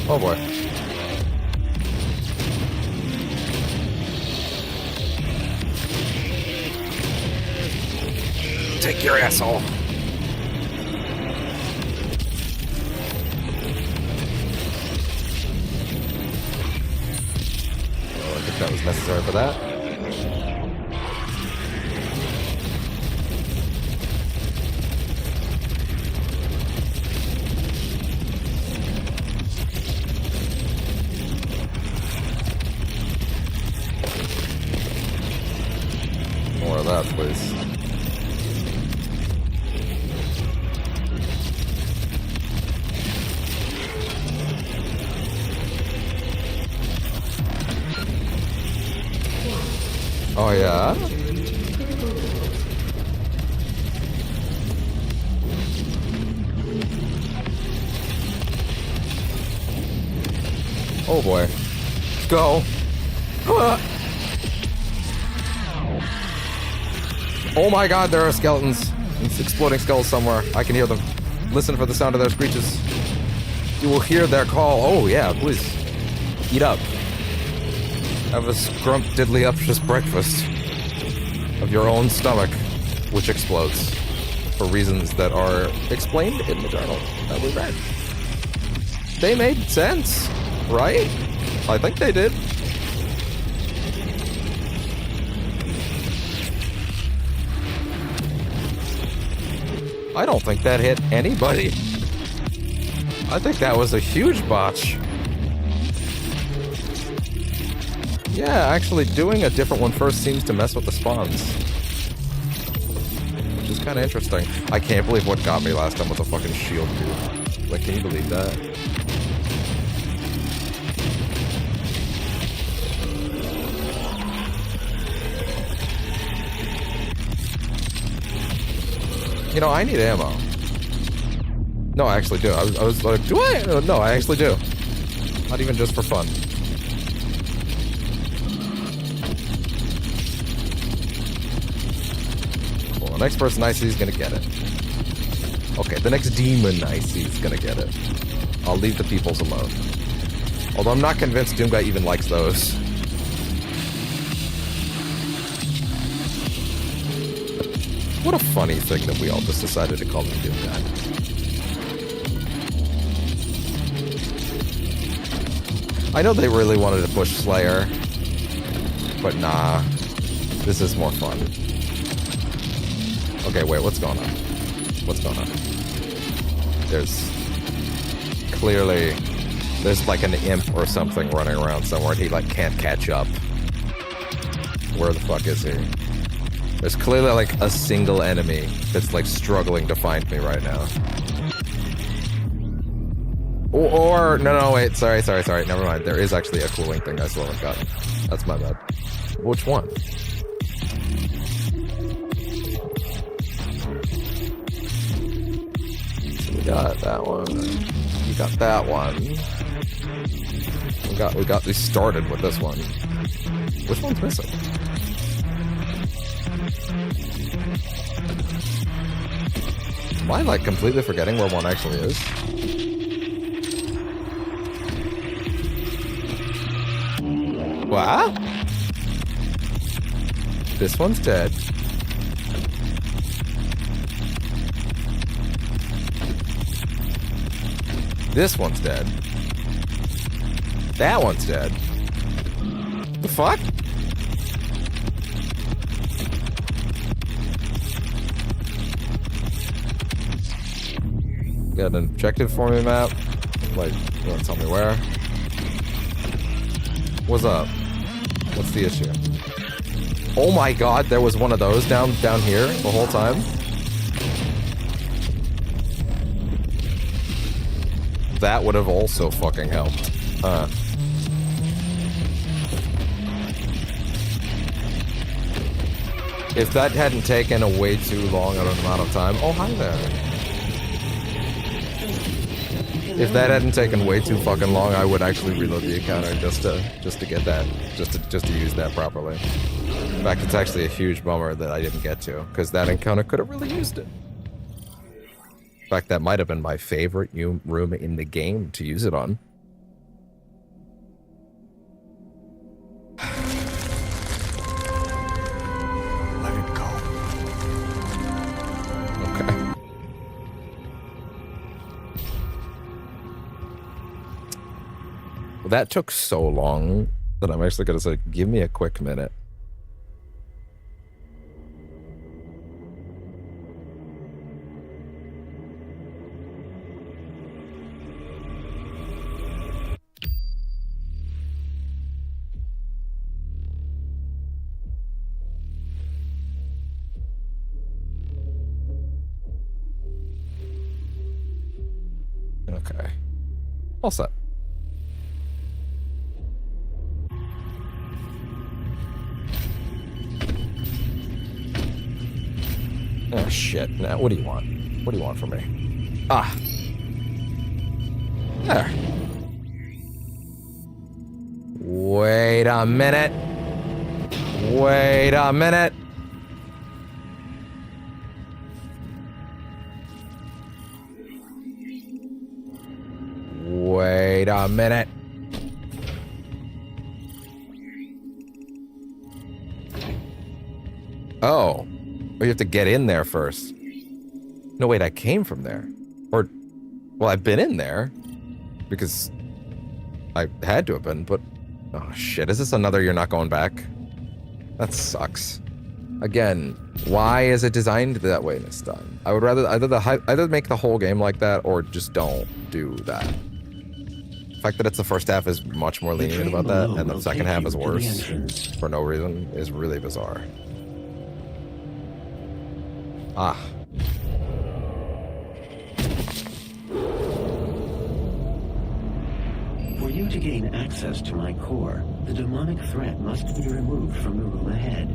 S1: Oh boy. Take your asshole. Oh, I think that was necessary for that. More of that, please. Oh yeah? Oh boy. Go. Oh my god, there are skeletons. It's exploding skulls somewhere. I can hear them. Listen for the sound of their screeches. You will hear their call. Oh yeah, please. Eat up. Have a scrumptiddly-uptious breakfast of your own stomach, which explodes for reasons that are explained in the journal that we read. They made sense, right? I think they did. I don't think that hit anybody. I think that was a huge botch. Yeah, actually doing a different one first seems to mess with the spawns. Which is kind of interesting. I can't believe what got me last time was a fucking shield, dude. Like, can you believe that? You know, I need ammo. No, I actually do. I was like, do I? No, I actually do. Not even just for fun. The next person I see is gonna get it. Okay, the next demon I see is gonna get it. I'll leave the peoples alone. Although I'm not convinced Doom Guy even likes those. What a funny thing that we all just decided to call him Doom Guy. I know they really wanted to push Slayer, but nah. This is more fun. Okay, wait, what's going on? What's going on? There's like an imp or something running around somewhere and he like can't catch up. Where the fuck is he? There's clearly like a single enemy that's like struggling to find me right now. Or no, wait, sorry, never mind. There is actually a cooling thing I still haven't gotten. That's my bad. Which one? Got that one. You got that one. We got these started with this one. Which one's missing? Am I like completely forgetting where one actually is? What? This one's dead. This one's dead. That one's dead. The fuck? Got an objective for me map? Like, you wanna tell me where? What's up? What's the issue? Oh my god, there was one of those down here the whole time? That would have also fucking helped. If that hadn't taken a way too long amount of time... Oh, hi there. If that hadn't taken way too fucking long, I would actually reload the encounter just to get that, just to use that properly. In fact, it's actually a huge bummer that I didn't get to, because that encounter could have really used it. In fact, that might have been my favorite room in the game to use it on. That took so long that I'm actually gonna say, give me a quick minute. Okay. All set. Oh shit. Now, what do you want? What do you want from me? Ah. There. Wait a minute. Wait a minute. Wait a minute. Oh. We have to get in there first. No, wait, I came from there. Or, well, I've been in there. Because I had to have been, but... Oh, shit. Is this another you're not going back? That sucks. Again, why is it designed that way this time? I would rather either make the whole game like that, or just don't do that. The fact that it's the first half is much more lenient about that, and the second half is worse for no reason is really bizarre. Ah.
S6: For you to gain access to my core, the demonic threat must be removed from the room ahead.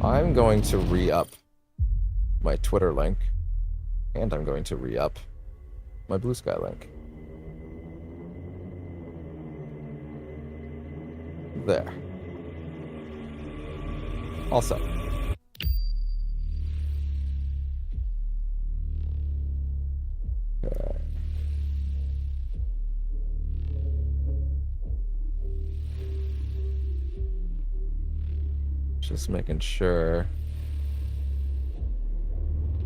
S1: I'm going to re-up my Twitter link, and I'm going to re-up my Blue Sky link. There. All set. Okay. Just making sure.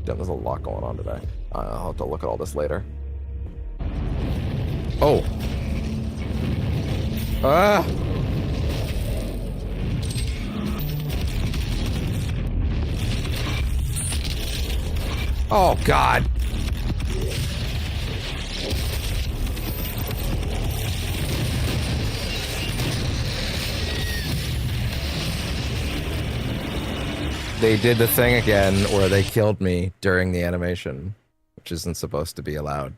S1: Damn, there's a lot going on today. I'll have to look at all this later. Oh! Ah! Oh, God. They did the thing again where they killed me during the animation, which isn't supposed to be allowed.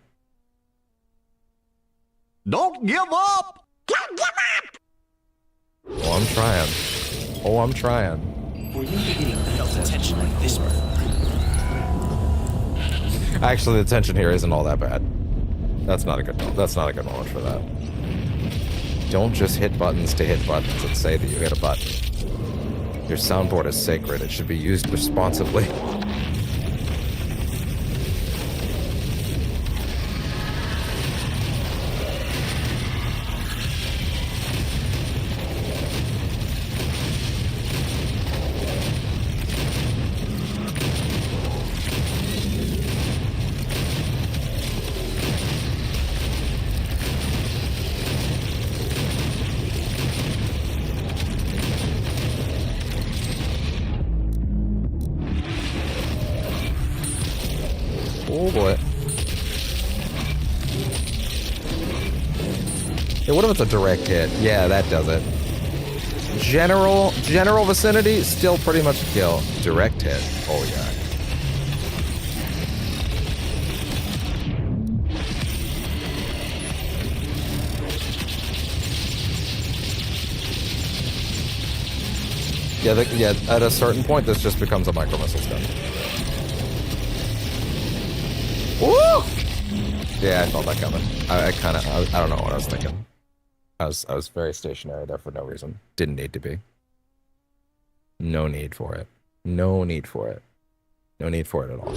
S4: Don't give up!
S7: Don't give up!
S1: Oh, I'm trying. Oh, I'm trying.
S6: For you to gain access to my
S8: this
S6: core,
S1: Actually, the tension here isn't all that bad. That's not a good moment for that. Don't just hit buttons to hit buttons and say that you hit a button. Your soundboard is sacred. It should be used responsibly. Oh boy. Hey, what if it's a direct hit? Yeah, that does it. General vicinity, still pretty much a kill. Direct hit. Oh yeah. Yeah, at a certain point, this just becomes a micro missile stun. Woo! Yeah, I felt that coming. I don't know what I was thinking. I was very stationary there for no reason. Didn't need to be. No need for it. No need for it. No need for it at all.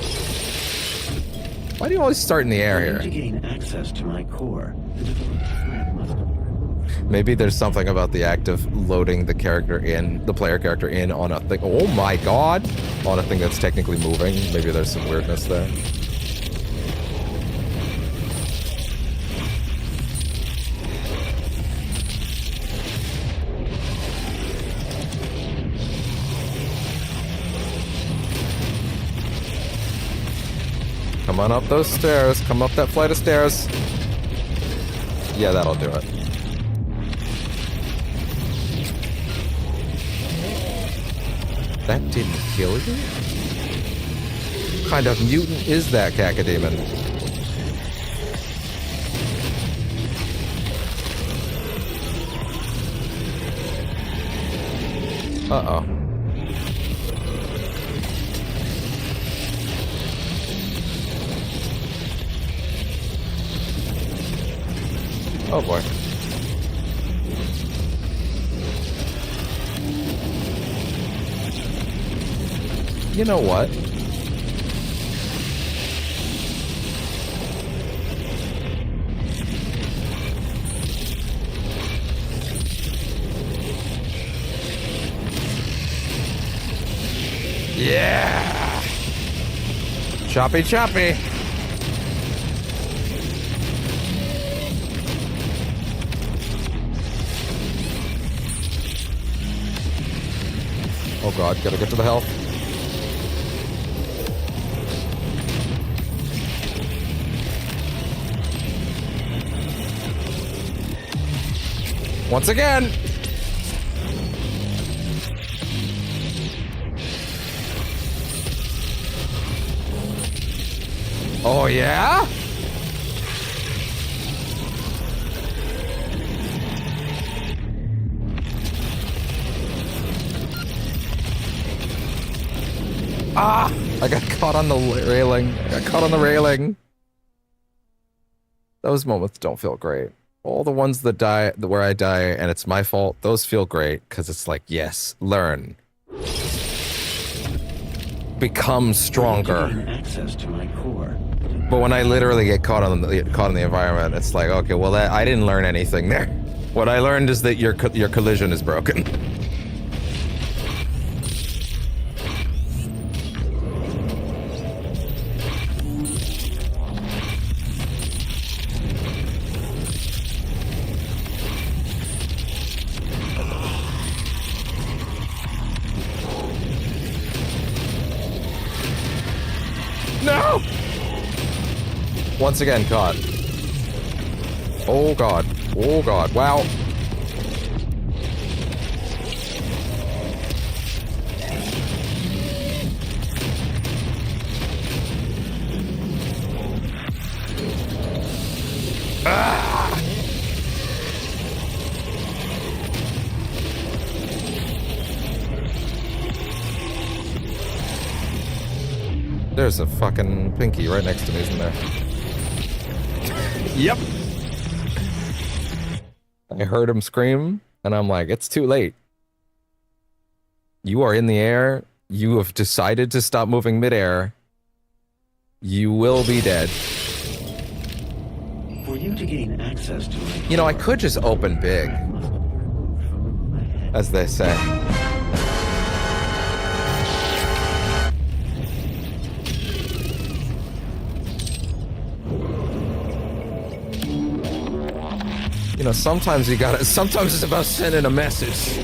S1: Why do you always start in the air here?
S6: to gain access to my core, the demonic threat must be removed.
S1: Maybe there's something about the act of loading the player character in on a thing. Oh my god! On a thing that's technically moving. Maybe there's some weirdness there. Come on up those stairs. Come up that flight of stairs. Yeah, that'll do it. That didn't kill you? What kind of mutant is that cacodemon? Uh-oh. Oh boy. You know what? Yeah! Choppy choppy! Oh god, gotta get to the health. Once again! Oh yeah? Ah! I got caught on the railing. I got caught on the railing. Those moments don't feel great. All the ones that die, where I die and it's my fault, those feel great because it's like, yes, learn. Become stronger.
S6: Access to my core.
S1: But when I literally get caught in the environment, it's like, okay, well, I didn't learn anything there. What I learned is that your collision is broken. No! Once again, caught. Oh god. Oh god. Wow. Ah! There's a fucking Pinky right next to me, isn't there? Yep. I heard him scream, and I'm like, it's too late. You are in the air. You have decided to stop moving midair. You will be dead.
S6: For you to gain access to my
S1: You know, I could just open big, as they say. You know, sometimes sometimes it's about sending a message.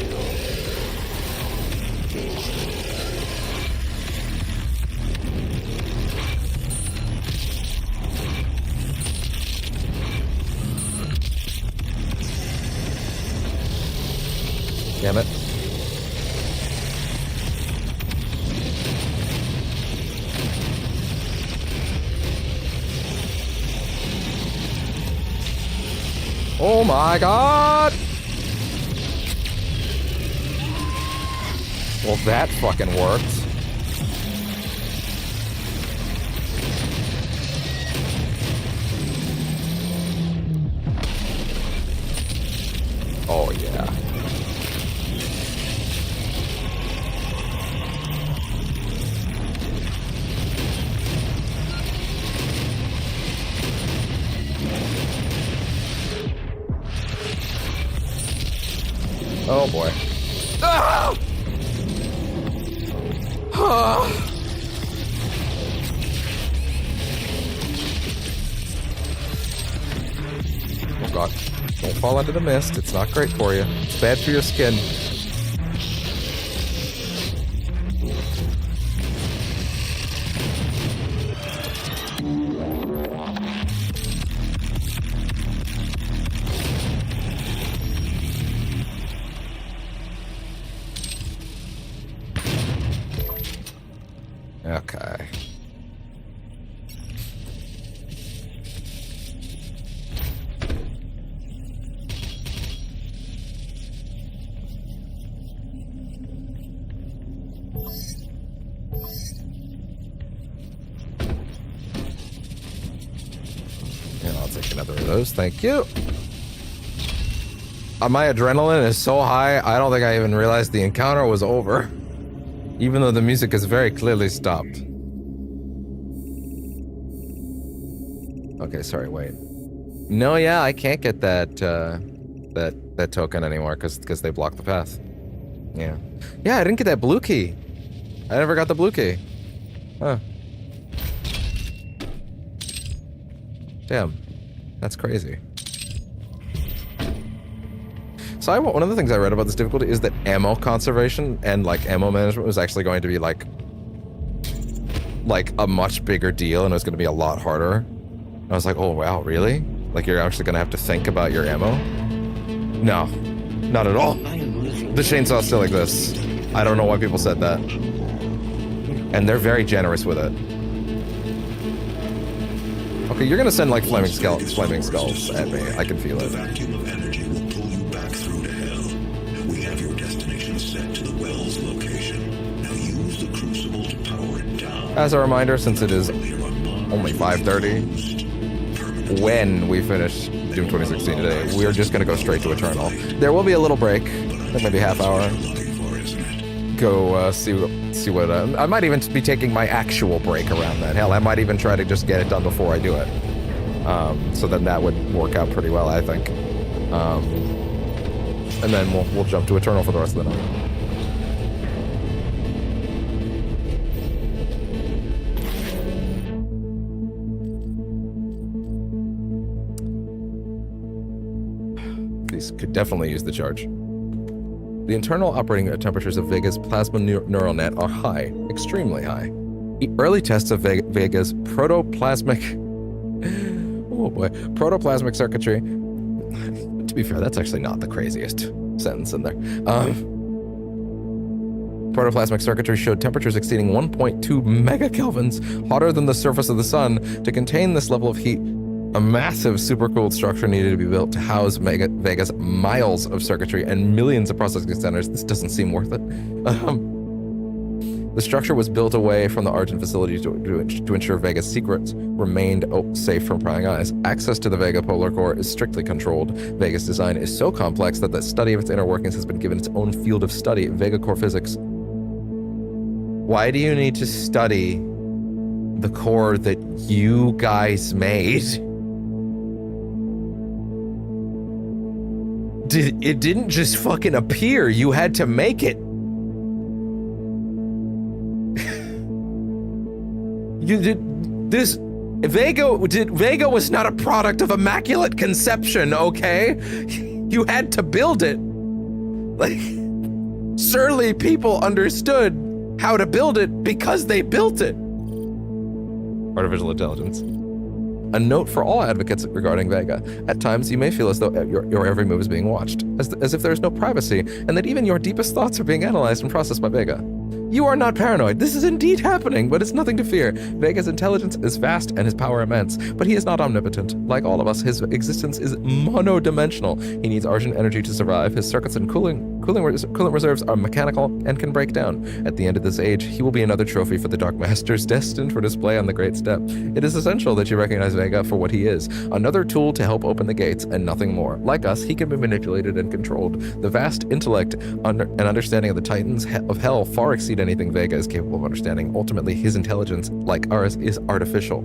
S1: Damn it. Oh my god! Well, that fucking worked. Oh yeah. Oh boy. Ah! Ah! Oh god. Don't fall into the mist. It's not great for you. It's bad for your skin. take another of those, thank you. My adrenaline is so high, I don't think I even realized the encounter was over. Even though the music is very clearly stopped. Okay, sorry, wait. No, yeah, I can't get that, that token anymore because they blocked the path. Yeah. Yeah, I didn't get that blue key. I never got the blue key. Huh. Damn. That's crazy. So one of the things I read about this difficulty is that ammo conservation and like ammo management was actually going to be like a much bigger deal, and it was going to be a lot harder. And I was like, oh wow, really? Like you're actually going to have to think about your ammo? No, not at all. The chainsaw still exists. I don't know why people said that. And they're very generous with it. Okay, you're going to send like flaming skulls at me. I can feel it. As a reminder, since it is only 5:30, when we finish Doom 2016 today, we're just gonna go straight to Eternal. There will be a little break, like maybe half hour. Go see what. I might even be taking my actual break around that. Hell, I might even try to just get it done before I do it. So then that would work out pretty well, I think. And then we'll jump to Eternal for the rest of the night. Could definitely use the charge. The internal operating temperatures of Vega's plasma neural net are high, extremely high. Early tests of Vega's protoplasmic circuitry. To be fair, that's actually not the craziest sentence in there. Protoplasmic circuitry showed temperatures exceeding 1.2 megakelvins, hotter than the surface of the sun. To contain this level of heat, a massive supercooled structure needed to be built to house Vega's miles of circuitry and millions of processing centers. This doesn't seem worth it. The structure was built away from the Argent facility to ensure Vega's secrets remained safe from prying eyes. Access to the Vega polar core is strictly controlled. Vega's design is so complex that the study of its inner workings has been given its own field of study, Vega core physics. Why do you need to study the core that you guys made? It didn't just fucking appear. You had to make it. You did this. Vega was not a product of immaculate conception, okay? You had to build it. Like, surely people understood how to build it because they built it. Artificial intelligence. A note for all advocates regarding Vega. At times, you may feel as though your every move is being watched, as if there is no privacy, and that even your deepest thoughts are being analyzed and processed by Vega. You are not paranoid. This is indeed happening, but it's nothing to fear. Vega's intelligence is vast and his power immense, but he is not omnipotent. Like all of us, his existence is monodimensional. He needs Argent energy to survive. His circuits and coolant reserves are mechanical and can break down. At the end of this age, he will be another trophy for the Dark Masters, destined for display on the Great Step. It is essential that you recognize Vega for what he is, another tool to help open the gates and nothing more. Like us, he can be manipulated and controlled. The vast intellect and understanding of the Titans of Hell far exceed anything Vega is capable of understanding. Ultimately, his intelligence, like ours, is artificial.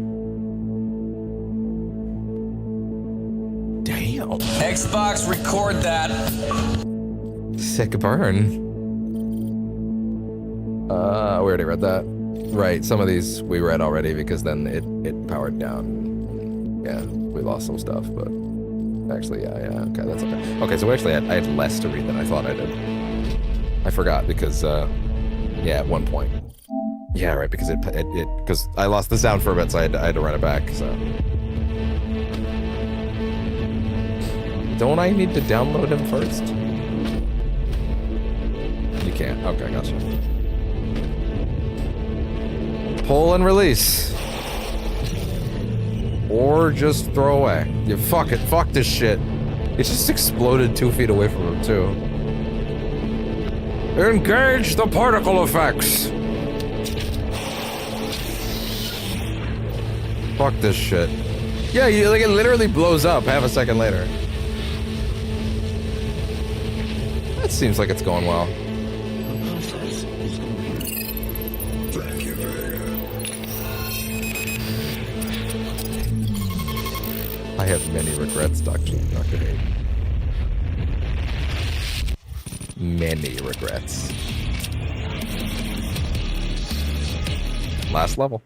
S1: Damn.
S9: Xbox, record that.
S1: Sick burn. We already read that. Right, some of these we read already because then it powered down. Yeah, we lost some stuff, but actually, yeah, okay, that's okay. Okay, so actually I had less to read than I thought I did. I forgot because, yeah, at one point. Yeah, right, because because I lost the sound for a bit, so I had to run it back, so. Don't I need to download him first? You can't. Okay, gotcha. Pull and release. Or just throw away. Yeah, fuck it. Fuck this shit. It just exploded 2 feet away from him, too. Engage the particle effects. Fuck this shit. Yeah, like it literally blows up half a second later. That seems like it's going well.
S6: The process is over.
S2: Thank you, Vega.
S1: I have many regrets, Dr. Hayden. Many regrets. Last level.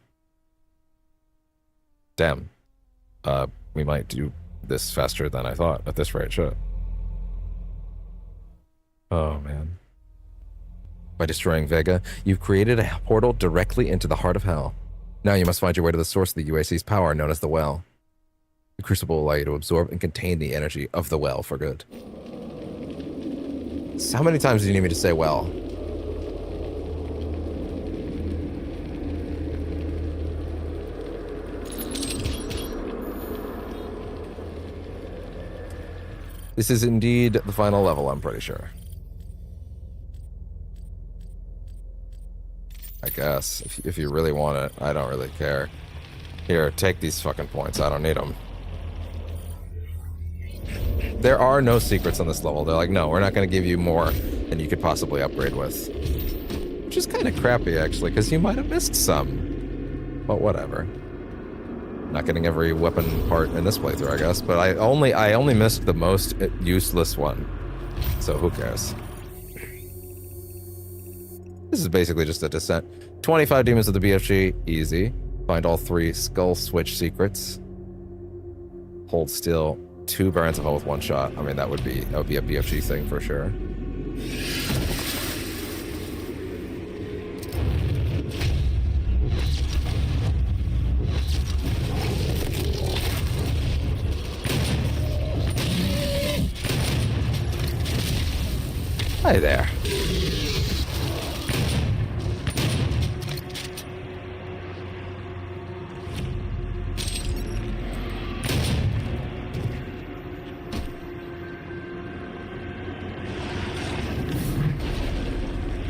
S1: Damn. We might do this faster than I thought at this rate, shit. Oh, man. By destroying Vega, you've created a portal directly into the heart of hell. Now you must find your way to the source of the UAC's power, known as the Well. The Crucible will allow you to absorb and contain the energy of the Well for good. So how many times do you need me to say well? This is indeed the final level, I'm pretty sure. I guess, if you really want it, I don't really care. Here, take these fucking points, I don't need them. There are no secrets on this level. They're like, no, we're not going to give you more than you could possibly upgrade with. Which is kind of crappy, actually, because you might have missed some. But whatever. Not getting every weapon part in this playthrough, I guess, but I only missed the most useless one. So who cares? This is basically just a descent. 25 demons of the BFG, easy. Find all 3 skull switch secrets. Hold still 2 Barons of Hell with 1 shot. I mean, that would be a BFG thing for sure. Hi there.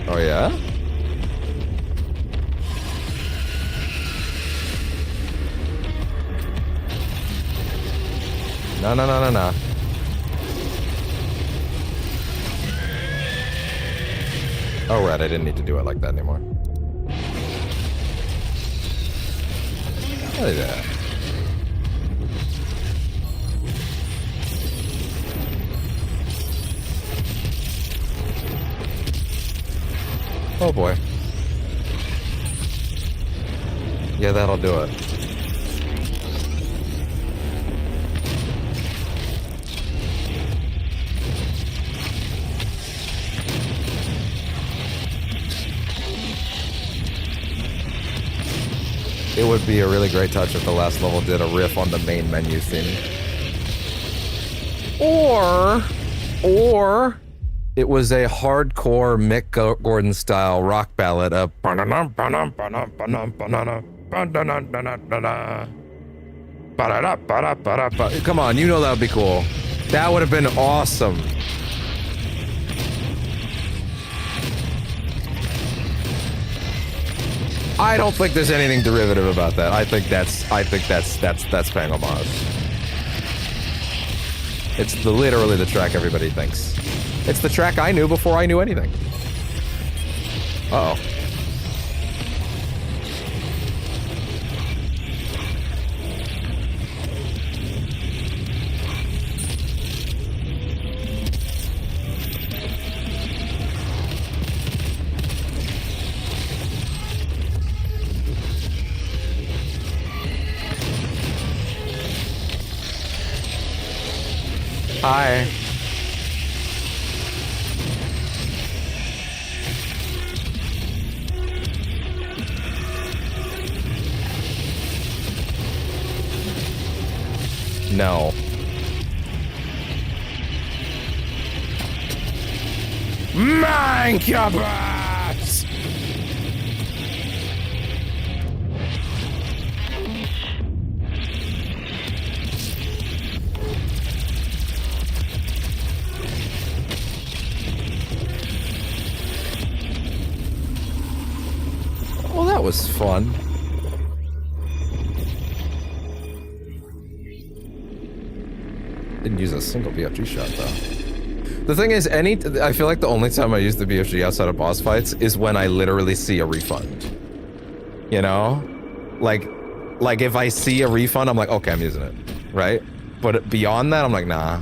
S1: Oh yeah? No. Oh, right, I didn't need to do it like that anymore. Hey there. Oh boy. Yeah, that'll do it. It would be a really great touch if the last level did a riff on the main menu theme. Or it was a hardcore Mick Gordon style rock ballad of come on, you know that would be cool. That would have been awesome. I don't think there's anything derivative about that. I think that's paying homage. It's literally the track everybody thinks. It's the track I knew before I knew anything. Uh-oh. Hi. No. Minecraft! Well, that was fun. Didn't use a single BFG shot though. The thing is, I feel like the only time I use the BFG outside of boss fights is when I literally see a refund. You know? Like if I see a refund, I'm like, okay, I'm using it, right? But beyond that, I'm like, nah.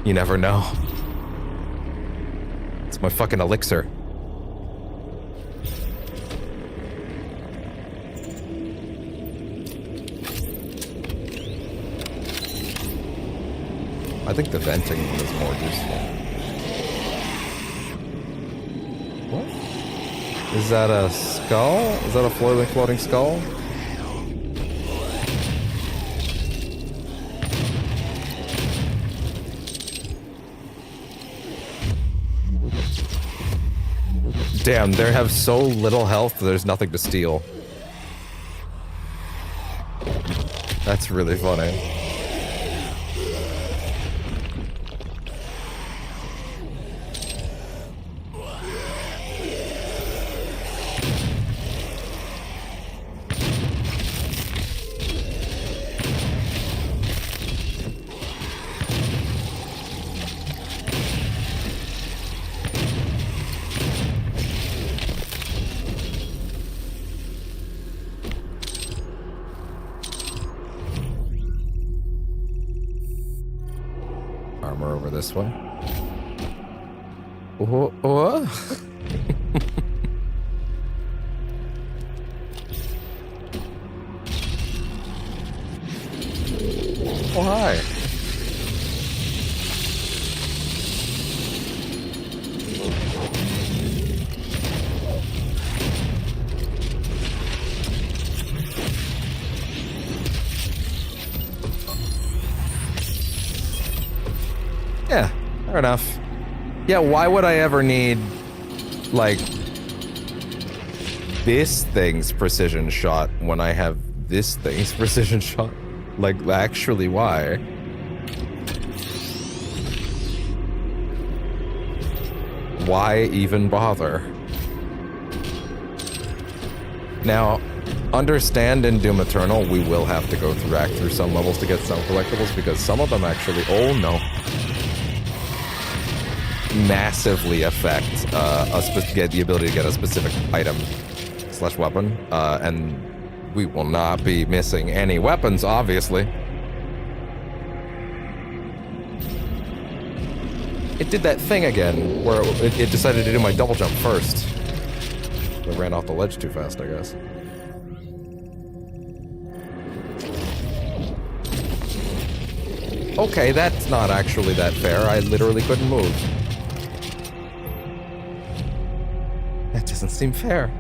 S1: You never know. It's my fucking elixir. I think the venting is more useful. What? Is that a skull? Is that a floating skull? Damn, they have so little health, there's nothing to steal. That's really funny. This way. What? Oh, hi. Yeah, fair enough. Yeah, why would I ever need, like, this thing's precision shot when I have this thing's precision shot? Like, actually, why? Why even bother? Now, understand in Doom Eternal, we will have to go back through some levels to get some collectibles, because some of them actually, oh no, massively affect get the ability to get a specific item / weapon, and we will not be missing any weapons, obviously. It did that thing again, where it decided to do my double jump first. I ran off the ledge too fast, I guess. Okay, that's not actually that fair. I literally couldn't move. That doesn't seem fair.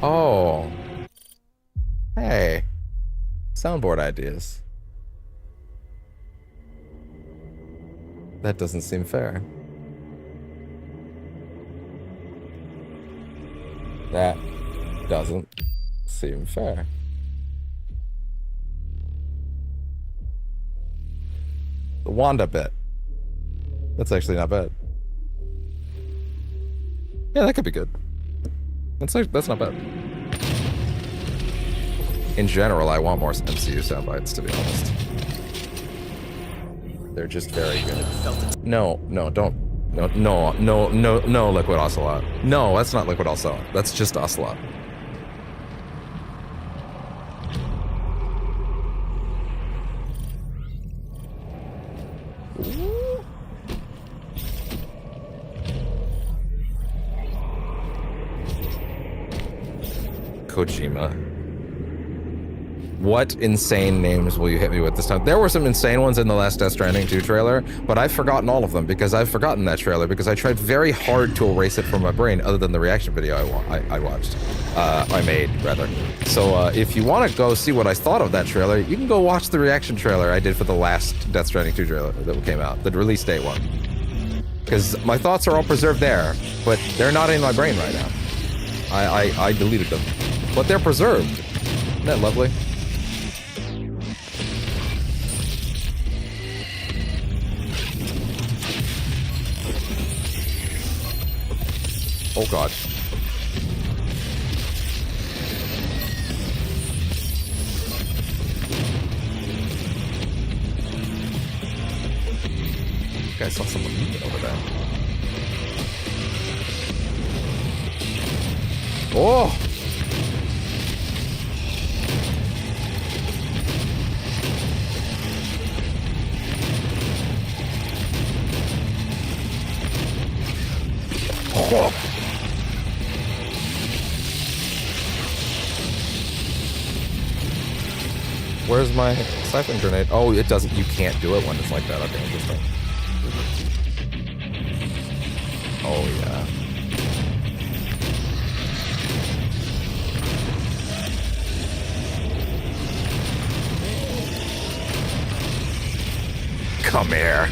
S1: Oh. Hey. Soundboard ideas. That doesn't seem fair. That doesn't seem fair. The Wanda bit. That's actually not bad. Yeah, that could be good. That's not bad. In general, I want more MCU soundbites, to be honest. They're just very good. No, don't. No, Liquid Ocelot. No, that's not Liquid Ocelot. That's just Ocelot. Kojima. What insane names will you hit me with this time? There were some insane ones in the last Death Stranding 2 trailer, but I've forgotten all of them because I've forgotten that trailer because I tried very hard to erase it from my brain other than the reaction video I watched. I made, rather. So if you want to go see what I thought of that trailer, you can go watch the reaction trailer I did for the last Death Stranding 2 trailer that came out, the release date one. Because my thoughts are all preserved there, but they're not in my brain right now. I deleted them. But they're preserved. Isn't that lovely? Oh god. think I saw someone moving over there. Oh! Oh! Where's my siphon grenade? Oh, it doesn't. You can't do it when it's like that. Okay, interesting. Oh, yeah. Come here.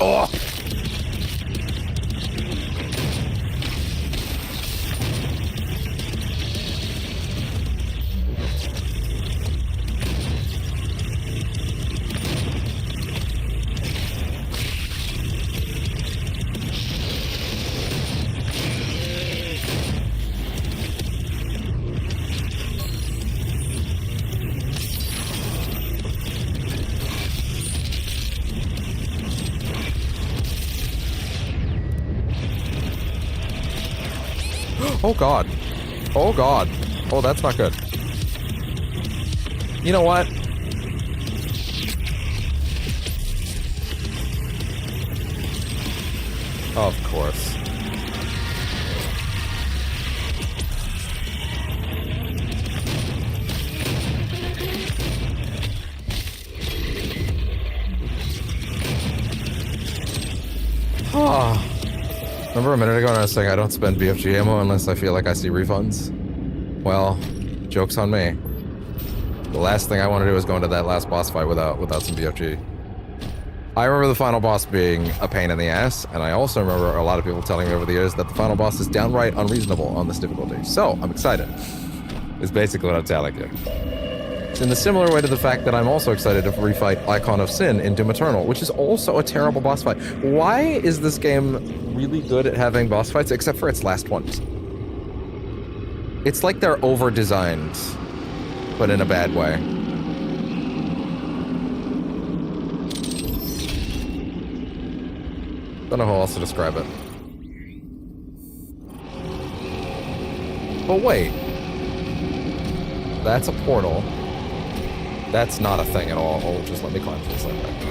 S1: Oh! Oh god. Oh god. Oh, that's not good. You know what? Of course. Ah. Remember a minute ago when I was saying I don't spend BFG ammo unless I feel like I see refunds? Well, joke's on me. The last thing I want to do is go into that last boss fight without some BFG. I remember the final boss being a pain in the ass, and I also remember a lot of people telling me over the years that the final boss is downright unreasonable on this difficulty. So, I'm excited. Is basically what I'm telling you. In the similar way to the fact that I'm also excited to refight Icon of Sin in Doom Eternal, which is also a terrible boss fight. Why is this game really good at having boss fights, except for its last ones? It's like they're over-designed, but in a bad way. Don't know how else to describe it. But wait. That's a portal. That's not a thing at all. Oh, just let me climb through this like that.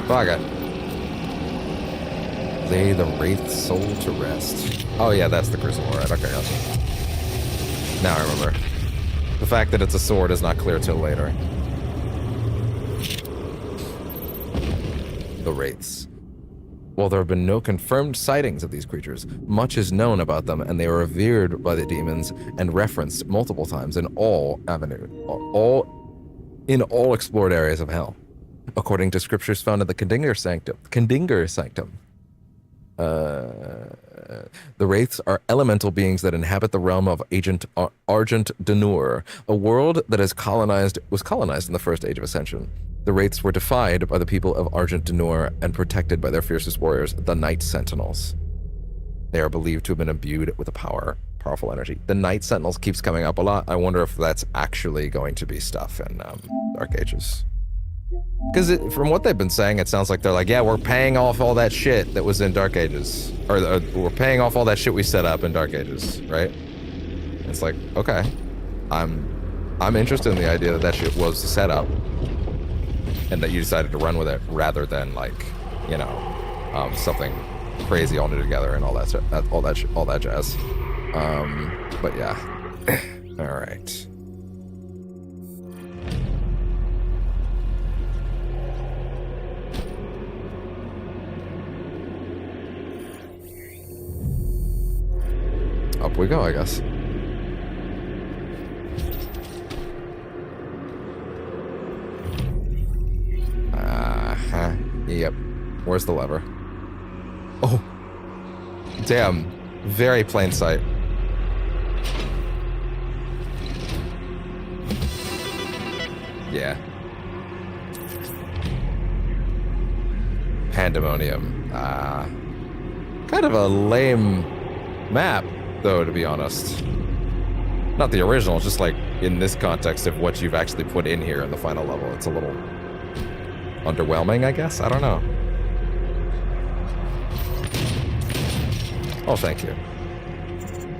S1: Fuck it. Lay the Wraith's soul to rest. Oh yeah, that's the Crucible, right? Okay, gotcha. Now I remember. The fact that it's a sword is not clear till later. The Wraiths. While there have been no confirmed sightings of these creatures, much is known about them, and they are revered by the demons and referenced multiple times in all explored areas of hell, according to scriptures found in the Kendinger Sanctum. The Wraiths are elemental beings that inhabit the realm of Argent Danur, a world that was colonized in the First Age of Ascension. The Wraiths were defied by the people of Argent Danur and protected by their fiercest warriors, the Night Sentinels. They are believed to have been imbued with a powerful energy. The Night Sentinels keeps coming up a lot. I wonder if that's actually going to be stuff in Dark Ages. Because from what they've been saying, it sounds like they're like, yeah, we're paying off all that shit that was in Dark Ages. Or we're paying off all that shit we set up in Dark Ages, right? It's like, okay. I'm interested in the idea that that shit was set up. And that you decided to run with it rather than, like, you know, something crazy all new together and all that jazz. But yeah. All right. Up we go, I guess. Yep. Where's the lever? Oh. Damn. Very plain sight. Yeah. Pandemonium. Kind of a lame map, though, to be honest. Not the original, just like in this context of what you've actually put in here in the final level. It's a little underwhelming, I guess? I don't know. Oh, thank you.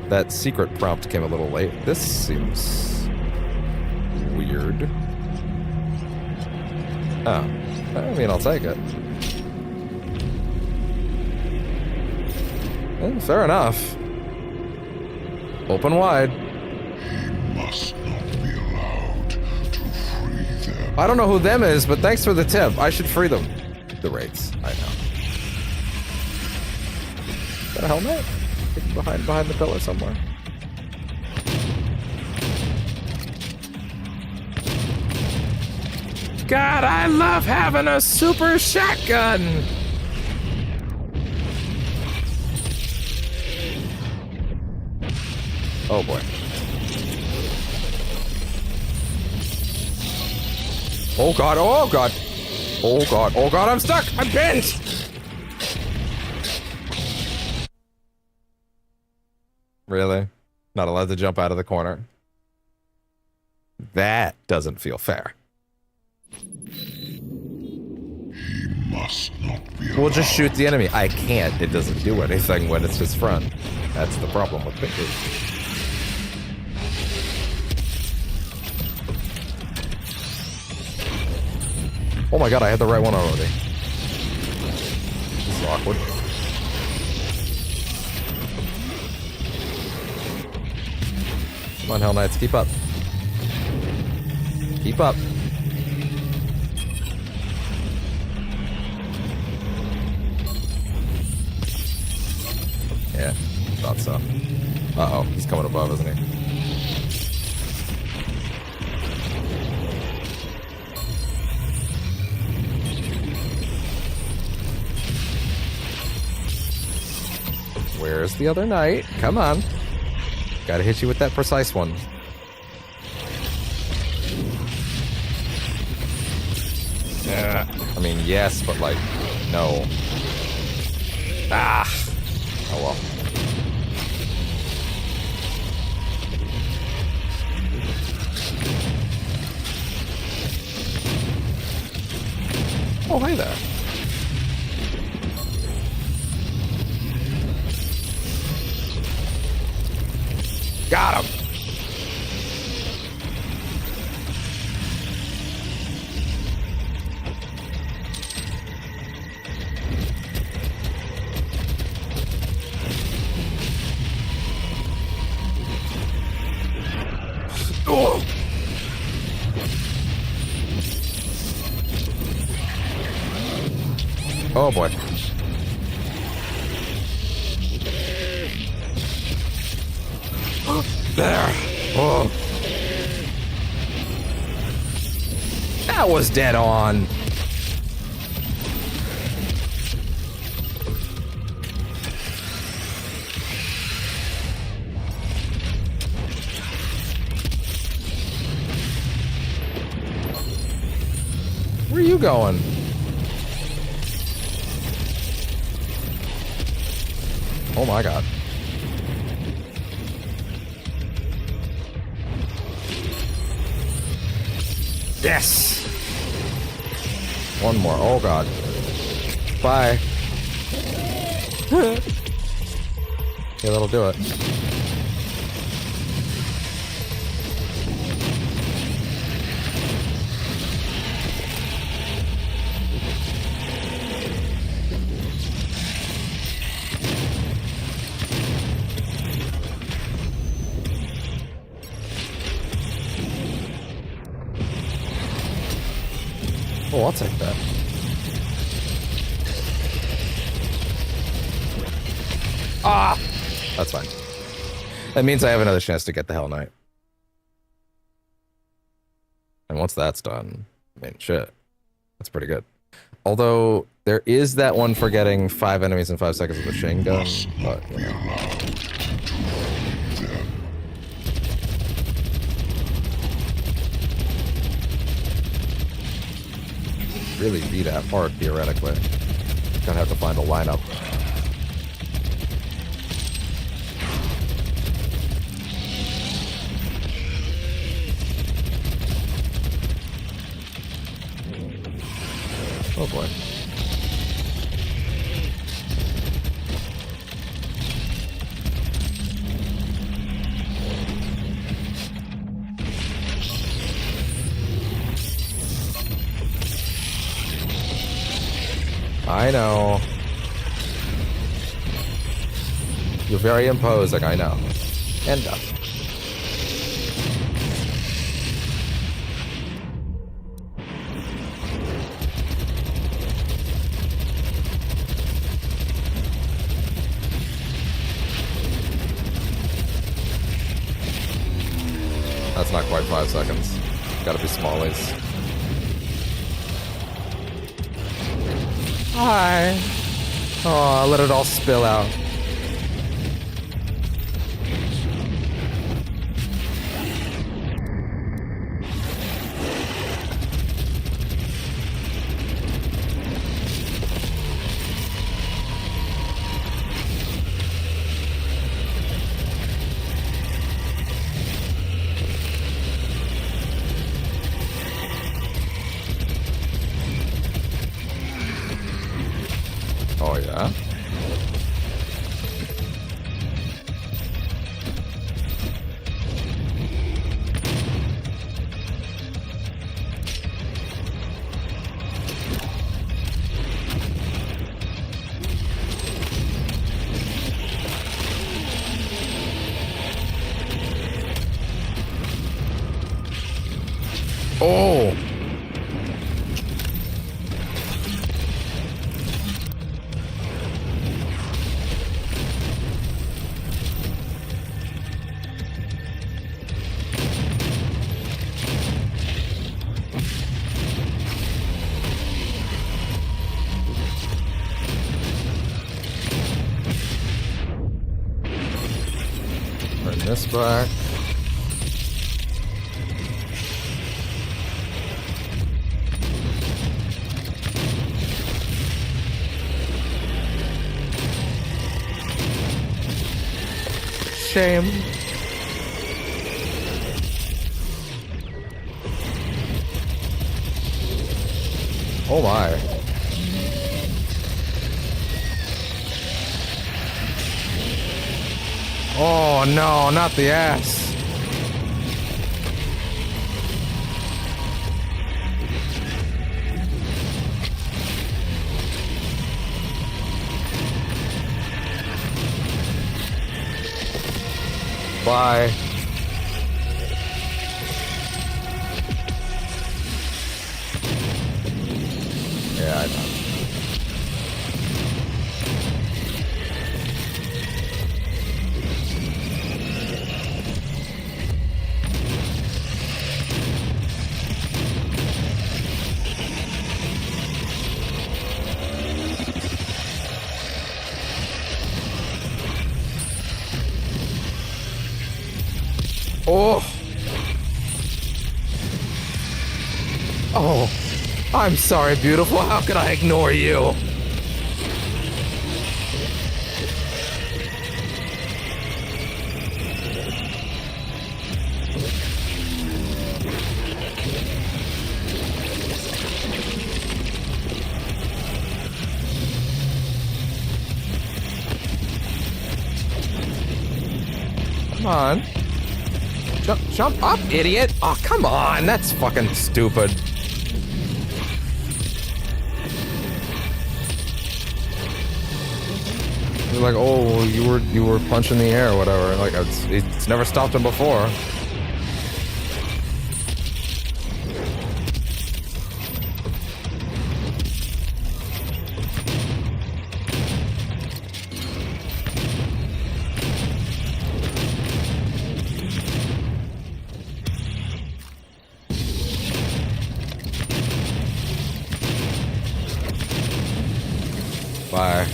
S1: That secret prompt came a little late. This seems weird. Oh. I mean, I'll take it. Well, fair enough. Open wide.
S3: He must not be allowed to free them.
S1: I don't know who them is, but thanks for the tip. I should free them. The rates. I know. Is that a helmet? Behind the pillar somewhere. God, I love having a super shotgun! Oh boy. Oh god, oh god! Oh god, oh god, I'm stuck! I'm bent! Really? Not allowed to jump out of the corner? That doesn't feel fair.
S3: He must not be allowed.
S1: We'll just shoot the enemy. I can't. It doesn't do anything when it's his friend. That's the problem with Pinky. Oh my god, I had the right one already. This is awkward. Come on, Hell Knights, keep up. Keep up. Yeah, thought so. Uh-oh, he's coming above, isn't he? Where's the other knight? Come on. Gotta hit you with that precise one. Yeah. I mean, yes, but like, no. Ah! Oh well. Oh, hi there. Got him. Oh. Oh boy. There. Oh. That was dead on. Where are you going? Oh my god. Yes! One more. Oh god. Bye. Yeah, that'll do it. Oh, I'll take that. Ah! That's fine. That means I have another chance to get the Hell Knight. And once that's done, I mean, shit. That's pretty good. Although there is that one for getting 5 enemies in 5 seconds with a machine gun, but you know. Really be that hard theoretically. Gonna have to find a lineup. Oh boy. I know. You're very imposing, I know. And done. That's not quite 5 seconds. Gotta be smallies. Hi. Oh, let it all spill out. Oh, yeah? Oh! Bring this back. Shame. Oh my. Oh no, not the ass. Bye. Yeah, I know. Oh. Oh. I'm sorry, beautiful. How could I ignore you? Come on. Jump up, idiot! Oh, come on, that's fucking stupid. You're like, oh, you were punching the air or whatever. Like, it's never stopped him before. Bye.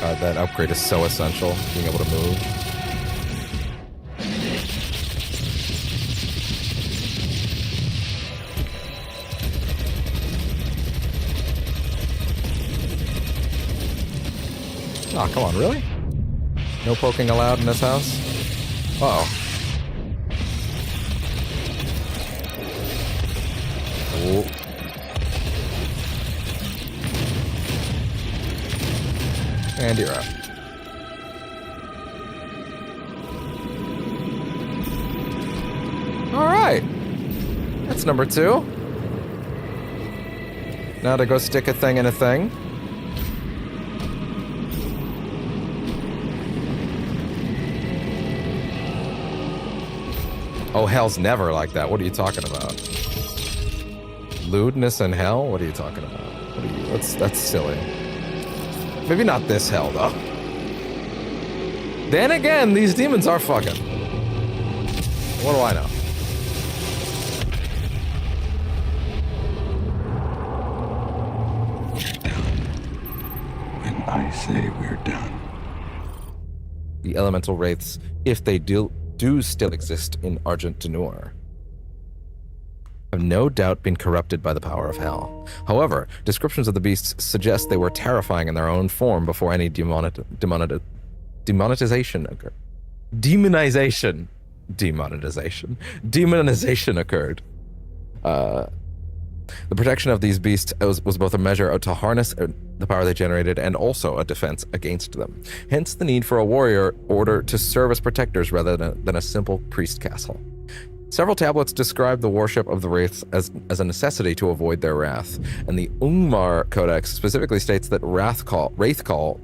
S1: God, that upgrade is so essential, being able to move. Oh, come on, really? No poking allowed in this house? Uh-oh. Oh. And you're up. Alright. That's number 2. Now to go stick a thing in a thing. Oh, hell's never like that. What are you talking about? Lewdness and hell? What are you talking about? What are you, that's silly. Maybe not this hell, though. Then again, these demons are fucking. What do I know?
S2: We're done. When I say we're done.
S1: The elemental wraiths, if they do still exist in Argent Denur, have no doubt been corrupted by the power of hell. However, descriptions of the beasts suggest they were terrifying in their own form before any demonetization occurred. Demonization occurred. The protection of these beasts was both a measure to harness the power they generated and also a defense against them. Hence the need for a warrior order to serve as protectors rather than a simple priest castle. Several tablets describe the worship of the wraiths as a necessity to avoid their wrath, and the Ungmar Codex specifically states that wraith call,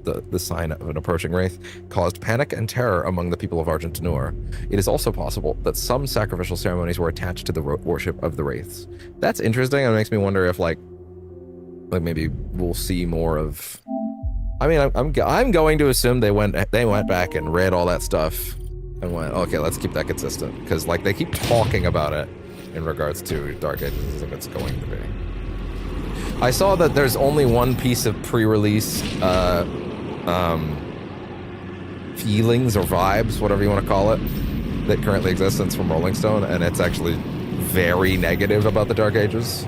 S1: the sign of an approaching wraith, caused panic and terror among the people of Argent Denur. It is also possible that some sacrificial ceremonies were attached to the worship of the wraiths. That's interesting, and it makes me wonder if like maybe we'll see more of. I mean, I'm going to assume they went back and read all that stuff. And went, okay, let's keep that consistent. Because, like, they keep talking about it in regards to Dark Ages as if it's going to be. I saw that there's only one piece of pre-release feelings or vibes, whatever you want to call it, that currently exists. It's from Rolling Stone, and it's actually very negative about the Dark Ages.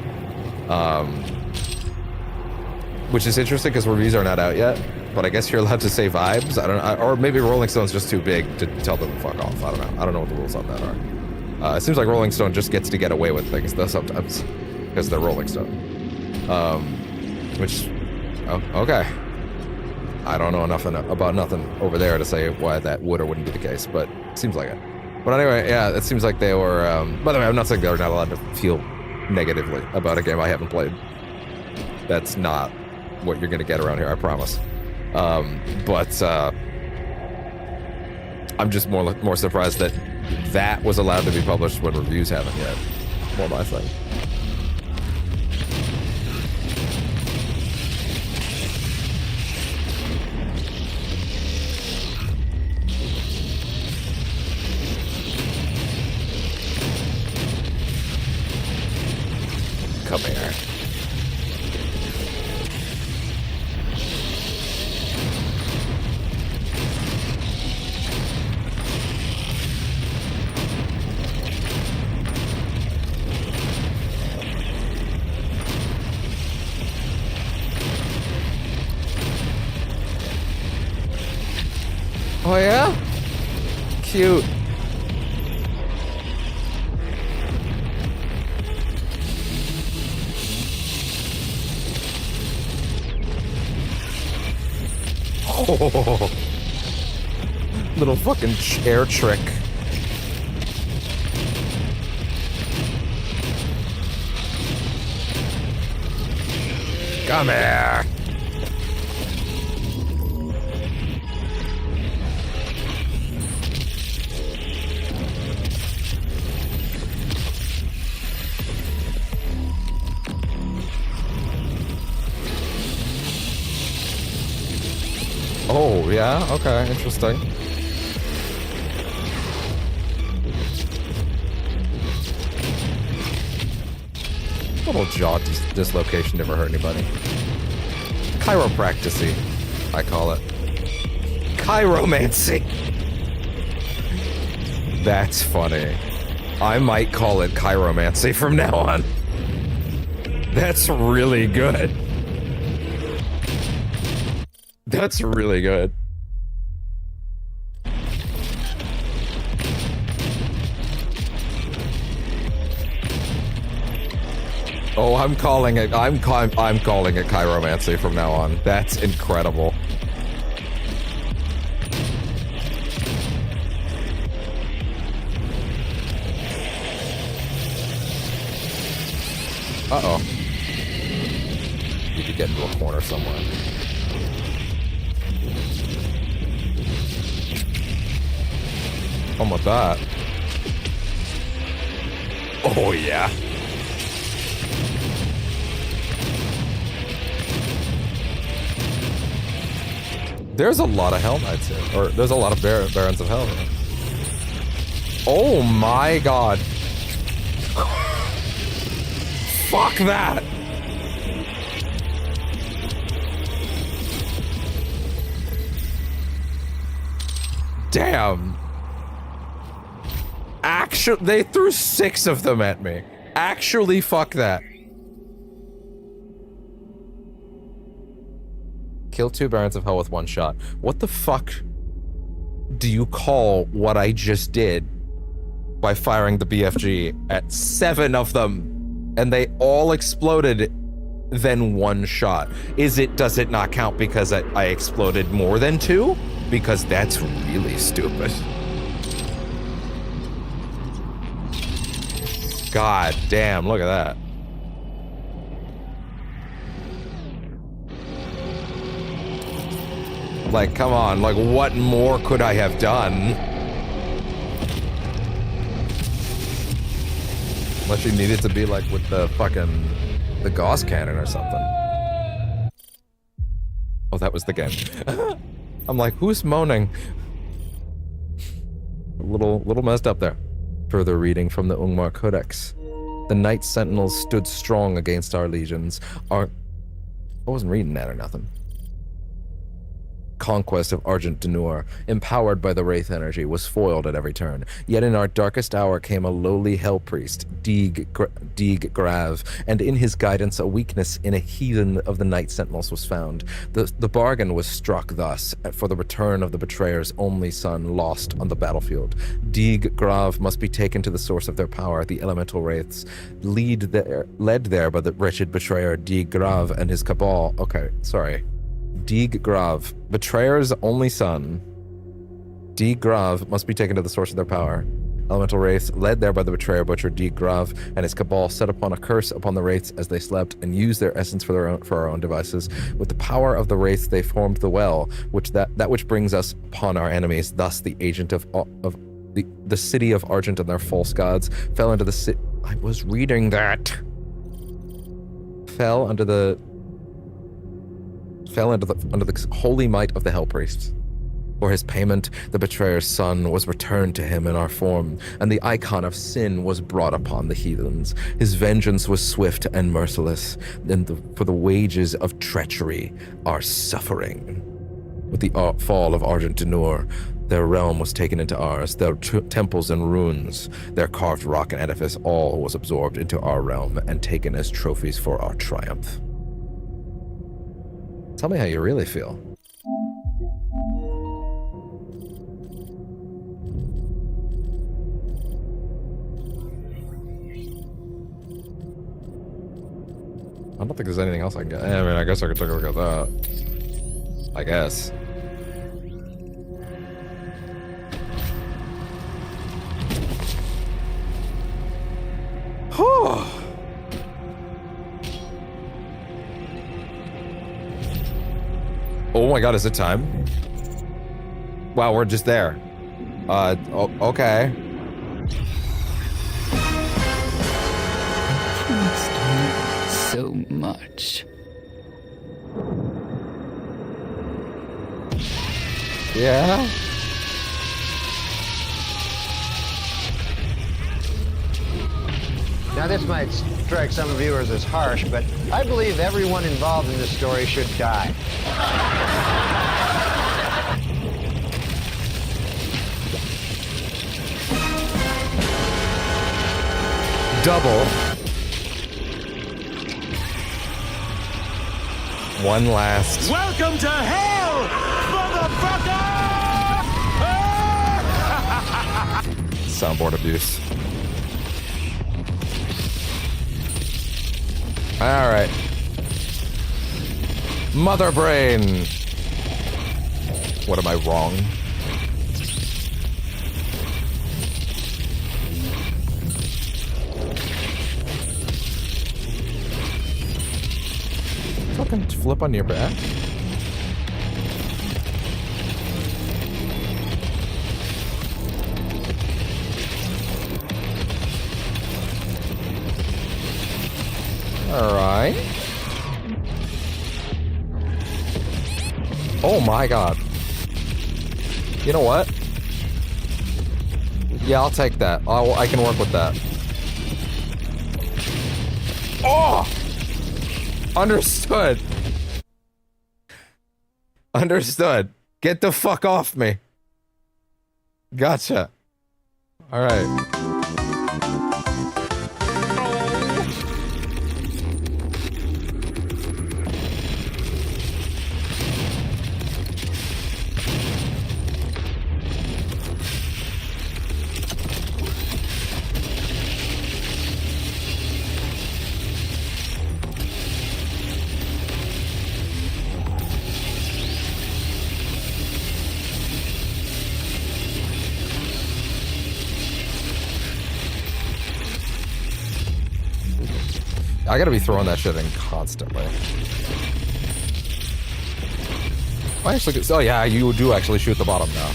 S1: Which is interesting because reviews are not out yet. But I guess you're allowed to say vibes. I don't know, or maybe Rolling Stone's just too big to tell them to fuck off. I don't know. I don't know what the rules on that are. It seems like Rolling Stone just gets to get away with things though sometimes because they're Rolling Stone. Okay. I don't know enough about nothing over there to say why that would or wouldn't be the case, but it seems like it. But anyway, yeah, it seems like they were. By the way, I'm not saying they're not allowed to feel negatively about a game I haven't played. That's not what you're gonna get around here. I promise. But I'm just more surprised that was allowed to be published when reviews haven't yet. More my thing. Come here. Oh yeah? Cute. Oh. Little fucking air trick. Come here. Oh, yeah? Okay, interesting. Little jaw dislocation never hurt anybody. Chiropractic-y, I call it. Chiromancy! That's funny. I might call it chiromancy from now on. That's really good. That's really good. Oh, I'm calling it chiromancy from now on. That's incredible. Uh-oh. Need to get into a corner somewhere. What that? Oh, yeah. There's a lot of Hell Knights here. Or there's a lot of Barons of Hell here. Oh my god. Fuck that! Damn. Actually, they threw 6 of them at me. Actually, fuck that. Kill 2 Barons of Hell with 1 shot. What the fuck do you call what I just did by firing the BFG at 7 of them and they all exploded then 1 shot? Does it not count because I exploded more than 2? Because that's really stupid. God damn, look at that. Like, come on, like, what more could I have done? Unless you needed to be, like, with the fucking... the Gauss cannon or something. Oh, that was the game. I'm like, who's moaning? A little messed up there. Further reading from the Ungmar Codex. The Knight Sentinels stood strong against our legions. I wasn't reading that or nothing. Conquest of Argent Denur, empowered by the Wraith energy, was foiled at every turn. Yet in our darkest hour came a lowly hell priest, Deeg Grav, and in his guidance a weakness in a heathen of the Knight Sentinels was found. The bargain was struck thus, for the return of the betrayer's only son lost on the battlefield. Deeg Grav must be taken to the source of their power, the elemental wraiths, led there by the wretched betrayer Deeg Grav and his cabal. Okay, sorry. Deeg Grav, betrayer's only son. Deeg Grav must be taken to the source of their power. Elemental wraiths, led there by the betrayer butcher Deeg Grav and his cabal, set upon a curse upon the wraiths as they slept, and used their essence for our own devices. With the power of the wraiths, they formed the well, which brings us upon our enemies. Thus, the agent of the city of Argent and their false gods fell into the city. I was reading that. Fell under the holy might of the Hell Priests. For his payment, the betrayer's son was returned to him in our form, and the icon of sin was brought upon the heathens. His vengeance was swift and merciless, for the wages of treachery are suffering. With the fall of Argent Denur, their realm was taken into ours, their temples and ruins, their carved rock and edifice, all was absorbed into our realm and taken as trophies for our triumph. Tell me how you really feel. I don't think there's anything else I can get. I mean, I guess I could take a look at that. I guess. Oh my god, is it time? Wow, we're just there. Okay.
S10: So much.
S1: Yeah?
S10: Now, this might strike some viewers as harsh, but I believe everyone involved in this story should die.
S1: Double. One last.
S5: Welcome to hell, motherfucker!
S1: Soundboard abuse. Alright. Mother brain. What am I wrong? Fucking flip on your back. Alright. Oh my god. You know what? Yeah, I'll take that. I can work with that. Oh! Understood. Understood. Get the fuck off me. Gotcha. Alright. I gotta be throwing that shit in constantly. I actually, oh yeah, you do actually shoot the bottom now.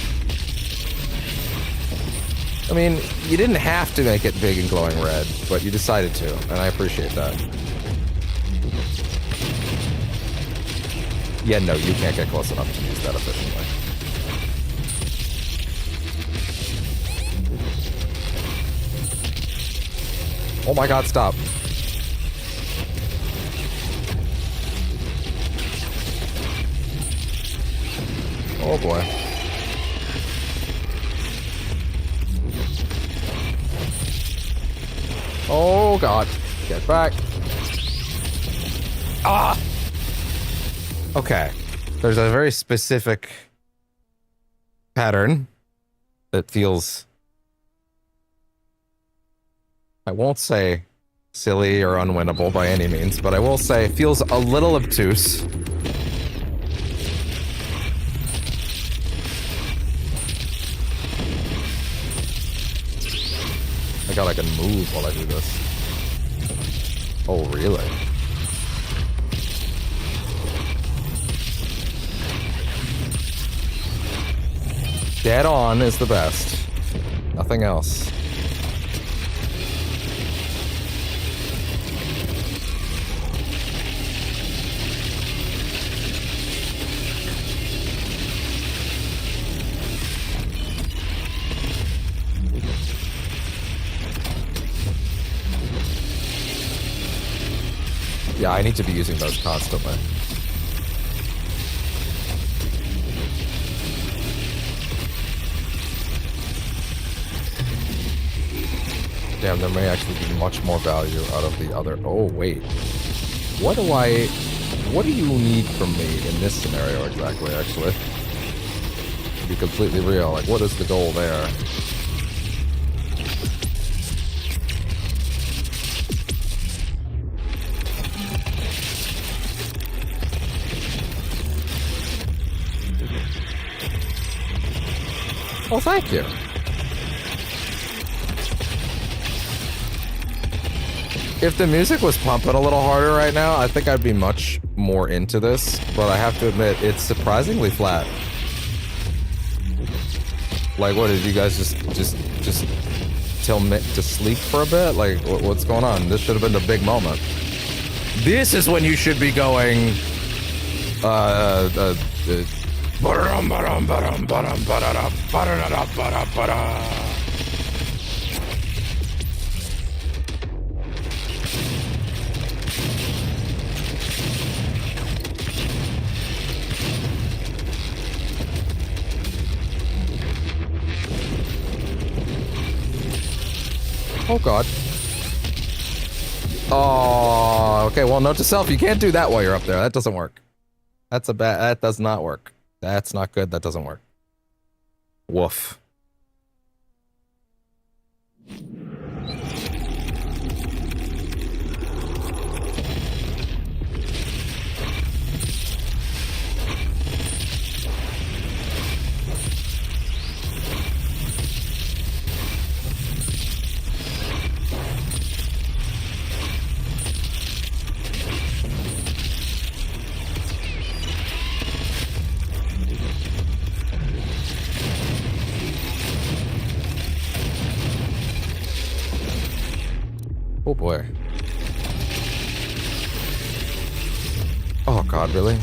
S1: I mean, you didn't have to make it big and glowing red, but you decided to, and I appreciate that. Yeah, no, you can't get close enough to use that efficiently. Oh my god, stop. Oh boy. Oh god. Get back. Ah! Okay. There's a very specific pattern that feels... I won't say silly or unwinnable by any means, but I will say it feels a little obtuse. I god, I can move while I do this. Oh, really? Dead on is the best. Nothing else. Yeah, I need to be using those constantly. Damn, there may actually be much more value out of the other... Oh, wait. What do you need from me in this scenario exactly, actually? To be completely real, like, what is the goal there? Oh, thank you. If the music was pumping a little harder right now, I think I'd be much more into this, but I have to admit, it's surprisingly flat. Like, what, did you guys just tell me to sleep for a bit? Like, what's going on? This should have been the big moment. This is when you should be going, Oh god. Oh, okay, well, note to self, you can't do that while you're up there. That doesn't work. That's a bad, that does not work. That's not good, that doesn't work. Woof. Oh boy. Oh god, really?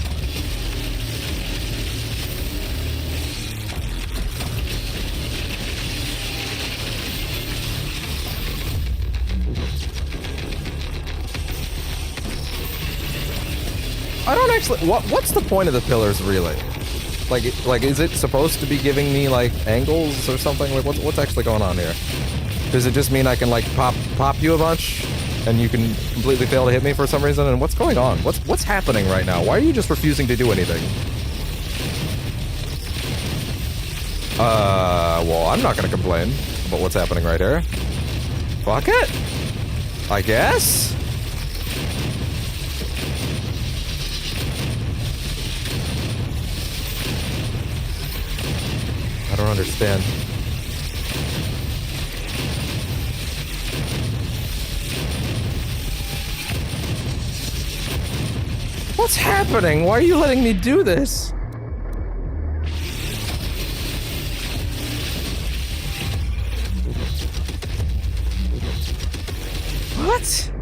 S1: I don't actually, what's the point of the pillars really? Like is it supposed to be giving me like angles or something? Like what's actually going on here? Does it just mean I can like pop you a bunch and you can completely fail to hit me for some reason? And what's going on? What's happening right now? Why are you just refusing to do anything? Well, I'm not gonna complain about what's happening right here. Fuck it, I guess. I don't understand. What's happening? Why are you letting me do this? What?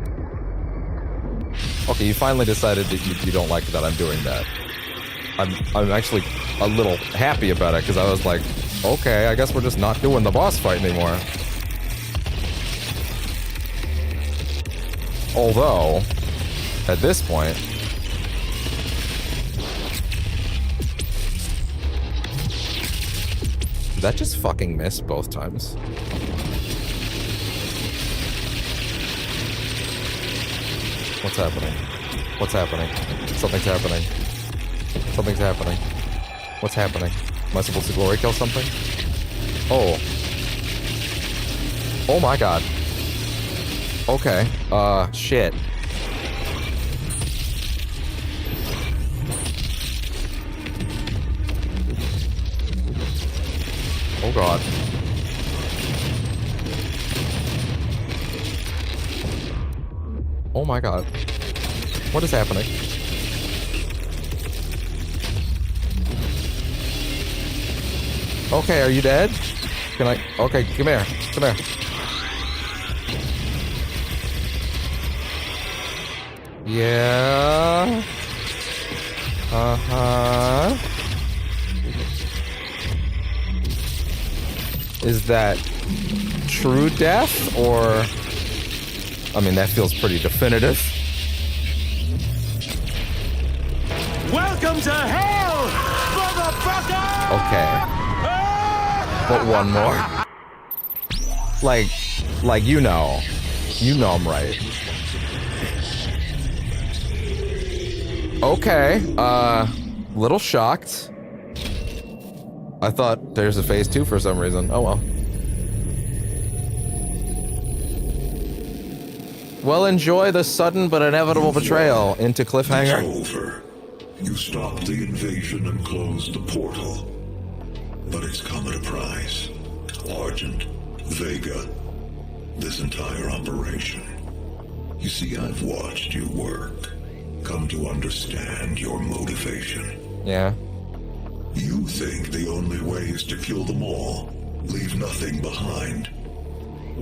S1: Okay, you finally decided that you don't like that I'm doing that. I'm actually a little happy about it because I was like, okay, I guess we're just not doing the boss fight anymore. Although, at this point, did that just fucking miss both times? What's happening? What's happening? Something's happening. Something's happening. What's happening? Am I supposed to glory kill something? Oh. Oh my god. Okay. Shit. Oh god. Oh my god. What is happening? Okay, are you dead? Can I? Okay, come here. Come here. Yeah. Uh-huh. Is that true death, or... I mean, that feels pretty definitive.
S4: Welcome to hell, motherfucker!
S1: Okay. But one more. Like, you know I'm right. Okay, little shocked. I thought there's a phase 2 for some reason. Oh well. Well, enjoy the sudden but inevitable betrayal into cliffhanger.
S3: It's over. You stopped the invasion and closed the portal. But it's come at a price. Argent, Vega, this entire operation. You see, I've watched you work. Come to understand your motivation.
S1: Yeah.
S3: You think the only way is to kill them all, leave nothing behind.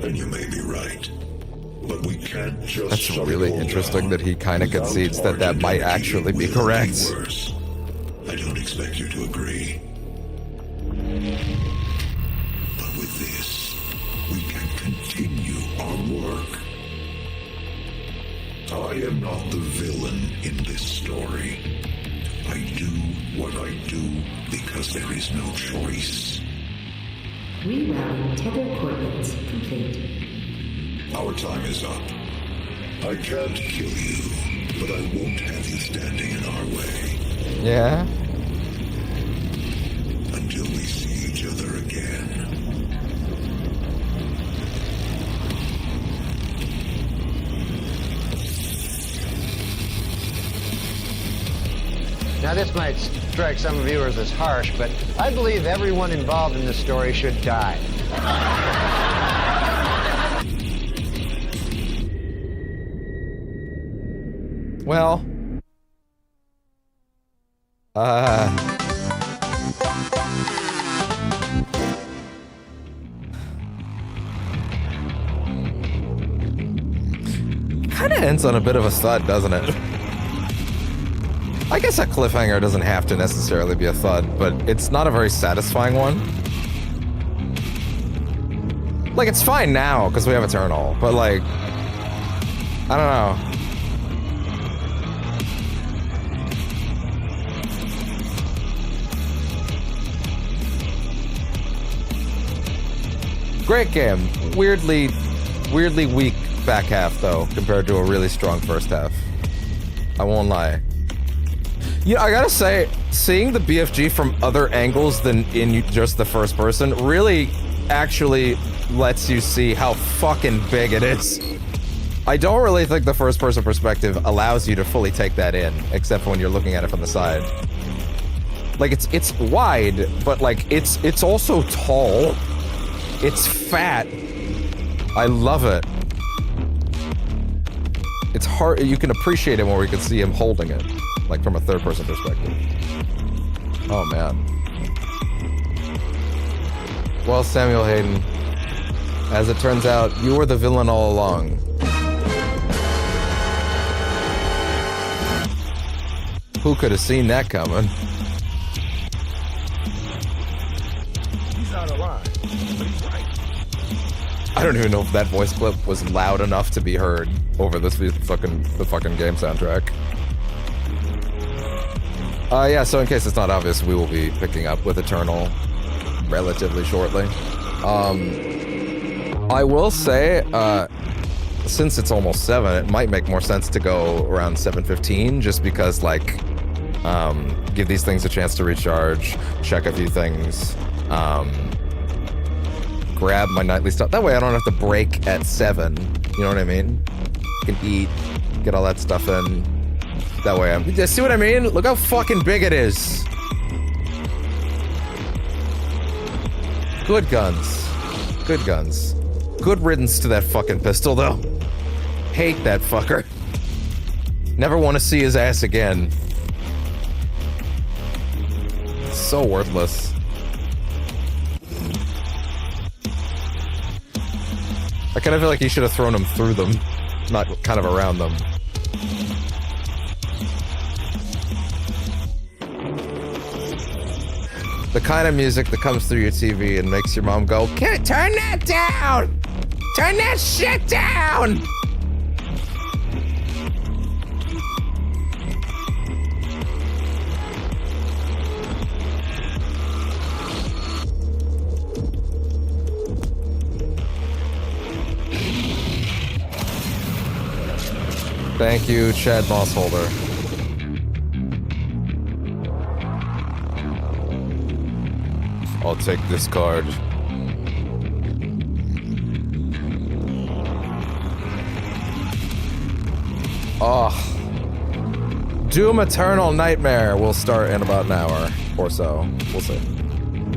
S3: And you may be right. But we can't just...
S1: That's really interesting that he kind of concedes that that might actually be correct.
S3: I don't expect you to agree. But with this, we can continue our work. I am not the villain in this story. I do what I do because there is no choice.
S7: Rerouting tether coordinates complete.
S3: Our time is up. I can't kill you, but I won't have you standing in our way.
S1: Yeah?
S3: Until we see each other again.
S10: Now, this might strike some viewers as harsh, but I believe everyone involved in this story should die.
S1: Well, kind of ends on a bit of a thud, doesn't it? I guess a cliffhanger doesn't have to necessarily be a thud, but it's not a very satisfying one. Like, it's fine now, because we have Eternal, but like, I don't know. Great game. Weirdly weak back half, though, compared to a really strong first half. I won't lie. Yeah, I gotta say, seeing the BFG from other angles than in just the first person really actually lets you see how fucking big it is. I don't really think the first person perspective allows you to fully take that in, except for when you're looking at it from the side. Like, it's wide, but like, it's also tall. It's fat. I love it. It's hard, you can appreciate it when we can see him holding it, like from a third-person perspective. Oh man. Well, Samuel Hayden, as it turns out, you were the villain all along. Who could have seen that coming?
S5: He's out of line, but he's right.
S1: I don't even know if that voice clip was loud enough to be heard over the fucking game soundtrack. Yeah, so in case it's not obvious, we will be picking up with Eternal relatively shortly. I will say, since it's almost 7, it might make more sense to go around 7:15, just because, like, give these things a chance to recharge, check a few things, grab my nightly stuff. That way I don't have to break at 7, you know what I mean? I can eat, get all that stuff in. That way I'm... See what I mean? Look how fucking big it is. Good guns. Good guns. Good riddance to that fucking pistol, though. Hate that fucker. Never want to see his ass again. So worthless. I kind of feel like he should have thrown them through them, not kind of around them. The kind of music that comes through your TV and makes your mom go, "Turn that down! Turn that shit down!" Thank you, Chad Mossholder. I'll take this card. Doom Eternal Nightmare will start in about an hour or so. We'll see.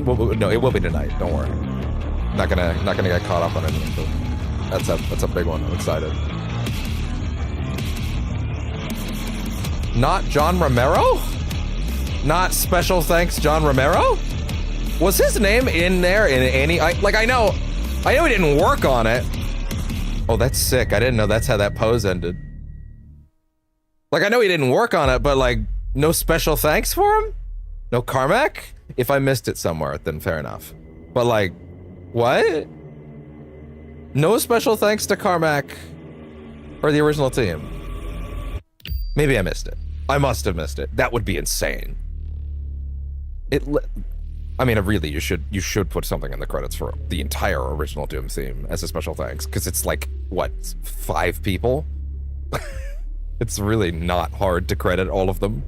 S1: No, it will be tonight. Don't worry. Not gonna get caught up on anything. But that's a big one. I'm excited. Not John Romero? Not special thanks John Romero? Was his name in there in any... I know he didn't work on it. Oh, that's sick. I didn't know that's how that pose ended. Like, I know he didn't work on it, but, like, no special thanks for him? No, Carmack? If I missed it somewhere, then fair enough. But like, what? No special thanks to Carmack or the original team. Maybe I missed it. I must have missed it. That would be insane. I mean, really, you should put something in the credits for the entire original Doom theme as a special thanks, because it's like, what, 5 people? It's really not hard to credit all of them.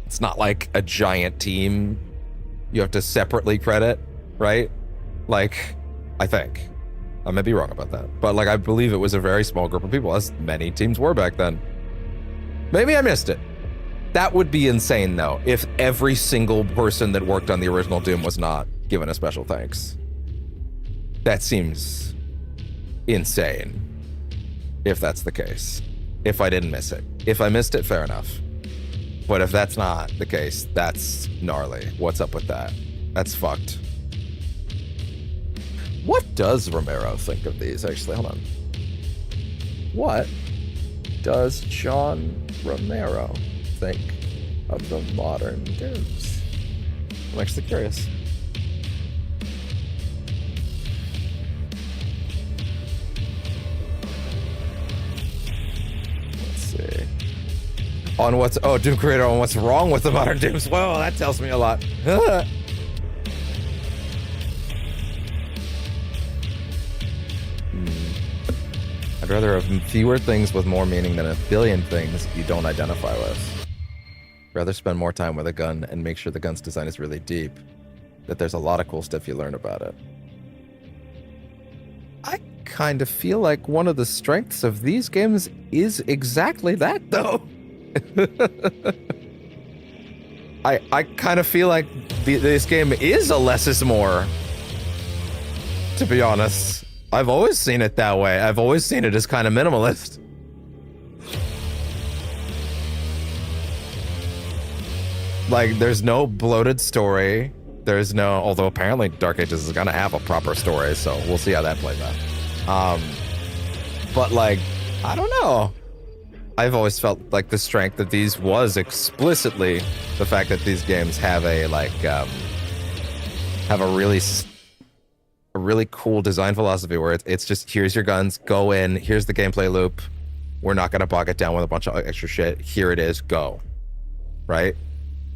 S1: It's not like a giant team you have to separately credit, right? Like, I think. I may be wrong about that. But like, I believe it was a very small group of people, as many teams were back then. Maybe I missed it. That would be insane, though, if every single person that worked on the original Doom was not given a special thanks. That seems insane, if that's the case. If I didn't miss it. If I missed it, fair enough. But if that's not the case, that's gnarly. What's up with that? That's fucked. What does Romero think of these, actually? Hold on. What does John Romero think of the modern Dooms? I'm actually curious. Let's see. On what's... Oh, Doom Creator on what's wrong with the modern Dooms. Whoa, that tells me a lot. I'd rather have fewer things with more meaning than a billion things you don't identify with. Rather spend more time with a gun and make sure the gun's design is really deep, that there's a lot of cool stuff you learn about it. I kind of feel like one of the strengths of these games is exactly that, though. I kind of feel like this game is a less is more, to be honest. I've always seen it that way. I've always seen it as kind of minimalist. Like, there's no bloated story. There's no... Although apparently Dark Ages is gonna have a proper story, so we'll see how that plays out. But, like, I don't know. I've always felt like the strength of these was explicitly the fact that these games have a, like, have a really cool design philosophy where it's just, here's your guns, go in, here's the gameplay loop. We're not gonna bog it down with a bunch of extra shit. Here it is, go. Right?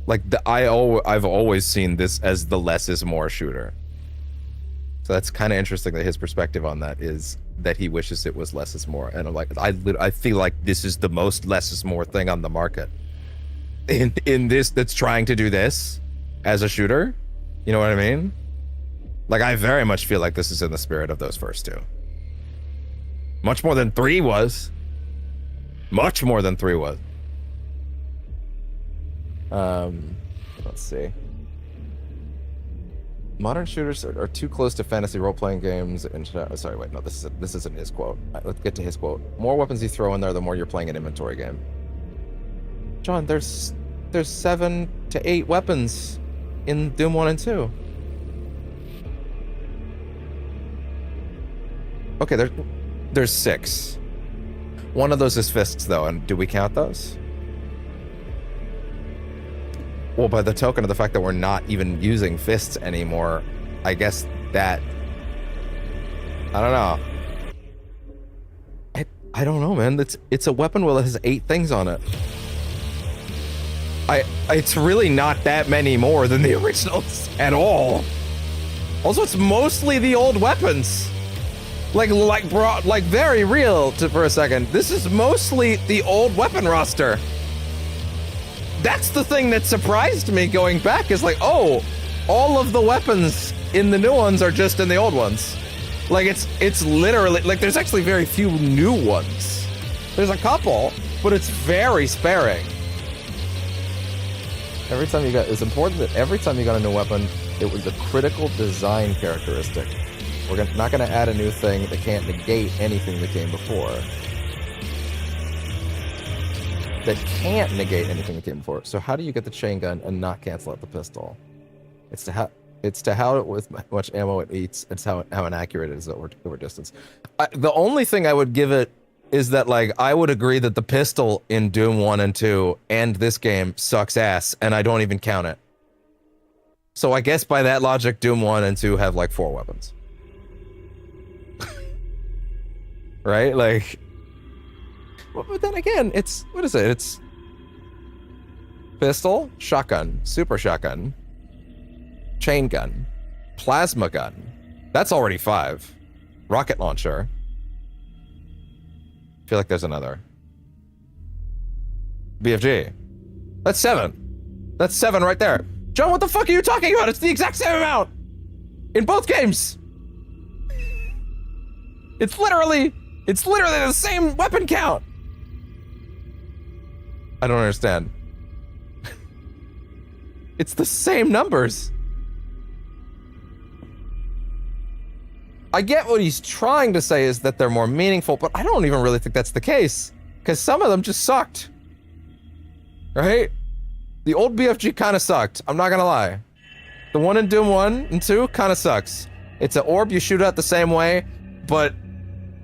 S1: Like, I've always seen this as the less is more shooter. So that's kind of interesting that his perspective on that is that he wishes it was less is more. And I'm like, I feel like this is the most less is more thing on the market. In this, that's trying to do this as a shooter. You know what I mean? Like, I very much feel like this is in the spirit of those first two. Much more than 3 was. Much more than 3 was. Let's see. Modern shooters are too close to fantasy role-playing games. And sorry, wait, no, this isn't his quote. Let's get to his quote. More weapons you throw in there, the more you're playing an inventory game. John, there's 7 to 8 weapons in Doom 1 and 2. Okay, there's 6. One of those is fists, though, and do we count those? Well, by the token of the fact that we're not even using fists anymore, I guess that... I don't know. I don't know, man. It's a weapon wheel that has 8 things on it. It's really not that many more than the originals at all. Also, it's mostly the old weapons. Like very real for a second. This is mostly the old weapon roster. That's the thing that surprised me going back, is like, oh, all of the weapons in the new ones are just in the old ones. Like, it's literally, like, there's actually very few new ones. There's a couple, but it's very sparing. It's important that every time you got a new weapon, it was a critical design characteristic. We're not going to add a new thing that can't negate anything that came before. So how do you get the chain gun and not cancel out the pistol? It's to how with much ammo it eats. It's how inaccurate it is over distance. The only thing I would give it is that, like, I would agree that the pistol in Doom 1 and 2 and this game sucks ass, and I don't even count it. So I guess by that logic, Doom 1 and 2 have, like, 4 weapons. Right? Like... Well, but then again, it's... What is it? It's... Pistol, shotgun, super shotgun, chain gun, plasma gun. That's already 5. Rocket launcher. I feel like there's another. BFG. That's 7. That's 7 right there. John, what the fuck are you talking about? It's the exact same amount in both games. It's literally the same weapon count. I don't understand. It's the same numbers. I get what he's trying to say is that they're more meaningful, but I don't even really think that's the case. Because some of them just sucked. Right? The old BFG kind of sucked. I'm not gonna lie. The one in Doom 1 and 2 kind of sucks. It's an orb you shoot at the same way, but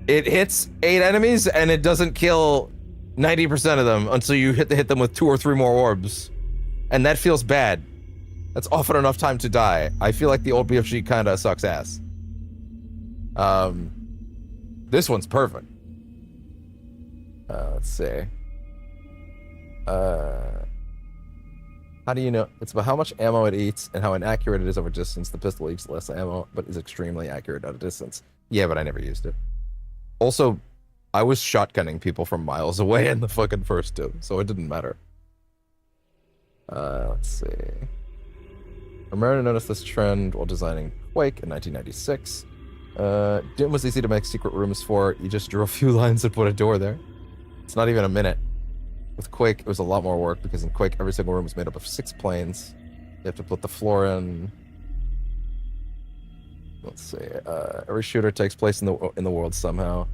S1: it hits 8 enemies and it doesn't kill 90% of them until you hit them with 2 or 3 more orbs. And that feels bad. That's often enough time to die. I feel like the old BFG kind of sucks ass. This one's perfect. Let's see. How do you know? It's about how much ammo it eats and how inaccurate it is over distance. The pistol eats less ammo, but is extremely accurate at a distance. Yeah, but I never used it. Also, I was shotgunning people from miles away in the fucking first 2, so it didn't matter. Let's see. Romero noticed this trend while designing Quake in 1996. Doom was easy to make secret rooms for. You just drew a few lines and put a door there. It's not even a minute. With Quake, it was a lot more work because in Quake, every single room is made up of 6 planes. You have to put the floor in. Let's see. Every shooter takes place in the world somehow.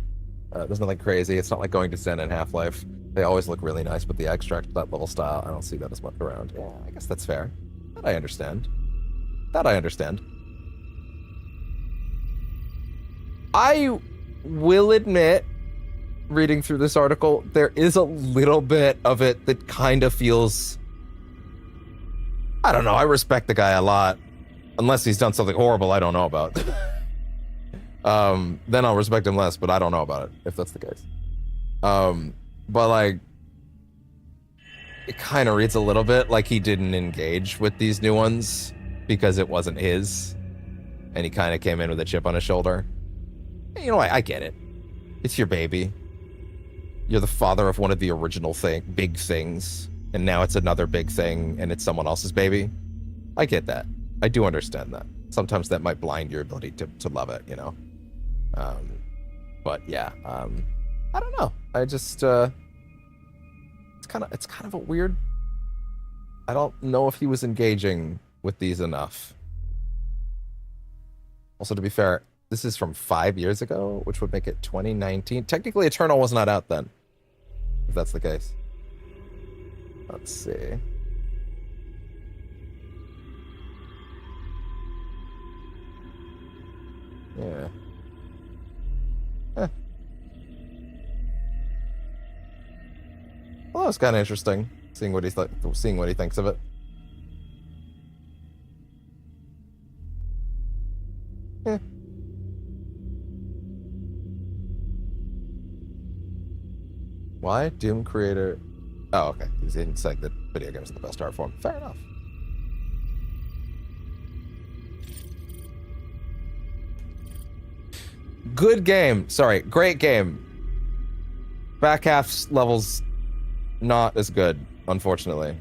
S1: There's nothing crazy. It's not like going to Zen and Half-Life. They always look really nice, but the extract, that level style, I don't see that as much around. Yeah, I guess that's fair. That I understand. I will admit, reading through this article, there is a little bit of it that kind of feels... I don't know, I respect the guy a lot. Unless he's done something horrible I don't know about. Then I'll respect him less, but I don't know about it, if that's the case. But like, it kind of reads a little bit like he didn't engage with these new ones because it wasn't his, and he kind of came in with a chip on his shoulder. You know, I get it. It's your baby. You're the father of one of the original big things, and now it's another big thing, and it's someone else's baby. I get that. I do understand that. Sometimes that might blind your ability to love it, you know? But yeah, I don't know. I just, it's kind of a weird, I don't know if he was engaging with these enough. Also, to be fair, this is from 5 years ago, which would make it 2019. Technically, Eternal was not out then, if that's the case. Let's see. Yeah. Well, that was kind of interesting, seeing what he thinks of it. Yeah. Why? Doom creator... Oh, okay. He's saying that video games are the best art form. Fair enough. Good game. Sorry, great game. Back half levels not as good, unfortunately.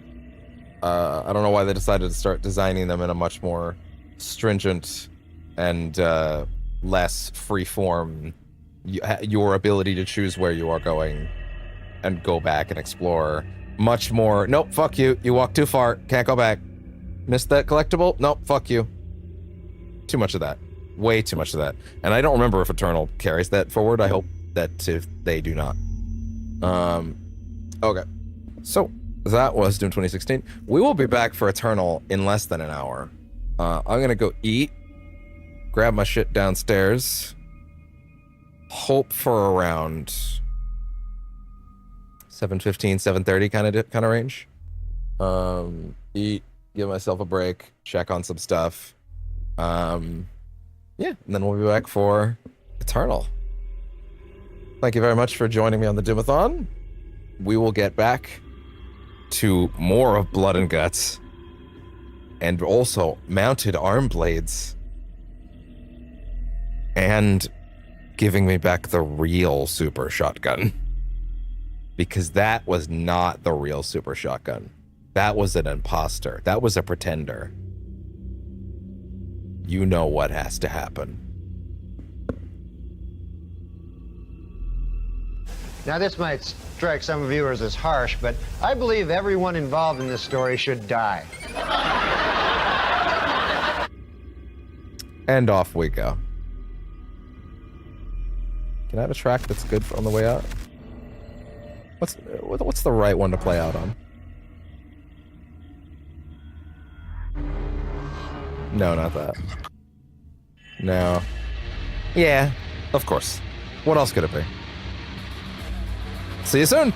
S1: I don't know why they decided to start designing them in a much more stringent and less free-form, your ability to choose where you are going and go back and explore. Much more, nope, fuck you. You walked too far. Can't go back. Missed that collectible? Nope, fuck you. Too much of that. Way too much of that. And I don't remember if Eternal carries that forward. I hope that they do not. Okay. So, that was Doom 2016. We will be back for Eternal in less than an hour. I'm gonna go eat, grab my shit downstairs, hope for around 7:15, 7:30 kind of range. Eat, give myself a break, check on some stuff. Yeah, and then we'll be back for Eternal. Thank you very much for joining me on the Doom-A-Thon. We will get back to more of Blood and Guts, and also mounted arm blades, and giving me back the real super shotgun. Because that was not the real super shotgun. That was an imposter. That was a pretender. You know what has to happen.
S10: Now, this might strike some viewers as harsh, but I believe everyone involved in this story should die.
S1: And off we go. Can I have a track that's good on the way out? What's the right one to play out on? No, not that. No. Yeah, of course. What else could it be? See you soon!